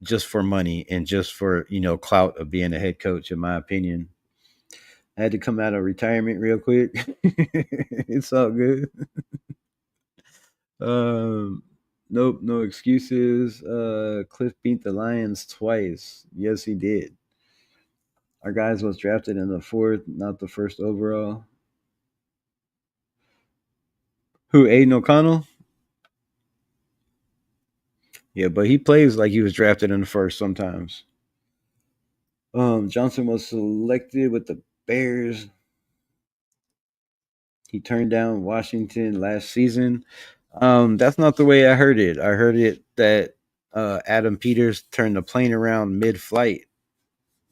just for money and just for, clout of being a head coach, in my opinion. I had to come out of retirement real quick. It's all good. Um, nope, no excuses. Cliff beat the Lions twice. Yes, he did. Our guys was drafted in the fourth, not the first overall. Who? Aiden O'Connell? Yeah, but he plays like he was drafted in the first sometimes. Johnson was selected with the Bears. He turned down Washington last season. That's not the way I heard it. I heard it that Adam Peters turned the plane around mid-flight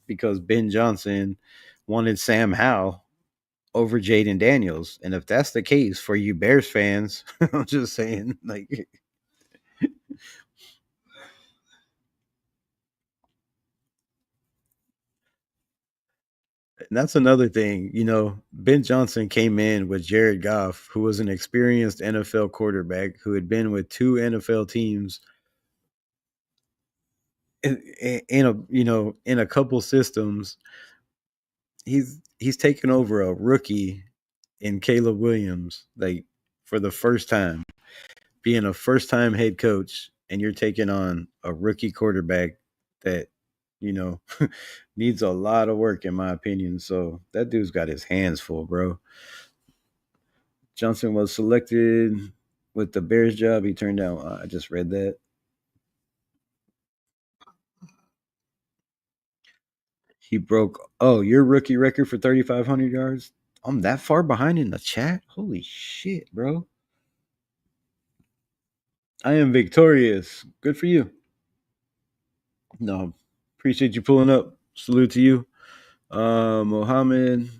because Ben Johnson wanted Sam Howell over Jaden Daniels. And if that's the case for you Bears fans, I'm just saying, like, and that's another thing. Ben Johnson came in with Jared Goff, who was an experienced NFL quarterback who had been with two NFL teams in a couple systems. He's taken over a rookie in Caleb Williams, like, for the first time, being a first time head coach, and you're taking on a rookie quarterback that you know needs a lot of work, in my opinion. So that dude's got his hands full, bro. Johnson was selected with the Bears job. He turned down. I just read that. He broke your rookie record for 3,500 yards. I'm that far behind in the chat. Holy shit, bro! I am victorious. Good for you. No, appreciate you pulling up. Salute to you. Mohammed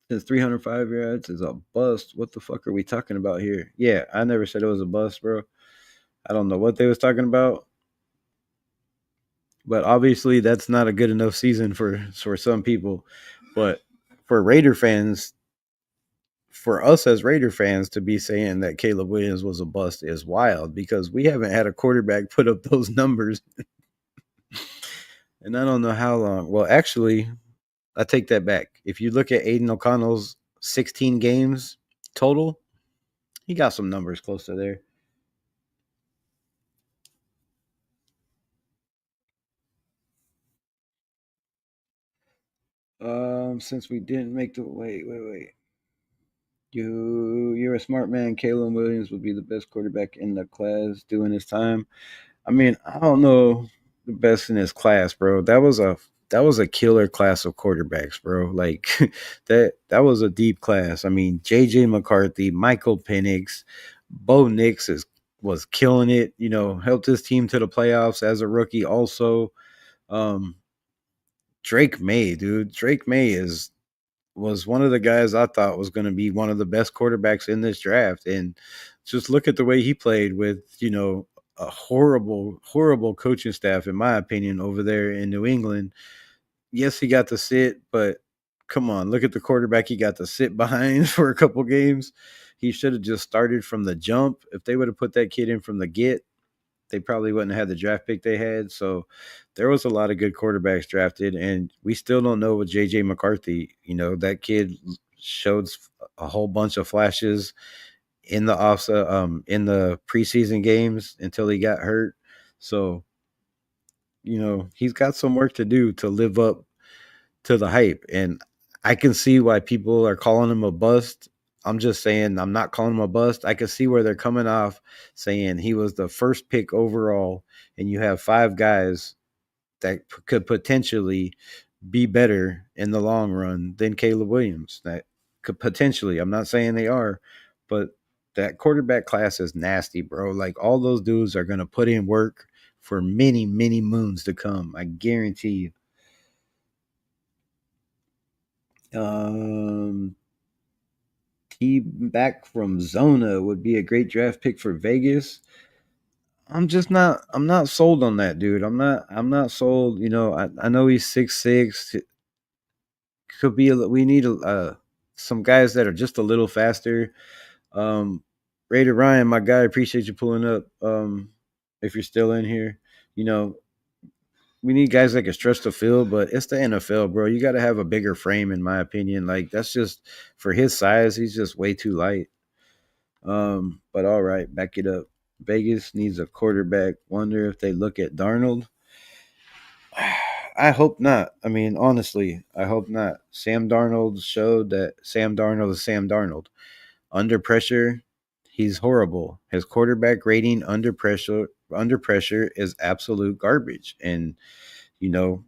says 305 yards is a bust. What the fuck are we talking about here? Yeah, I never said it was a bust, bro. I don't know what they was talking about, but obviously that's not a good enough season for some people. But for Raider fans, for us as Raider fans to be saying that Caleb Williams was a bust is wild because we haven't had a quarterback put up those numbers, and I don't know how long. Well, actually, I take that back. If you look at Aiden O'Connell's 16 games total, he got some numbers close to there. Since we didn't make the wait. You're a smart man. Caleb Williams would be the best quarterback in the class doing his time. I mean, I don't know the best in his class, bro. That was a killer class of quarterbacks, bro. Like that was a deep class. I mean, JJ McCarthy, Michael Penix, Bo Nix was killing it. Helped his team to the playoffs as a rookie. Also, um, Drake May, dude. Drake May was one of the guys I thought was going to be one of the best quarterbacks in this draft, and just look at the way he played with a horrible, horrible coaching staff, in my opinion, over there in New England. Yes, he got to sit, but come on, look at the quarterback he got to sit behind for a couple games. He should have just started from the jump. If they would have put that kid in from the get, they probably wouldn't have had the draft pick they had. So there was a lot of good quarterbacks drafted, and we still don't know what JJ McCarthy. That kid showed a whole bunch of flashes in the preseason games until he got hurt. So he's got some work to do to live up to the hype. And I can see why people are calling him a bust. I'm just saying I'm not calling him a bust. I can see where they're coming off saying he was the first pick overall, and you have five guys that could potentially be better in the long run than Caleb Williams. That could potentially. I'm not saying they are, but that quarterback class is nasty, bro. Like all those dudes are gonna put in work for many, many moons to come. I guarantee you. He back from Zona would be a great draft pick for Vegas. I'm not sold on that, dude. I'm not sold. You know, I know he's 6'6". Could be we need some guys that are just a little faster. Um Raider Ryan, my guy, appreciate you pulling up. If you're still in here, you know, we need guys that can stretch the field, but it's the NFL, bro. You got to have a bigger frame, in my opinion. Like that's just for his size, he's just way too light. But all right, back it up. Vegas needs a quarterback. Wonder if they look at Darnold. I hope not. I mean, honestly, I hope not. Sam Darnold showed that Sam Darnold is Sam Darnold. Under pressure, he's horrible. His quarterback rating under pressure is absolute garbage. And you know,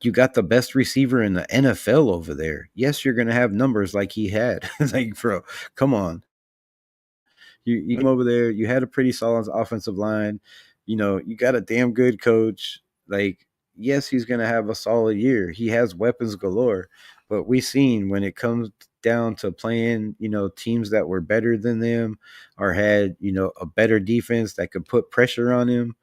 you got the best receiver in the NFL over there. Yes, you're gonna have numbers like he had. Like, bro, come on. You come over there. You had a pretty solid offensive line. You know, you got a damn good coach. Like, yes, he's gonna have a solid year. He has weapons galore, but we seen when it comes down to playing, you know, teams that were better than them or had, you know, a better defense that could put pressure on him,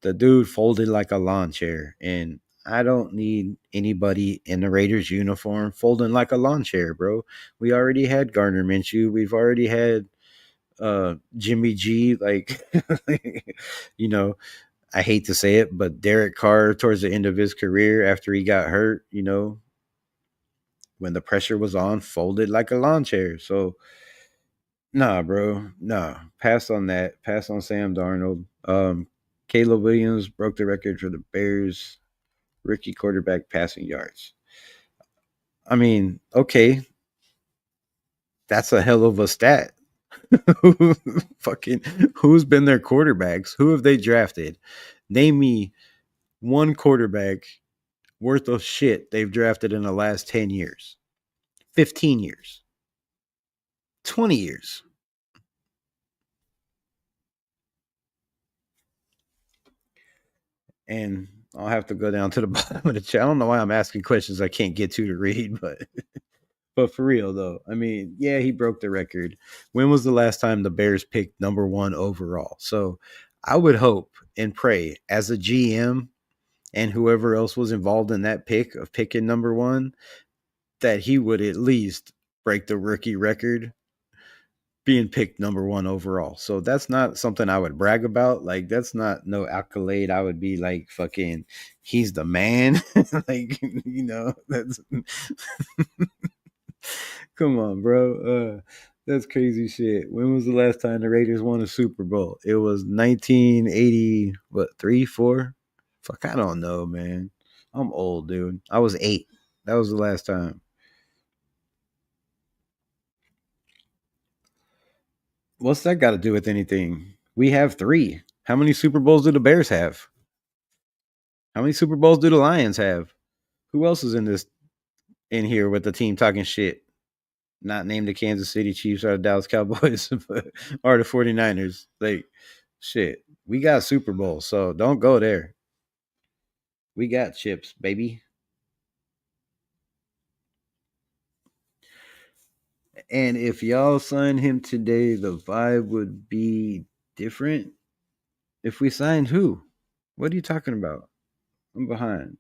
the dude folded like a lawn chair. And I don't need anybody in the Raiders uniform folding like a lawn chair, bro. We already had Gardner Minshew. We've already had Jimmy G, like you know, I hate to say it, but Derek Carr towards the end of his career after he got hurt, you know, when the pressure was on, folded like a lawn chair. So nah, bro, nah. Pass on that. Pass on Sam Darnold. Caleb Williams broke the record for the Bears rookie quarterback passing yards. I mean, okay, that's a hell of a stat. Fucking who's been their quarterbacks? Who have they drafted? Name me one quarterback worth of shit they've drafted in the last 10 years, 15 years, 20 years. And I'll have to go down to the bottom of the chat. I don't know why I'm asking questions I can't get to read, but for real though, I mean, yeah, he broke the record. When was the last time the Bears picked number one overall? So I would hope and pray as a GM and whoever else was involved in that pick of picking number one that he would at least break the rookie record being picked number one overall. So that's not something I would brag about. Like that's not no accolade. I would be like fucking he's the man. Like, you know, that's come on, bro. That's crazy shit. When was the last time the Raiders won a Super Bowl? It was 1980, what, 3, 4? Fuck, I don't know, man. I'm old, dude. I was 8. That was the last time. What's that got to do with anything? We have 3. How many Super Bowls do the Bears have? How many Super Bowls do the Lions have? Who else is in here with the team talking shit? Not named the Kansas City Chiefs or the Dallas Cowboys or the 49ers. Like, shit. We got Super Bowl, so don't go there. We got chips, baby. And if y'all sign him today, the vibe would be different. If we signed who? What are you talking about? I'm behind.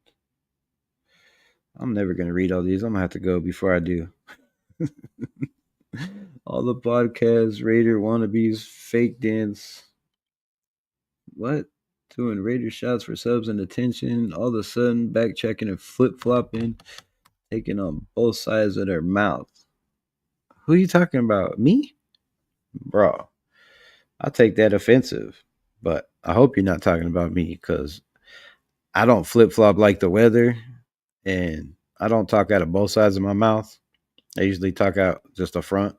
I'm never going to read all these. I'm going to have to go before I do. All the podcasts, Raider wannabes, fake dance. What? Doing Raider shots for subs and attention. All of a sudden, back checking and flip flopping, taking on both sides of their mouth. Who are you talking about? Me? Bro, I'll take that offensive. But I hope you're not talking about me because I don't flip flop like the weather. And I don't talk out of both sides of my mouth. I usually talk out just the front.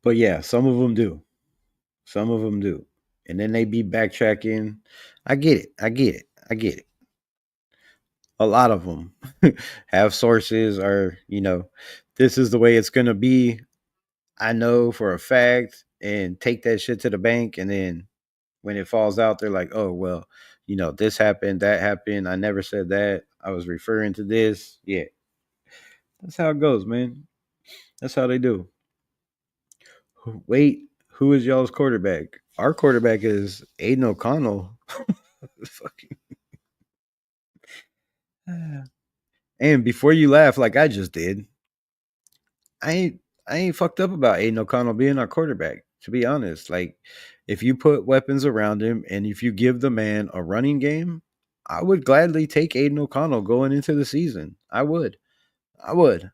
But yeah, some of them do. Some of them do. And then they be backtracking. I get it. I get it. I get it. A lot of them have sources or, this is the way it's going to be. I know for a fact and take that shit to the bank. And then when it falls out, they're like, oh, well, this happened, that happened. I never said that. I was referring to this. Yeah. That's how it goes, man. That's how they do. Wait, who is y'all's quarterback? Our quarterback is Aiden O'Connell. Fucking. And before you laugh, like I just did, I ain't I ain't fucked up about Aiden O'Connell being our quarterback. To be honest, like if you put weapons around him and if you give the man a running game, I would gladly take Aiden O'Connell going into the season. I would. I would.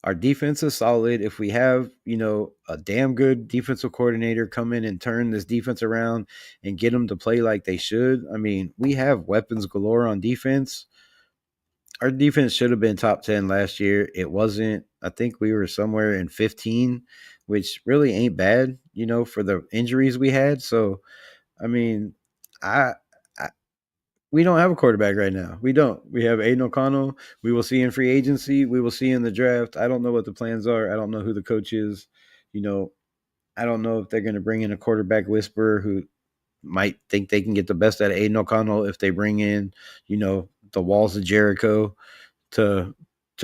Our defense is solid. If we have, a damn good defensive coordinator come in and turn this defense around and get them to play like they should, I mean, we have weapons galore on defense. Our defense should have been top 10 last year. It wasn't. I think we were somewhere in 15, which really ain't bad, for the injuries we had. So, I mean, I, I we don't have a quarterback right now. We don't. We have Aiden O'Connell. We will see in free agency. We will see in the draft. I don't know what the plans are. I don't know who the coach is. You know, I don't know if they're going to bring in a quarterback whisperer who might think they can get the best out of Aiden O'Connell if they bring in, the walls of Jericho to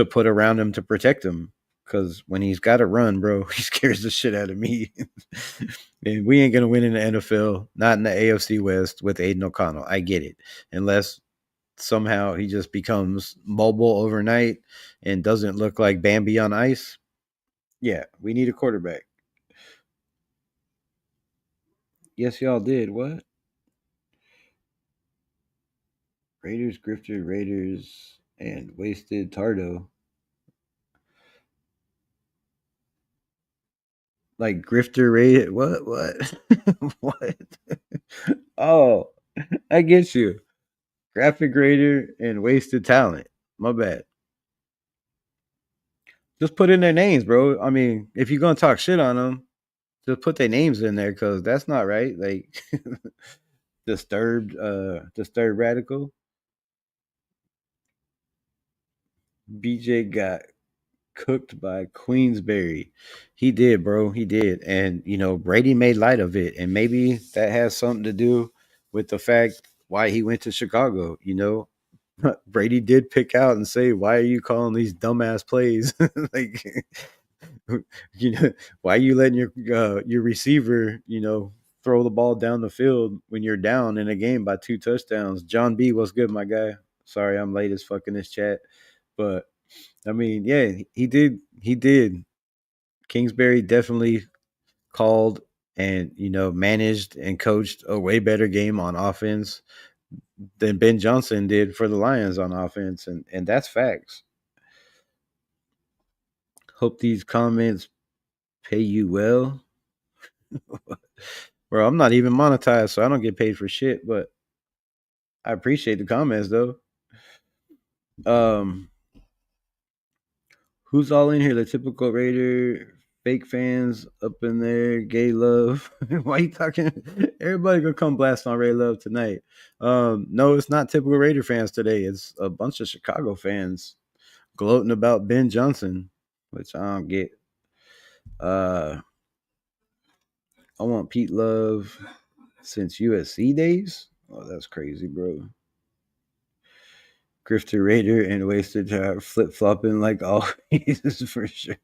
put around him to protect him. Because when he's got to run, bro, he scares the shit out of me. And we ain't gonna win in the NFL, not in the AFC West with Aiden O'Connell. I get it, unless somehow he just becomes mobile overnight and doesn't look like Bambi on ice. Yeah, we need a quarterback. Yes, y'all did. What? Raiders, Grifter, Raiders, and Wasted Tardo. Like Grifter rated what? What? Oh, I get you. Graphic grader and wasted talent. My bad. Just put in their names, bro. I mean, if you're gonna talk shit on them, just put their names in there because that's not right. Like disturbed radical. BJ got cooked by Queensberry. He did, bro. He did. And, Brady made light of it. And maybe that has something to do with the fact why he went to Chicago. Brady did pick out and say, why are you calling these dumbass plays? Like, why are you letting your receiver, throw the ball down the field when you're down in a game by 2 touchdowns? John B, what's good, my guy? Sorry, I'm late as fuck in this chat. But I mean, yeah, he did. He did. Kingsbury definitely called and managed and coached a way better game on offense than Ben Johnson did for the Lions on offense, and that's facts. Hope these comments pay you well. Bro, I'm not even monetized, so I don't get paid for shit, but I appreciate the comments though. Um Who's all in here? The typical Raider, fake fans up in there, gay love. Why you talking? Everybody gonna come blast on Ray Love tonight. No, it's not typical Raider fans today. It's a bunch of Chicago fans gloating about Ben Johnson, which I don't get. I want Pete Love since USC days. Oh, that's crazy, bro. Grifter Raider and wasted time flip flopping like always for sure.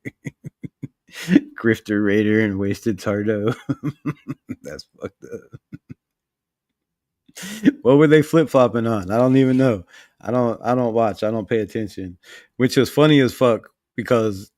Grifter Raider and wasted Tardo. That's fucked up. What were they flip flopping on? I don't even know. I don't watch. I don't pay attention. Which is funny as fuck because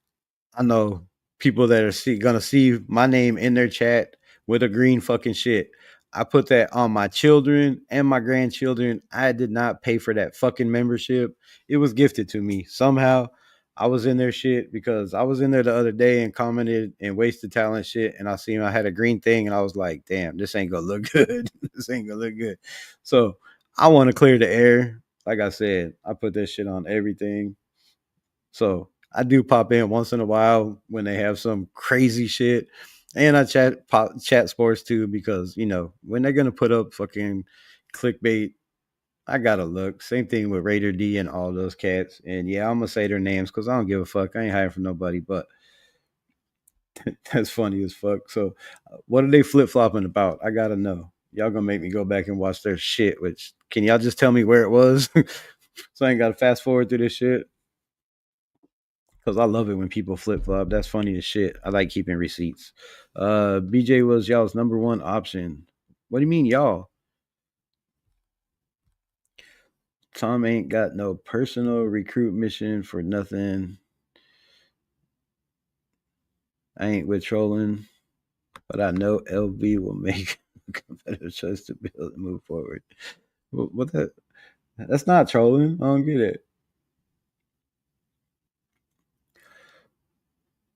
I know people that are gonna see my name in their chat with a green fucking shit. I put that on my children and my grandchildren. I did not pay for that fucking membership. It was gifted to me. Somehow I was in their shit because I was in there the other day and commented and wasted talent shit. And I seen I had a green thing and I was like, damn, this ain't gonna look good. This ain't gonna look good. So I want to clear the air. like I said, I put this shit on everything. So I do pop in once in a while when they have some crazy shit. And I chat sports too because, when they're gonna put up fucking clickbait, I gotta look. Same thing with Raider D and all those cats. And yeah, I'm gonna say their names because I don't give a fuck. I ain't hiding from nobody, but that's funny as fuck. So what are they flip flopping about? I gotta know. Y'all gonna make me go back and watch their shit, which can y'all just tell me where it was? So I ain't gotta fast forward through this shit. Cause I love it when people flip flop. That's funny as shit. I like keeping receipts. BJ was y'all's number one option. What do you mean, y'all? Tom ain't got no personal recruit mission for nothing. I ain't with trolling, but I know LV will make a competitive choice to build and move forward. What that? That's not trolling. I don't get it.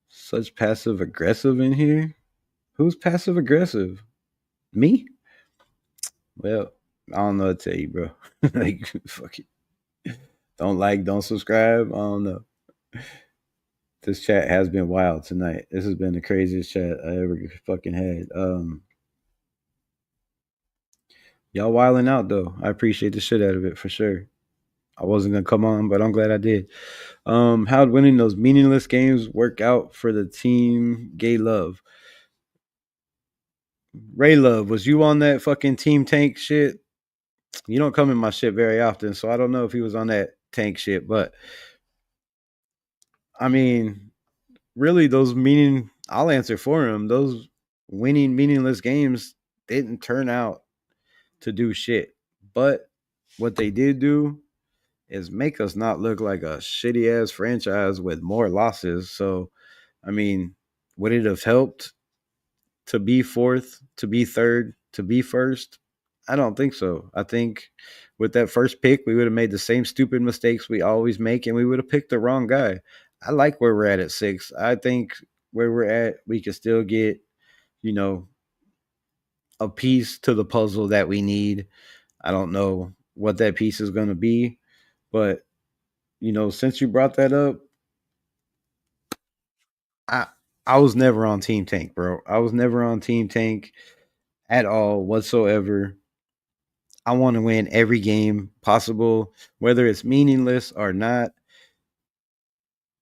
Such passive aggressive in here. Who's passive aggressive? Me? Well, I don't know what to tell you, bro. Like, fuck it. Don't like, don't subscribe. I don't know. This chat has been wild tonight. This has been the craziest chat I ever fucking had. Y'all wilding out though. I appreciate the shit out of it for sure. I wasn't gonna come on, but I'm glad I did. How'd winning those meaningless games work out for the team? Gay Love, Ray Love, was you on that fucking Team Tank shit? You don't come in my shit very often, so I don't know if he was on that tank shit. But I mean, really, those meaning. I'll answer for him. Those winning meaningless games didn't turn out to do shit. But what they did do is make us not look like a shitty ass franchise with more losses. So, I mean, would it have helped to be fourth, to be third, to be first? I don't think so. I think with that first pick, we would have made the same stupid mistakes we always make, and we would have picked the wrong guy. I like where we're at 6. I think where we're at, we could still get, you know, a piece to the puzzle that we need. I don't know what that piece is going to be, but since you brought that up, I I was never on Team Tank, bro. I was never on Team Tank at all whatsoever. I want to win every game possible, whether it's meaningless or not.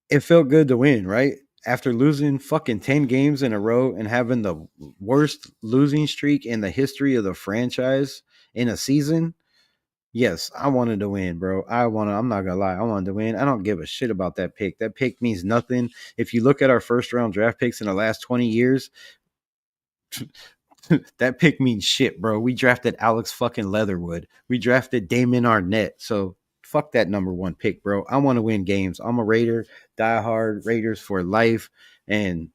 It felt good to win, right? After losing fucking 10 games in a row and having the worst losing streak in the history of the franchise in a season, yes, I wanted to win, bro. I'm not gonna lie, I wanted to win. I don't give a shit about that pick. That pick means nothing. If you look at our first round draft picks in the last 20 years, that pick means shit, bro. We drafted Alex fucking Leatherwood. We drafted Damon Arnett. So fuck that number one pick, bro. I want to win games. I'm a Raider, diehard Raiders for life, and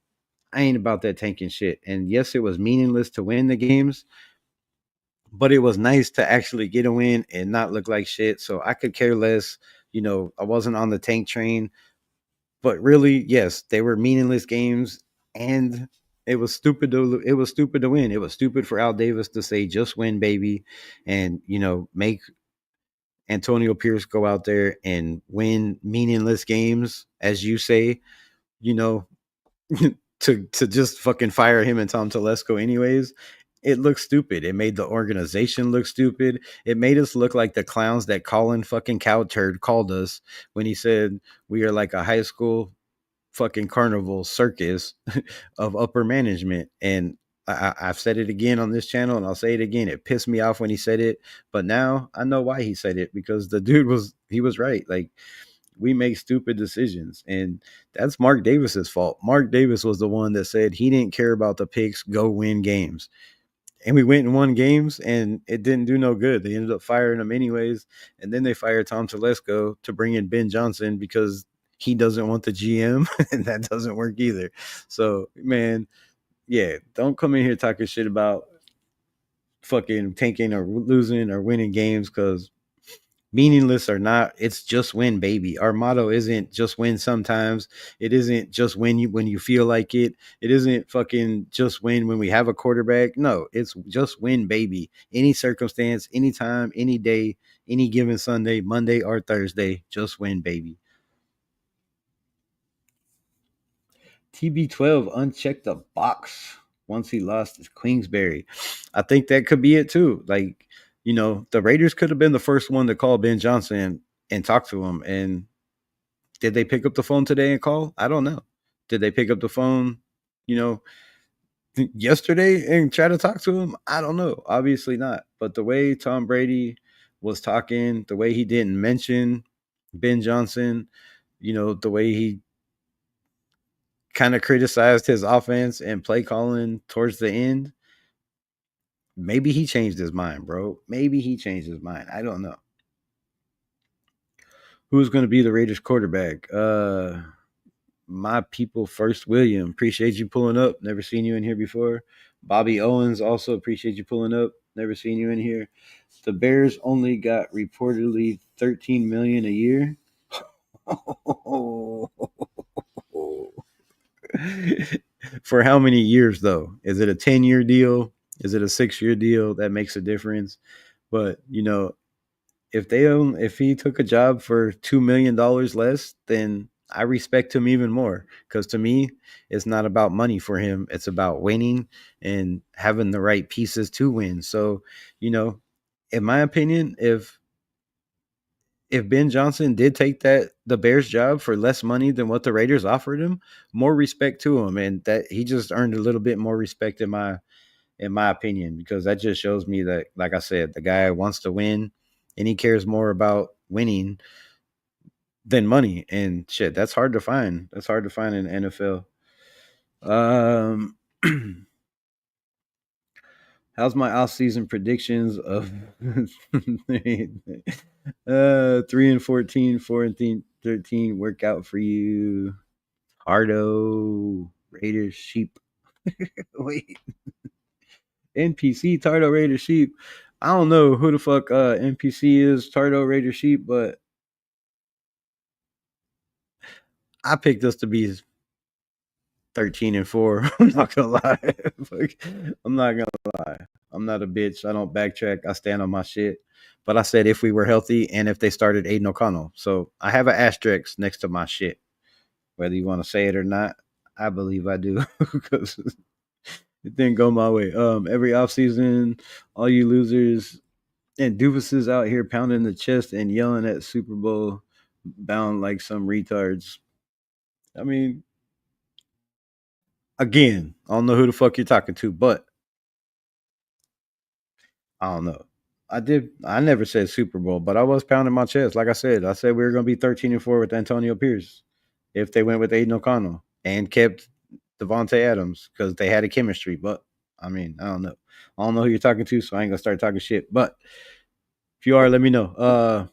I ain't about that tanking shit. And yes, it was meaningless to win the games, but it was nice to actually get a win and not look like shit. So I could care less. I wasn't on the tank train, but really, yes, they were meaningless games, and it was stupid to win. It was stupid for Al Davis to say just win, baby, and make Antonio Pierce go out there and win meaningless games, as you say, you know, to just fucking fire him and Tom Telesco anyways. It looks stupid. It made the organization look stupid. It made us look like the clowns that Colin fucking Cowturd called us when he said we are like a high school fucking carnival circus of upper management. And I've said it again on this channel, and I'll say it again. It pissed me off when he said it, but now I know why he said it, because the dude was right. Like, we make stupid decisions, and that's Mark Davis's fault. Mark Davis was the one that said he didn't care about the picks, go win games. And we went and won games, and it didn't do no good. They ended up firing him anyways, and then they fired Tom Telesco to bring in Ben Johnson because he doesn't want the GM, and that doesn't work either. So, man, yeah, don't come in here talking shit about fucking tanking or losing or winning games, because Meaningless or not, it's just win, baby. Our motto isn't just win sometimes. It isn't just win you when you feel like it. It isn't fucking just win when we have a quarterback. No, it's just win, baby. Any circumstance, anytime, any day, any given Sunday, Monday or Thursday, just win, baby. TB12 unchecked the box once he lost his Queensberry. I think that could be it too. Like, the Raiders could have been the first one to call Ben Johnson and talk to him. And did they pick up the phone today and call? I don't know. Did they pick up the phone, you know, yesterday and try to talk to him? I don't know. Obviously not. But the way Tom Brady was talking, the way he didn't mention Ben Johnson, the way he kind of criticized his offense and play calling towards the end, maybe he changed his mind, bro. Maybe he changed his mind. I don't know. Who's going to be the Raiders quarterback? My people first, William. Appreciate you pulling up. Never seen you in here before. Bobby Owens, also appreciate you pulling up. Never seen you in here. The Bears only got reportedly 13 million a year. For how many years though? Is it a 10-year deal? Is it a 6-year deal? That makes a difference. But if he took a job for $2 million less, then I respect him even more. Because to me, it's not about money for him. It's about winning and having the right pieces to win. So, in my opinion, if Ben Johnson did take the Bears job for less money than what the Raiders offered him, more respect to him, and that he just earned a little bit more respect in my opinion, because that just shows me that, like I said, the guy wants to win and he cares more about winning than money. And shit, that's hard to find. That's hard to find in the NFL. Um, how's my off-season predictions of 3-14, 4-13 work out for you? Tardo, Raiders, Sheep. Wait, NPC, Tardo, Raiders, Sheep. I don't know who the fuck NPC is, Tardo, Raiders, Sheep, but I picked us to be 13-4. I'm not gonna lie. I'm not gonna lie. I'm not a bitch. I don't backtrack. I stand on my shit. But I said if we were healthy and if they started Aiden O'Connell. So I have an asterisk next to my shit. Whether you want to say it or not, I believe I do. Because it didn't go my way. Every offseason, all you losers and doofuses out here pounding the chest and yelling at Super Bowl bound like some retards. I mean, again, I don't know who the fuck you're talking to, but I don't know. I never said Super Bowl, but I was pounding my chest. Like I said we were gonna be 13-4 with Antonio Pierce if they went with Aiden O'Connell and kept Devontae Adams because they had a chemistry. But I mean, I don't know. I don't know who you're talking to, so I ain't gonna start talking shit. But if you are, let me know.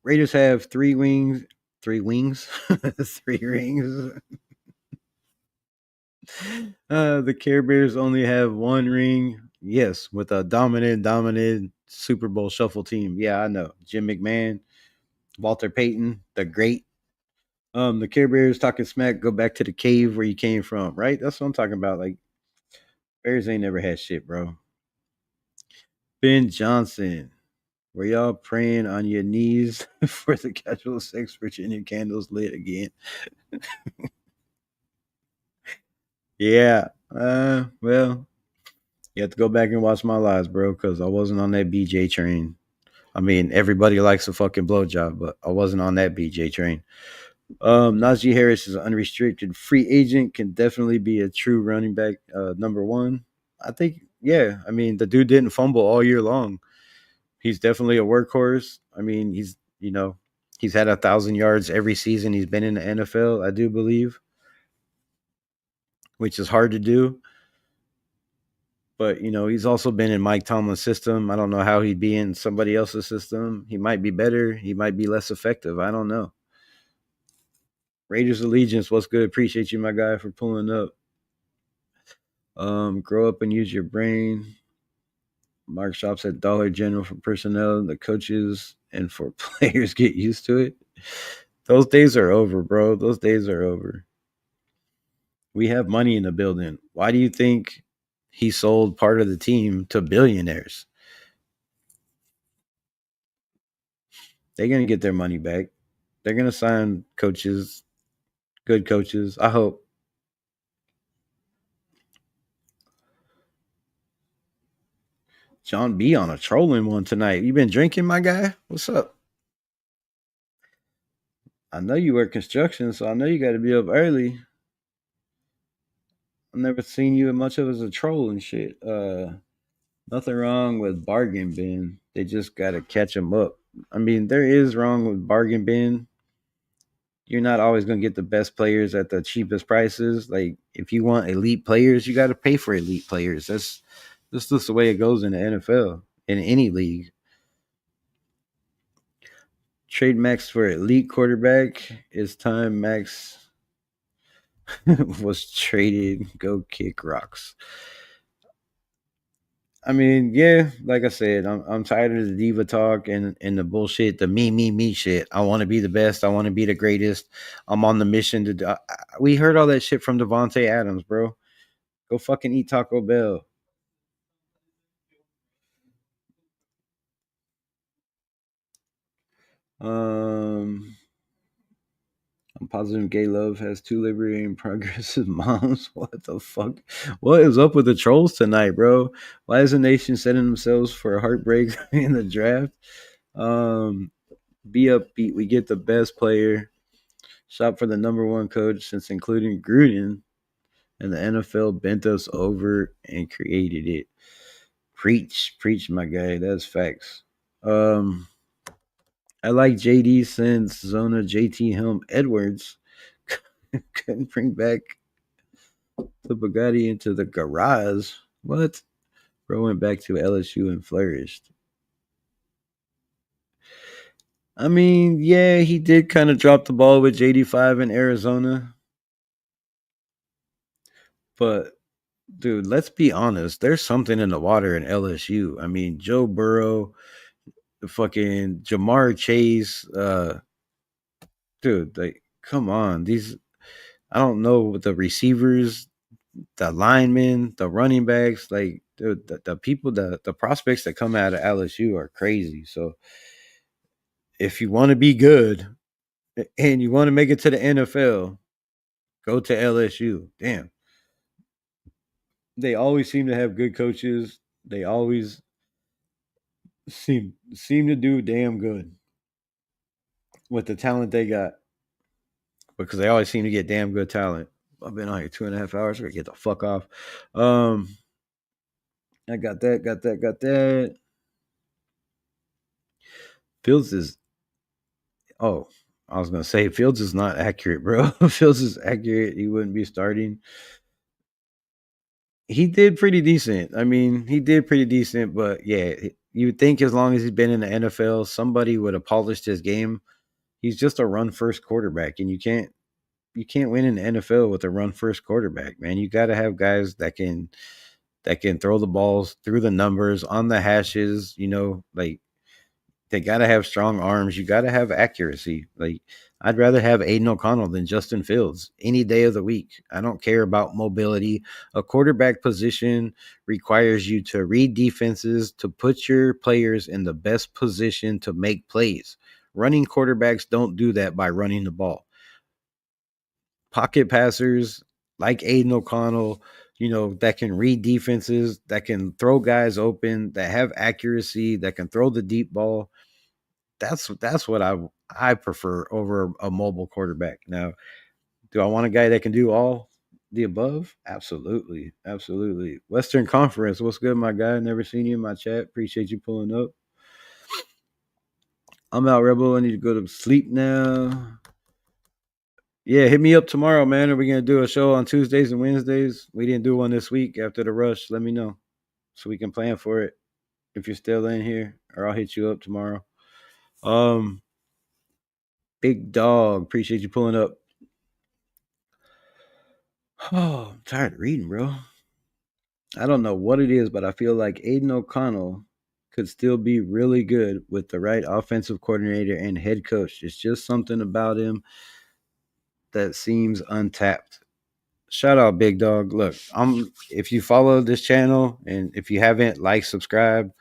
Raiders have three wings, three rings. The Care Bears only have one ring. Yes, with a dominant Super Bowl shuffle team. Yeah, I know. Jim McMahon, Walter Payton, the great. The Care Bears talking smack. Go back to the cave where you came from. Right. That's what I'm talking about. Like Bears ain't never had shit, bro. Ben Johnson. Were y'all praying on your knees for the casual sex Virginia candles lit again? Yeah. Well, you have to go back and watch my lives, bro, because I wasn't on that BJ train. I mean, everybody likes a fucking blowjob, but I wasn't on that BJ train. Najee Harris is an unrestricted free agent, can definitely be a true running back, number one. I think, yeah. I mean, the dude didn't fumble all year long. He's definitely a workhorse. I mean, he's had 1,000 yards every season he's been in the NFL, I do believe, which is hard to do. But he's also been in Mike Tomlin's system. I don't know how he'd be in somebody else's system. He might be better. He might be less effective. I don't know. Raiders Allegiance, what's good? Appreciate you, my guy, for pulling up. Grow up and use your brain. Mark shops at Dollar General for personnel, the coaches, and for players get used to it. Those days are over, bro. Those days are over. We have money in the building. Why do you think he sold part of the team to billionaires? They're gonna get their money back. They're gonna sign coaches, good coaches. I hope. John B on a trolling one tonight. You been drinking, my guy? What's up? I know you work construction, so I know you got to be up early. I've never seen you much of as a troll and shit. Nothing wrong with bargain bin. They just got to catch them up. I mean, there is wrong with bargain bin. You're not always going to get the best players at the cheapest prices. Like, if you want elite players, you got to pay for elite players. That's just the way it goes in the NFL, in any league. Trade Max for elite quarterback. It's time Max was traded. Go kick rocks. I mean, yeah, like I said, I'm tired of the diva talk and the bullshit, the me shit. I want to be the best. I want to be the greatest. I'm on the mission to. We heard all that shit from Devonte Adams, bro. Go fucking eat Taco Bell. Um, I'm positive gay love has two liberating progressive moms. What the fuck? What is up with the trolls tonight, bro? Why is the nation setting themselves for a heartbreak in the draft? Um, be upbeat. We get the best player. Shop for the number one coach since including Gruden, and the NFL bent us over and created it. Preach, my guy. That's facts. Um, I like JD since Zona JT Helm Edwards couldn't bring back the Bugatti into the garage. What? Bro went back to LSU and flourished. I mean, yeah, he did kind of drop the ball with JD5 in Arizona, but dude, let's be honest. There's something in the water in LSU. I mean, Joe Burrow, the fucking Jamar Chase, dude, like, come on. These, I don't know, the receivers, the linemen, the running backs, like, dude, the people, the prospects that come out of LSU are crazy. So if you want to be good and you want to make it to the NFL, go to LSU. Damn. They always seem to have good coaches. They always seem to do damn good with the talent they got because they always seem to get damn good talent. I've been on here 2.5 hours. I gotta get the fuck off. Um, I got that. Fields is oh, I was gonna say Fields is not accurate, bro. Fields is accurate. He wouldn't be starting. He did pretty decent. I mean, he did pretty decent, but yeah, you would think as long as he's been in the NFL, somebody would have polished his game. He's just a run first quarterback, and you can't win in the NFL with a run first quarterback, man. You got to have guys that can throw the balls through the numbers on the hashes. Like they got to have strong arms. You got to have accuracy. Like I'd rather have Aiden O'Connell than Justin Fields any day of the week. I don't care about mobility. A quarterback position requires you to read defenses, to put your players in the best position to make plays. Running quarterbacks don't do that by running the ball. Pocket passers like Aiden O'Connell, that can read defenses, that can throw guys open, that have accuracy, that can throw the deep ball. That's what I prefer over a mobile quarterback. Now, do I want a guy that can do all the above? Absolutely, absolutely. Western Conference, what's good, my guy? Never seen you in my chat. Appreciate you pulling up. I'm out, Rebel. I need to go to sleep now. Yeah, hit me up tomorrow, man. Are we gonna do a show on Tuesdays and Wednesdays? We didn't do one this week after the rush. Let me know so we can plan for it. If you're still in here, or I'll hit you up tomorrow. Um, Big dog, appreciate you pulling up. Oh, I'm tired of reading, bro. I don't know what it is, but I feel like Aiden O'Connell could still be really good with the right offensive coordinator and head coach. It's just something about him that seems untapped. Shout out Big Dog. Look, if you follow this channel and if you haven't, like, subscribe,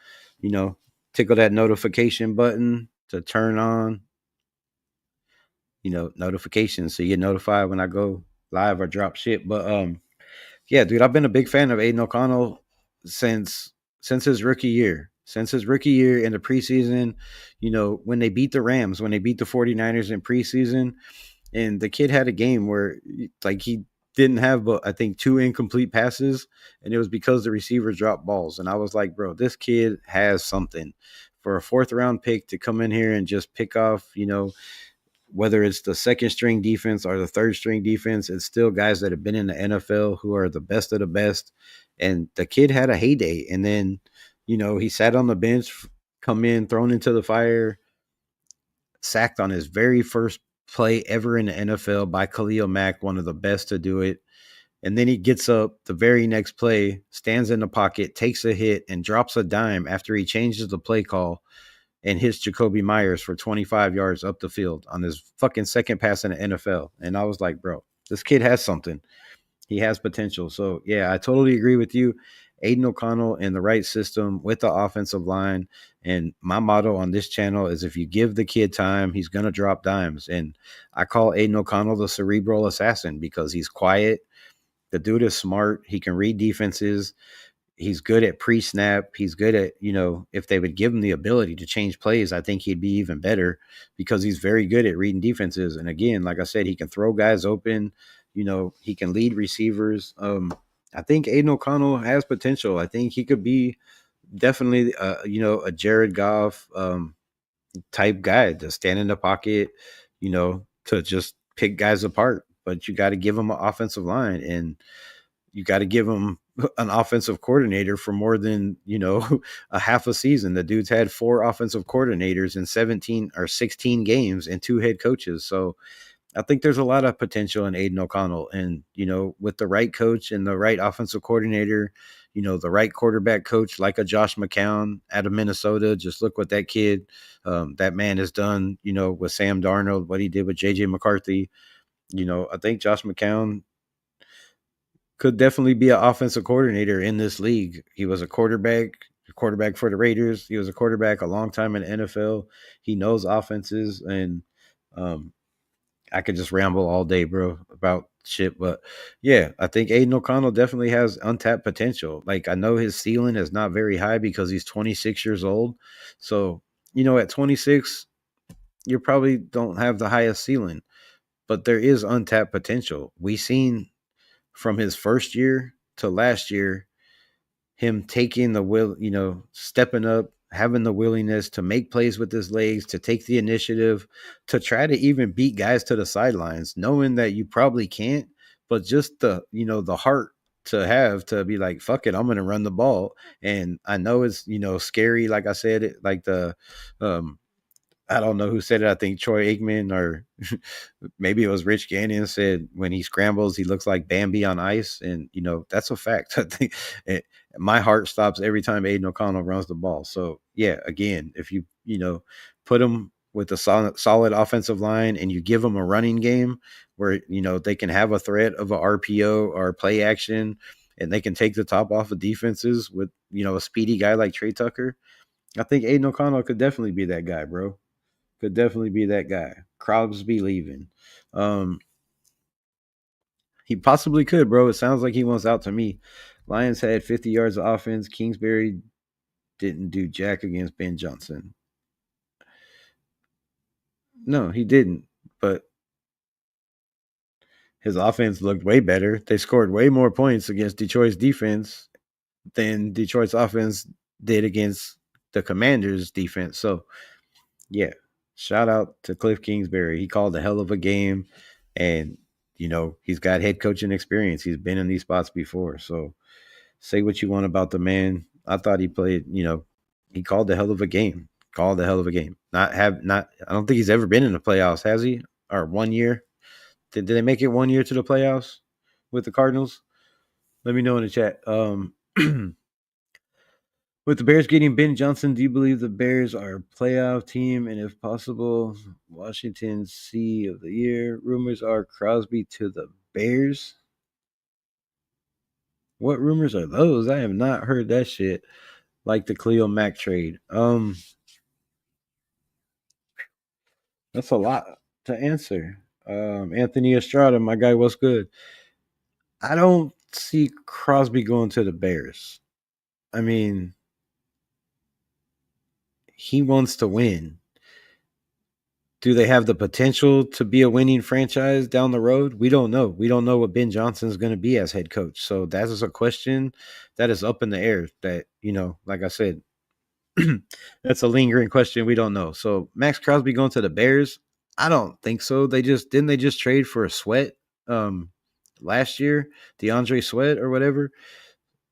you know, tickle that notification button to turn on, notifications so you get notified when I go live or drop shit. But yeah, dude, I've been a big fan of Aiden O'Connell since his rookie year. Since his rookie year in the preseason, when they beat the Rams, when they beat the 49ers in preseason, and the kid had a game where, like, he didn't have but I think two incomplete passes, and it was because the receivers dropped balls. And I was like, bro, this kid has something. For a fourth round pick to come in here and just pick off, whether it's the second string defense or the third string defense, it's still guys that have been in the NFL who are the best of the best. And the kid had a heyday. And then, he sat on the bench, come in, thrown into the fire, sacked on his very first play ever in the NFL by Khalil Mack, one of the best to do it. And then he gets up the very next play, stands in the pocket, takes a hit, and drops a dime after he changes the play call and hits Jacoby Myers for 25 yards up the field on his fucking second pass in the NFL. And I was like, bro, this kid has something. He has potential. So, yeah, I totally agree with you. Aiden O'Connell in the right system with the offensive line. And my motto on this channel is if you give the kid time, he's going to drop dimes. And I call Aiden O'Connell the cerebral assassin because he's quiet. The dude is smart. He can read defenses. He's good at pre-snap. He's good at, if they would give him the ability to change plays, I think he'd be even better because he's very good at reading defenses. And again, like I said, he can throw guys open. He can lead receivers. I think Aiden O'Connell has potential. I think he could be definitely, a Jared Goff type guy to stand in the pocket, to just pick guys apart. But you got to give him an offensive line, and you got to give him an offensive coordinator for more than, a half a season. The dude's had 4 offensive coordinators in 17 or 16 games and 2 head coaches. So I think there's a lot of potential in Aiden O'Connell. And, with the right coach and the right offensive coordinator, the right quarterback coach like a Josh McCown out of Minnesota. Just look what that kid, that man has done, with Sam Darnold, what he did with JJ McCarthy. I think Josh McCown could definitely be an offensive coordinator in this league. He was a quarterback for the Raiders. He was a quarterback a long time in the NFL. He knows offenses, and I could just ramble all day, bro, about shit. But yeah, I think Aiden O'Connell definitely has untapped potential. Like, I know his ceiling is not very high because he's 26 years old. So, at 26, you probably don't have the highest ceiling, but there is untapped potential. We seen from his first year to last year, him taking the will, stepping up, having the willingness to make plays with his legs, to take the initiative, to try to even beat guys to the sidelines, knowing that you probably can't, but just the heart to have to be like, fuck it, I'm going to run the ball. And I know it's, scary. Like I said, like um, I don't know who said it. I think Troy Aikman or maybe it was Rich Gannon said when he scrambles, he looks like Bambi on ice. And, that's a fact. I think my heart stops every time Aiden O'Connell runs the ball. So, yeah, again, if you, put him with a solid offensive line and you give them a running game where, they can have a threat of a RPO or play action and they can take the top off of defenses with, a speedy guy like Trey Tucker. I think Aiden O'Connell could definitely be that guy, bro. Could definitely be that guy. Crosby leaving. Um, he possibly could, bro. It sounds like he wants out to me. Lions had 50 yards of offense. Kingsbury didn't do jack against Ben Johnson. No, he didn't. But his offense looked way better. They scored way more points against Detroit's defense than Detroit's offense did against the Commanders' defense. So, yeah, shout out to Cliff Kingsbury. He called a hell of a game, and he's got head coaching experience. He's been in these spots before. So say what you want about the man. I thought he played. He called a hell of a game. Called a hell of a game. Not. I don't think he's ever been in the playoffs, has he? Or 1 year? Did they make it 1 year to the playoffs with the Cardinals? Let me know in the chat. With the Bears getting Ben Johnson, do you believe the Bears are a playoff team? And if possible, Washington C of the year. Rumors are Crosby to the Bears. What rumors are those? I have not heard that shit. Like the Cleo Mack trade. That's a lot to answer. Anthony Estrada, my guy, what's good? I don't see Crosby going to the Bears. I mean, he wants to win. Do they have the potential to be a winning franchise down the road? We don't know. We don't know what Ben Johnson is going to be as head coach. So that is a question that is up in the air. That, like I said, that's a lingering question. We don't know. So Max Crosby going to the Bears? I don't think so. They just trade for a Sweat last year, DeAndre Sweat or whatever.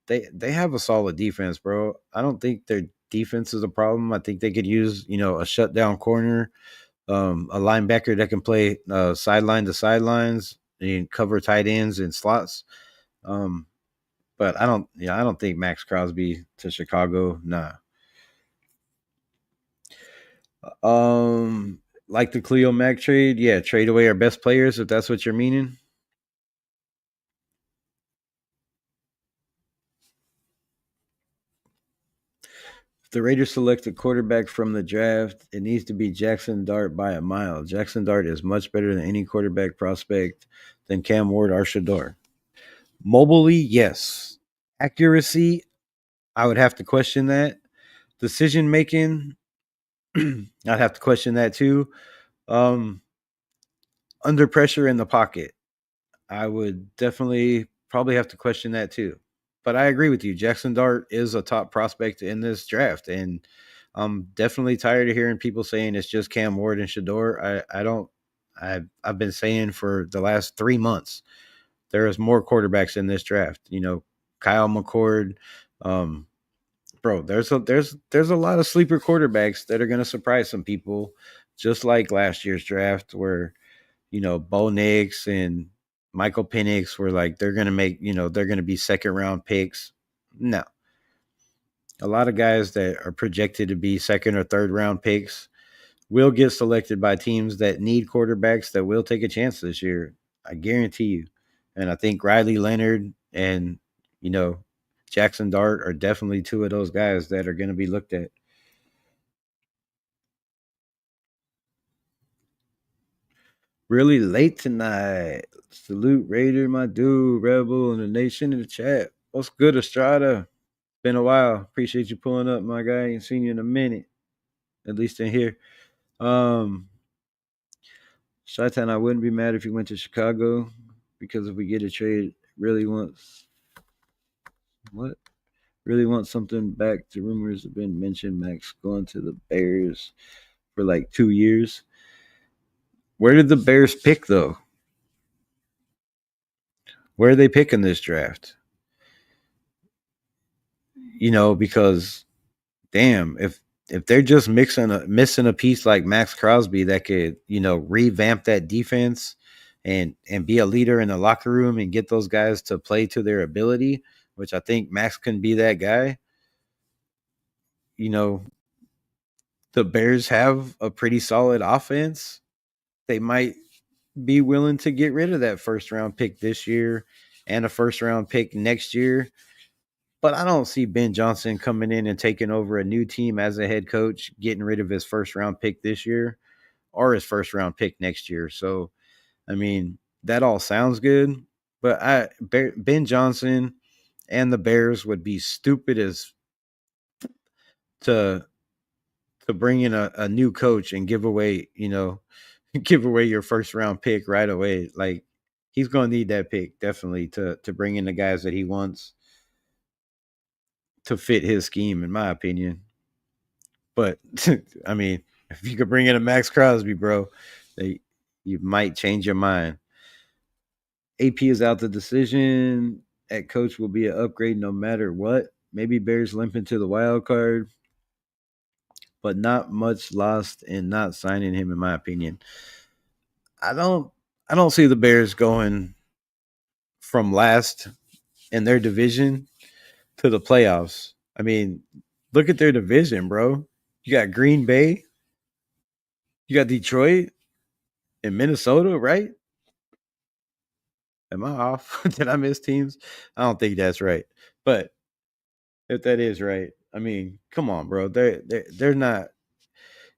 They have a solid defense, bro. I don't think their defense is a problem. I think they could use, a shutdown corner, a linebacker that can play sideline to sidelines and cover tight ends and slots. But I don't think Max Crosby to Chicago. Nah. Like the Cleo Mack trade, yeah, trade away our best players if that's what you're meaning. If the Raiders select a quarterback from the draft, it needs to be Jackson Dart by a mile. Jackson Dart is much better than any quarterback prospect than Cam Ward or Shador. Mobilely, yes. Accuracy, I would have to question that. Decision making, I'd have to question that too. Um, Under pressure in the pocket, I would definitely probably have to question that too. But I agree with you. Jackson Dart is a top prospect in this draft, and I'm definitely tired of hearing people saying it's just Cam Ward and Shador. I don't. I've been saying for the last 3 months there is more quarterbacks in this draft. Kyle McCord. Um, Bro, there's a lot of sleeper quarterbacks that are going to surprise some people, just like last year's draft where Bo Nix and Michael Penix were like they're going to make they're going to be second round picks. No, a lot of guys that are projected to be second or third round picks will get selected by teams that need quarterbacks that will take a chance this year. I guarantee you. And I think Riley Leonard and you know Jackson Dart are definitely two of those guys that are going to be looked at. Really late tonight. Salute Raider, my dude, Rebel, and the nation in the chat. What's good, Estrada? Been a while. Appreciate you pulling up, my guy. Ain't seen you in a minute, at least in here. Um, Shaitan, I wouldn't be mad if you went to Chicago because if we get a trade, really wants what? Really want something back. The rumors have been mentioned. Max going to the Bears for like 2 years. Where did the Bears pick though? Where are they picking this draft? Because damn, if they're just missing a piece like Max Crosby that could, revamp that defense and be a leader in the locker room and get those guys to play to their ability, which I think Max can be that guy. You know, the Bears have a pretty solid offense. They might be willing to get rid of that first round pick this year and a first round pick next year. But I don't see Ben Johnson coming in and taking over a new team as a head coach, getting rid of his first round pick this year or his first round pick next year. So, I mean, that all sounds good, but Ben Johnson and the Bears would be stupid as to bring in a new coach and give away, give away your first round pick right away. Like he's going to need that pick definitely to bring in the guys that he wants to fit his scheme, in my opinion. But I mean, if you could bring in a Max Crosby, bro, you might change your mind. AP is out the decision. At coach will be an upgrade no matter what. Maybe Bears limp into the wild card, but not much lost in not signing him, in my opinion. I don't I don't see the Bears going from last in their division to the playoffs. I mean, look at their division, bro. You got Green Bay, you got Detroit and Minnesota, right? Am I off? Did I miss teams? I don't think that's right. But if that is right, I mean, come on, bro. They're not.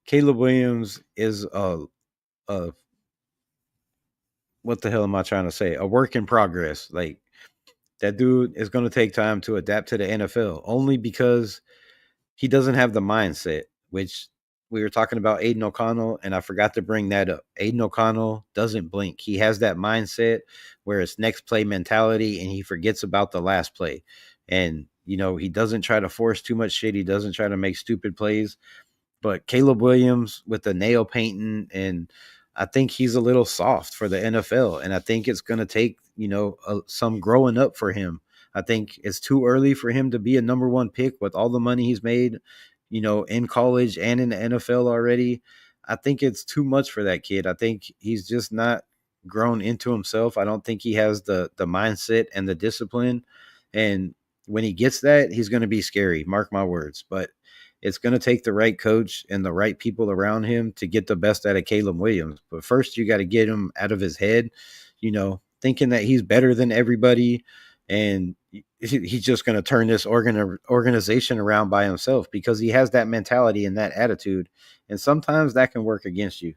Caleb Williams is a what the hell am I trying to say? A work in progress. Like that dude is going to take time to adapt to the NFL only because he doesn't have the mindset, which we were talking about Aiden O'Connell, and I forgot to bring that up. Aiden O'Connell doesn't blink. He has that mindset where it's next play mentality and he forgets about the last play. And, he doesn't try to force too much shit. He doesn't try to make stupid plays. But Caleb Williams with the nail painting, and I think he's a little soft for the NFL, and I think it's going to take some growing up for him. I think it's too early for him to be a number one pick with all the money he's made, in college and in the NFL already. I think it's too much for that kid. I think he's just not grown into himself. I don't think he has the mindset and the discipline, and when he gets that, he's going to be scary. Mark my words, but it's going to take the right coach and the right people around him to get the best out of Caleb Williams. But first, you got to get him out of his head, thinking that he's better than everybody. And he's just going to turn this organization around by himself because he has that mentality and that attitude. And sometimes that can work against you,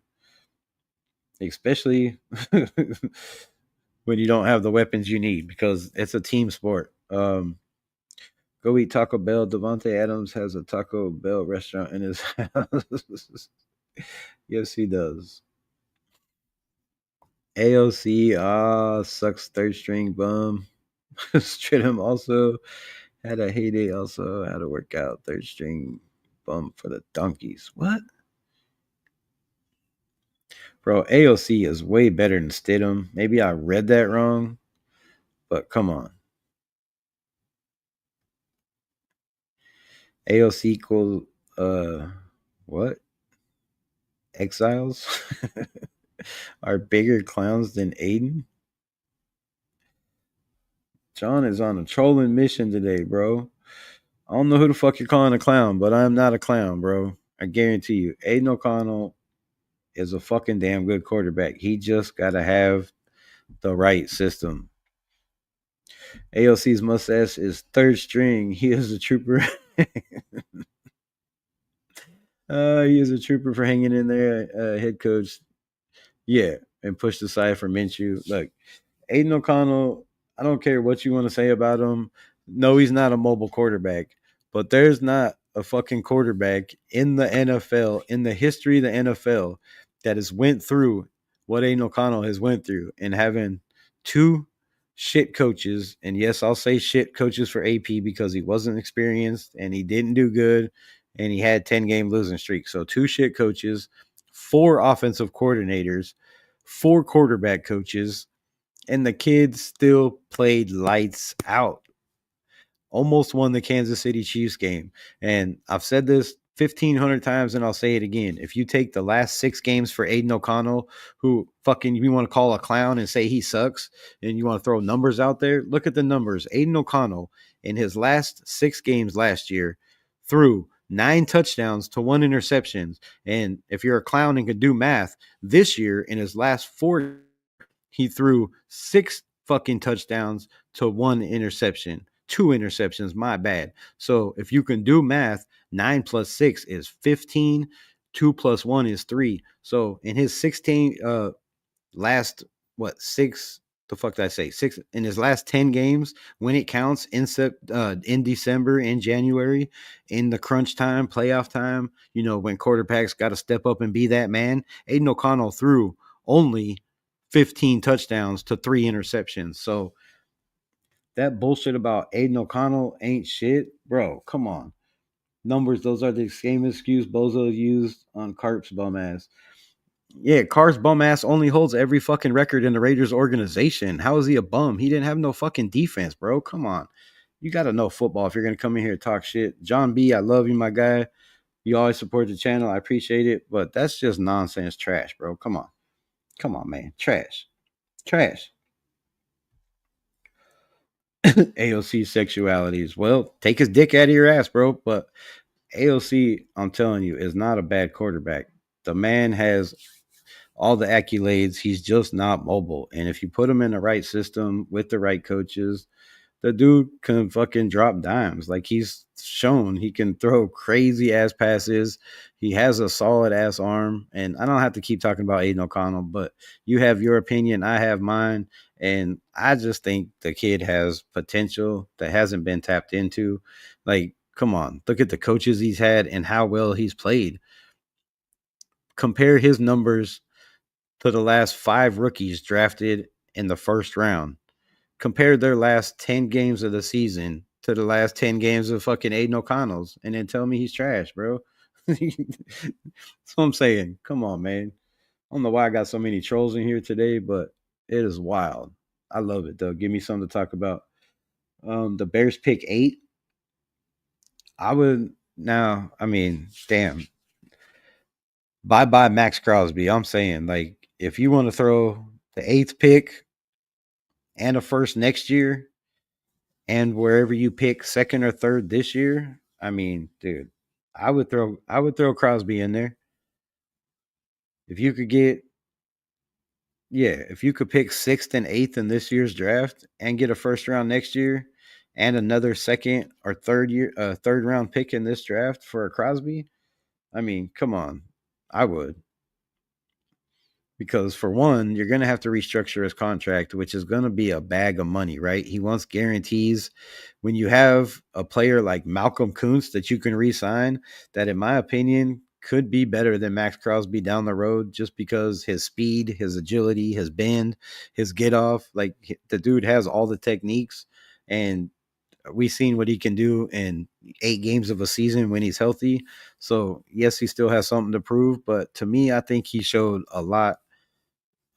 especially when you don't have the weapons you need because it's a team sport. Go eat Taco Bell. Devontae Adams has a Taco Bell restaurant in his house. Yes, he does. AOC, sucks third string bum. Stridham also had a heyday, also had a workout third string bum for the donkeys. What? Bro, AOC is way better than Stidham. Maybe I read that wrong, but come on. AOC equal what? Exiles are bigger clowns than Aiden? John is on a trolling mission today, bro. I don't know who the fuck you're calling a clown, but I'm not a clown, bro. I guarantee you. Aiden O'Connell is a fucking damn good quarterback. He just got to have the right system. AOC's mustache is third string. He is a trooper. He is a trooper for hanging in there. Head coach. Yeah, and pushed aside for Minshew. Look, Aiden O'Connell, I don't care what you want to say about him. No, he's not a mobile quarterback, but there's not a fucking quarterback in the NFL, in the history of the NFL, that has went through what Aiden O'Connell has went through and having two shit coaches. And yes, I'll say shit coaches for AP because he wasn't experienced and he didn't do good and he had 10-game losing streak. So two shit coaches, four offensive coordinators, four quarterback coaches, and the kids still played lights out. Almost won the Kansas City Chiefs game. And I've said this 1,500 times and I'll say it again. If you take the last 6 games for Aiden O'Connell, who fucking you want to call a clown and say he sucks, and you want to throw numbers out there, look at the numbers. Aiden O'Connell in his last 6 games last year threw 9 touchdowns to 1 interception. And if you're a clown and can do math, this year in his last 4, he threw 6 fucking touchdowns to 1 interception. 2 interceptions, my bad. So if you can do math, 9 plus 6 is 15. 2 plus 1 is 3. So in his 16 last what 6 the fuck did I say? 6 in his last 10 games when it counts in December, in January, in the crunch time, playoff time, when quarterbacks got to step up and be that man. Aiden O'Connell threw only 15 touchdowns to 3 interceptions. So that bullshit about Aiden O'Connell ain't shit, bro. Come on. Numbers, those are the same excuse Bozo used on Carp's bum ass. Yeah, Carr's bum ass only holds every fucking record in the Raiders organization. How is he a bum? He didn't have no fucking defense, bro. Come on. You got to know football if you're going to come in here and talk shit. John B., I love you, my guy. You always support the channel. I appreciate it. But that's just nonsense trash, bro. Come on. Come on, man. Trash. Trash. AOC sexualities. Well, take his dick out of your ass, bro. But AOC, I'm telling you, is not a bad quarterback. The man has all the accolades. He's just not mobile. And if you put him in the right system with the right coaches, the dude can fucking drop dimes. Like he's shown he can throw crazy ass passes. He has a solid ass arm. And I don't have to keep talking about Aiden O'Connell, but you have your opinion, I have mine. And I just think the kid has potential that hasn't been tapped into. Like, come on, look at the coaches he's had and how well he's played. Compare his numbers to the last five rookies drafted in the first round. Compare their last 10 games of the season to the last 10 games of fucking Aiden O'Connell's and then tell me he's trash, bro. That's what I'm saying. Come on, man. I don't know why I got so many trolls in here today, but it is wild. I love it, though. Give me something to talk about. The Bears pick 8. I would now, I mean, damn. Bye bye, Max Crosby. I'm saying, like, if you want to throw the eighth pick and a first next year, and wherever you pick second or third this year, I mean, dude, I would throw Crosby in there. If you could get if you could pick sixth and eighth in this year's draft and get a first round next year and another second or third round pick in this draft for a Crosby, I mean, come on. I would. Because for one, you're going to have to restructure his contract, which is going to be a bag of money, right? He wants guarantees. When you have a player like Malcolm Kuntz that you can re-sign, that in my opinion could be better than Max Crosby down the road, just because his speed, his agility, his bend, his get off, like the dude has all the techniques, and we've seen what he can do in 8 games of a season when he's healthy. So yes, he still has something to prove, but to me, I think he showed a lot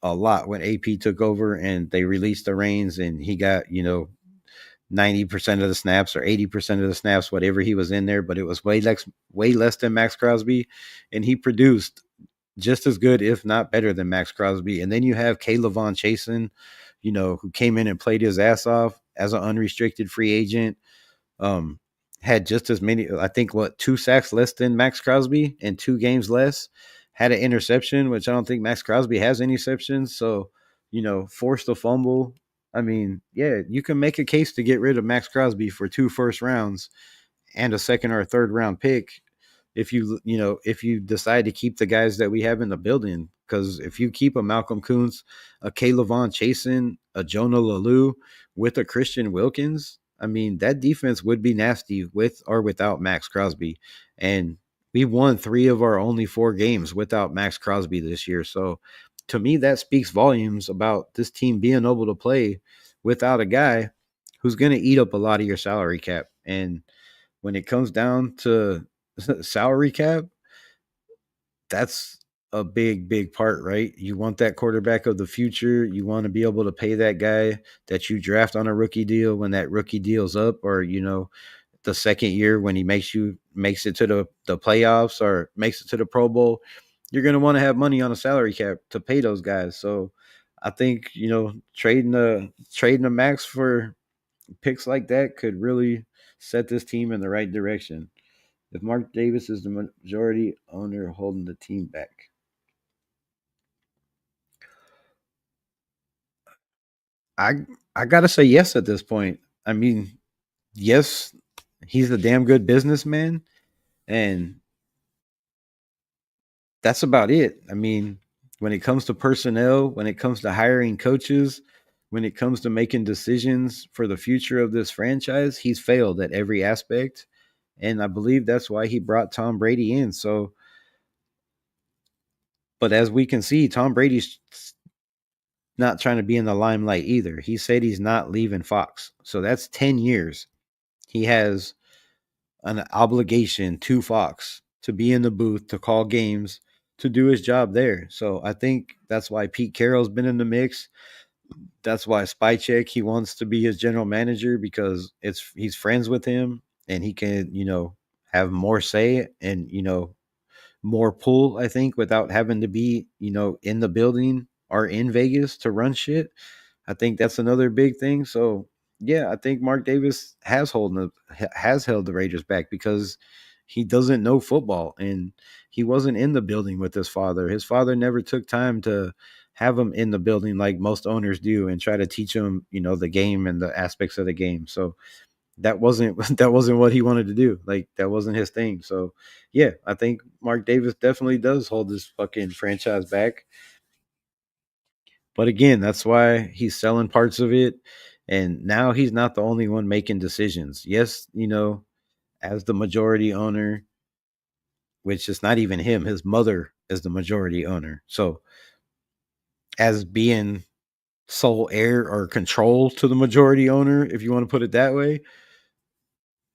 when AP took over and they released the reins and he got, 90% of the snaps or 80% of the snaps, whatever he was in there, but it was way less than Max Crosby. And he produced just as good, if not better than Max Crosby. And then you have Caleb Von Chasen, who came in and played his ass off as an unrestricted free agent. Um, had just as many, I think, 2 sacks less than Max Crosby and 2 games less. Had an interception, which I don't think Max Crosby has interceptions. So, forced a fumble. I mean, yeah, you can make a case to get rid of Max Crosby for 2 first rounds and a second or a third round pick if you decide to keep the guys that we have in the building. Because if you keep a Malcolm Kuntz, a Caleb Von Chasen, a Jonah Lalu with a Christian Wilkins, I mean, that defense would be nasty with or without Max Crosby. And we won 3 of our only 4 games without Max Crosby this year. So to me, that speaks volumes about this team being able to play without a guy who's going to eat up a lot of your salary cap. And when it comes down to salary cap, that's a big, big part, right? You want that quarterback of the future. You want to be able to pay that guy that you draft on a rookie deal when that rookie deal's up, or the second year when he makes it to the playoffs or makes it to the Pro Bowl. You're gonna want to have money on a salary cap to pay those guys. So I think trading the max for picks like that could really set this team in the right direction. If Mark Davis is the majority owner holding the team back, I I gotta say yes at this point. I mean, yes, he's a damn good businessman, and that's about it. I mean, when it comes to personnel, when it comes to hiring coaches, when it comes to making decisions for the future of this franchise, he's failed at every aspect. And I believe that's why he brought Tom Brady in. So, but as we can see, Tom Brady's not trying to be in the limelight either. He said he's not leaving Fox. So that's 10 years. He has an obligation to Fox to be in the booth, to call games, to do his job there. So I think that's why Pete Carroll's been in the mix. That's why Spycheck, he wants to be his general manager because he's friends with him and he can, have more say and, more pull, I think, without having to be, in the building or in Vegas to run shit. I think that's another big thing. So yeah, I think Mark Davis has held the Raiders back because he doesn't know football and he wasn't in the building with his father. His father never took time to have him in the building like most owners do and try to teach him, the game and the aspects of the game. So that wasn't that wasn't what he wanted to do. Like that wasn't his thing. So yeah, I think Mark Davis definitely does hold this fucking franchise back. But again, that's why he's selling parts of it. And now he's not the only one making decisions. Yes, as the majority owner, which is not even him, his mother is the majority owner. So, as being sole heir or control to the majority owner, if you want to put it that way,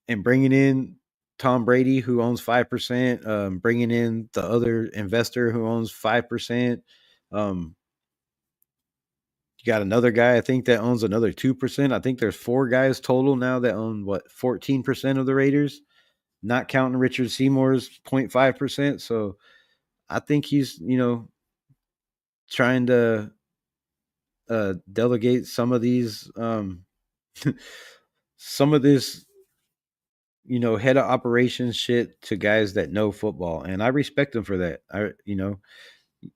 and bringing in Tom Brady, who owns 5%, bringing in the other investor who owns 5%. You got another guy, I think, that owns another 2%. I think there's four guys total now that own 14% of the Raiders, not counting Richard Seymour's 0.5%. So I think he's, trying to delegate some of these, some of this, head of operations shit to guys that know football. And I respect him for that.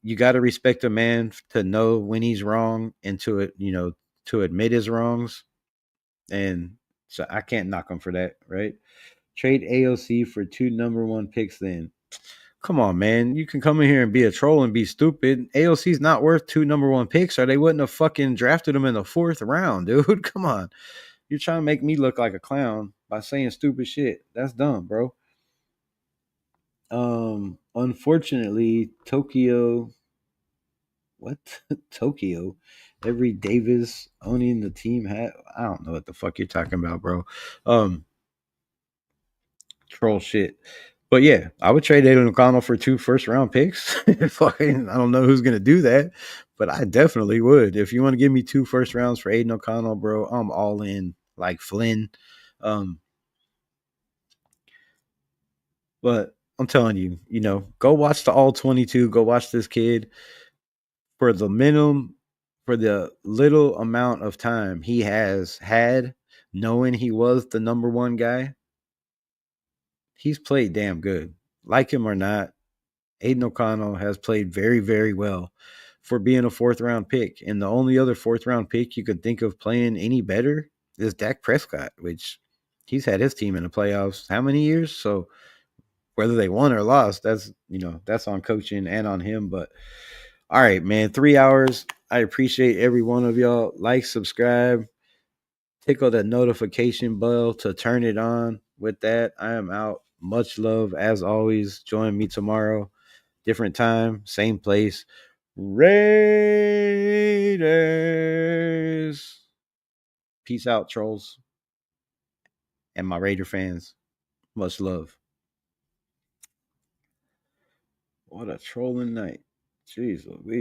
You got to respect a man to know when he's wrong and to admit his wrongs. And so I can't knock him for that, right? Trade AOC for two number one picks then. Come on, man. You can come in here and be a troll and be stupid. AOC's not worth two number one picks, or they wouldn't have fucking drafted him in the fourth round, dude. Come on. You're trying to make me look like a clown by saying stupid shit. That's dumb, bro. Unfortunately, Tokyo, what? Tokyo, every Davis owning the team hat. I don't know what the fuck you're talking about, bro. Um, Troll shit. But yeah, I would trade Aiden O'Connell for two first round picks. Fucking, I don't know who's gonna do that, but I definitely would. If you want to give me two first rounds for Aiden O'Connell, bro, I'm all in. Like Flynn. Um, but I'm telling you, go watch the all 22. Go watch this kid for the minimum, for the little amount of time he has had, knowing he was the number one guy. He's played damn good. Like him or not, Aiden O'Connell has played very, very well for being a fourth round pick. And the only other fourth round pick you could think of playing any better is Dak Prescott, which he's had his team in the playoffs how many years? So whether they won or lost, that's on coaching and on him. But all right, man, 3 hours. I appreciate every one of y'all. Like, subscribe, tickle that notification bell to turn it on. With that, I am out. Much love as always. Join me tomorrow. Different time, same place. Raiders. Peace out, trolls, and my Raider fans. Much love. What a trolling night. Jeez Louise.